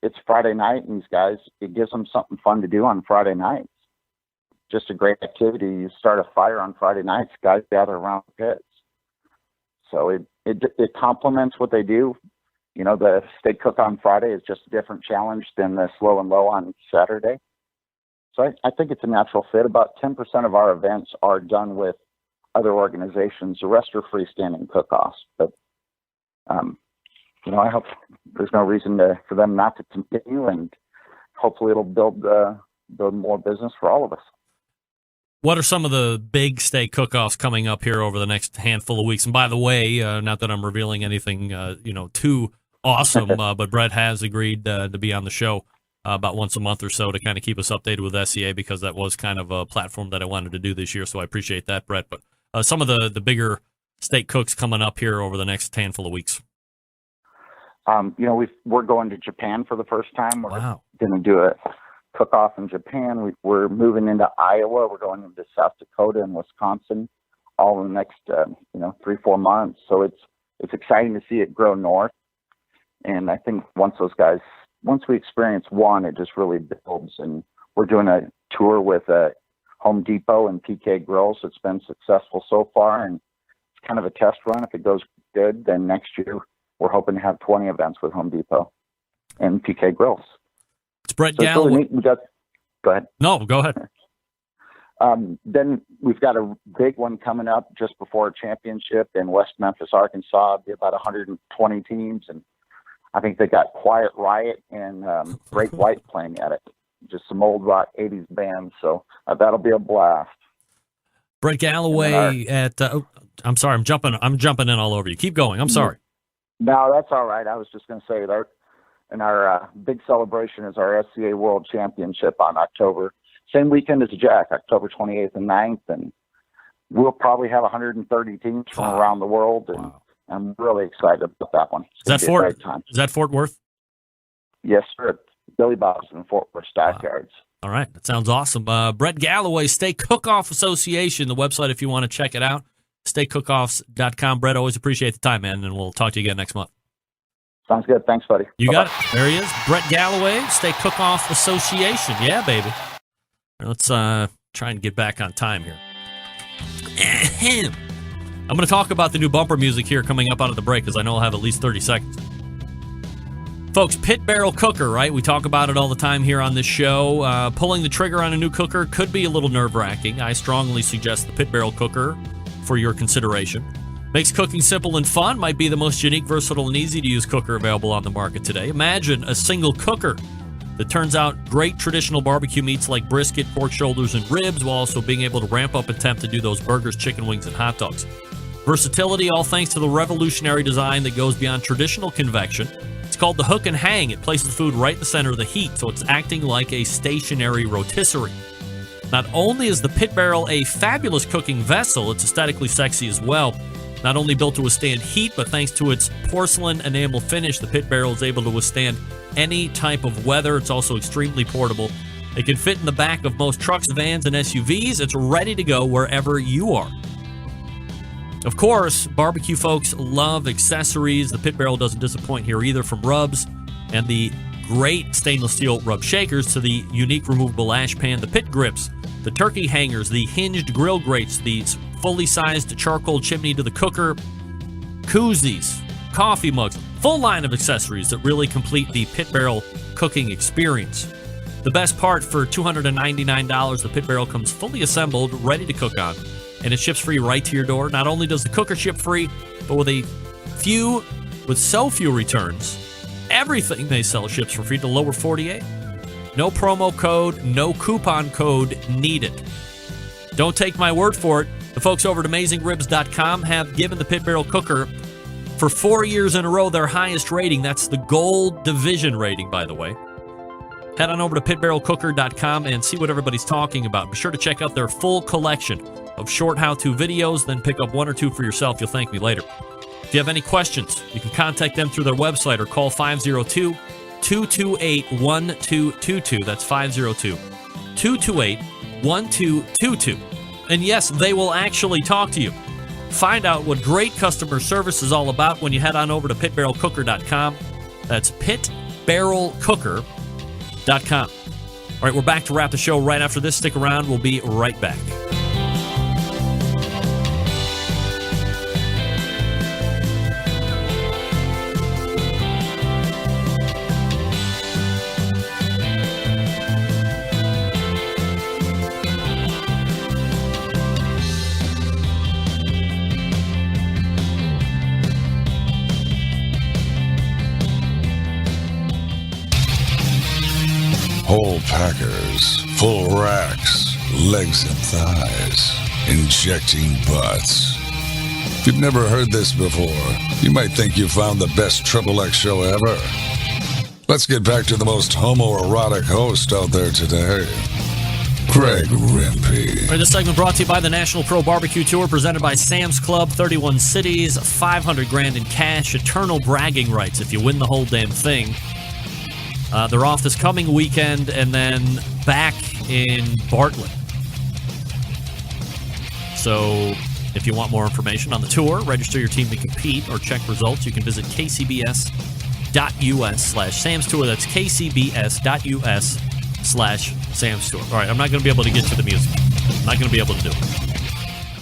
Speaker 10: it's Friday night, and these guys, it gives them something fun to do on Friday nights. just a great activity. You start a fire on Friday nights, guys gather around the pits. So it complements what they do. You know, the steak cook on Friday is just a different challenge than the slow and low on Saturday. So I think it's a natural fit. About 10% of our events are done with other organizations. The rest are freestanding cook-offs. But, you know, I hope there's no reason for them not to continue, and hopefully it'll build more business for all of us.
Speaker 1: What are some of the big steak cook-offs coming up here over the next handful of weeks? And by the way, not that I'm revealing anything, too awesome, but Brett has agreed to be on the show about once a month or so to kind of keep us updated with SCA, because that was kind of a platform that I wanted to do this year. So I appreciate that, Brett. But some of the bigger steak cooks coming up here over the next handful of weeks.
Speaker 10: We're going to Japan for the first time. We're going to do a cook-off in Japan. We're moving into Iowa. We're going into South Dakota and Wisconsin all in the next 3-4 months. So it's exciting to see it grow north. And I think once we experience one, it just really builds. And we're doing a tour with Home Depot and PK Grills. It's been successful so far, and it's kind of a test run. If it goes good, then next year we're hoping to have 20 events with Home Depot and PK Grills.
Speaker 1: It's Brett Gallaway.
Speaker 10: Really go ahead.
Speaker 1: No, go ahead.
Speaker 10: Then we've got a big one coming up just before a championship in West Memphis, Arkansas. It'll be about 120 teams, and I think they got Quiet Riot and Great White playing at it. Just some old rock 80s bands, so that'll be a blast.
Speaker 1: Brett Gallaway at I'm sorry, I'm jumping in all over you. Keep going. I'm sorry.
Speaker 10: No, that's all right. I was just going to say that. And our big celebration is our SCA World Championship on same weekend as Jack, October 28th and 9th. And we'll probably have 130 teams from around the world. And I'm really excited about that one.
Speaker 1: Is that Fort Worth?
Speaker 10: Yes, sir. Billy Bob's in Fort Worth Stockyards.
Speaker 1: All right. That sounds awesome. Brett Gallaway, Steak Cook-Off Association, the website if you want to check it out. SteakCookoffs.com. Brett, always appreciate the time, man, and we'll talk to you again next month.
Speaker 10: Sounds good. Thanks, buddy.
Speaker 1: You got it. There he is. Brett Gallaway, Steak Cook-Off Association. Yeah, baby. Let's try and get back on time here. I'm going to talk about the new bumper music here coming up out of the break, because I know I'll have at least 30 seconds. Folks, pit barrel cooker, right? We talk about it all the time here on this show. Pulling the trigger on a new cooker could be a little nerve-wracking. I strongly suggest the pit barrel cooker for your consideration. Makes cooking simple and fun. Might be the most unique, versatile, and easy-to-use cooker available on the market today. Imagine a single cooker that turns out great traditional barbecue meats like brisket, pork shoulders, and ribs, while also being able to ramp up and tempt to do those burgers, chicken wings, and hot dogs. Versatility, all thanks to the revolutionary design that goes beyond traditional convection. It's called the hook and hang. It places the food right in the center of the heat, so it's acting like a stationary rotisserie. Not only is the pit barrel a fabulous cooking vessel, it's aesthetically sexy as well. Not only built to withstand heat, but thanks to its porcelain enamel finish, the pit barrel is able to withstand any type of weather. It's also extremely portable. It can fit in the back of most trucks, vans, and SUVs. It's ready to go wherever you are. Of course, barbecue folks love accessories. The pit barrel doesn't disappoint here either, from rubs and the great stainless steel rub shakers to the unique removable ash pan, the pit grips, the turkey hangers, the hinged grill grates, the fully sized charcoal chimney to the cooker, koozies, coffee mugs, full line of accessories that really complete the pit barrel cooking experience. The best part, for $299, the pit barrel comes fully assembled, ready to cook on, and it ships free right to your door. Not only does the cooker ship free, but with so few returns, everything they sell ships for free to lower 48. No promo code, no coupon code needed. Don't take my word for it. The folks over at AmazingRibs.com have given the pit barrel cooker for 4 years in a row their highest rating. That's the Gold Division rating, by the way. Head on over to pitbarrelcooker.com and see what everybody's talking about. Be sure to check out their full collection of short how-to videos, then pick up one or two for yourself. You'll thank me later. If you have any questions, you can contact them through their website or call 502-228-1222. That's 502-228-1222. And yes, they will actually talk to you. Find out what great customer service is all about when you head on over to pitbarrelcooker.com. That's pitbarrelcooker.com. All right, we're back to wrap the show right after this. Stick around. We'll be right back.
Speaker 4: Whole packers, full racks, legs and thighs, injecting butts. If you've never heard this before, you might think you found the best Triple X show ever. Let's get back to the most homoerotic host out there today, Greg Rempe.
Speaker 1: All right, this segment brought to you by the National Pro Barbecue Tour, presented by Sam's Club, 31 cities, $500,000 in cash, eternal bragging rights if you win the whole damn thing. They're off this coming weekend and then back in Bartlett. So if you want more information on the tour, register your team to compete, or check results, you can visit kcbs.us/Sam's Tour. That's kcbs.us/Sam's Tour. All right, I'm not going to be able to get to the music. I'm not going to be able to do it.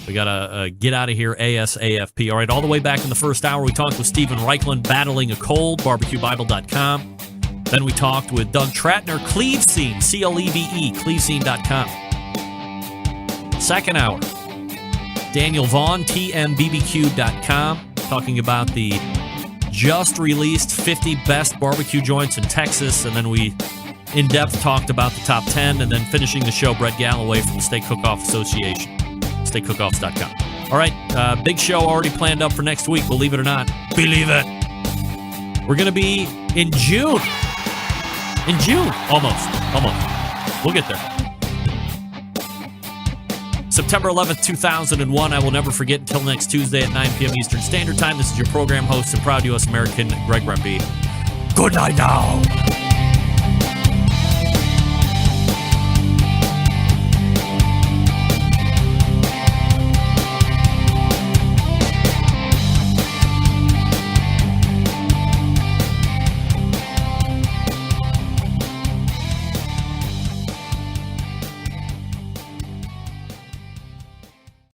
Speaker 1: We got to get out of here ASAFP. All right, all the way back in the first hour, we talked with Stephen Raichlen, battling a cold, barbecuebible.com. Then we talked with Doug Trattner, Cleve Scene, CLEVE, clevescene.com. Second hour, Daniel Vaughn, TMBBQ.com, talking about the just released 50 best barbecue joints in Texas. And then we in-depth talked about the top 10. And then finishing the show, Brett Gallaway from the Steak Cook-Off Association, steakcookoffs.com. All right, big show already planned up for next week, believe it or not. Believe it. We're going to be in June. In June. Almost. We'll get there. September 11th, 2001. I will never forget until next Tuesday at 9 p.m. Eastern Standard Time. This is your program host and proud U.S. American, Greg Rempe. Good night now.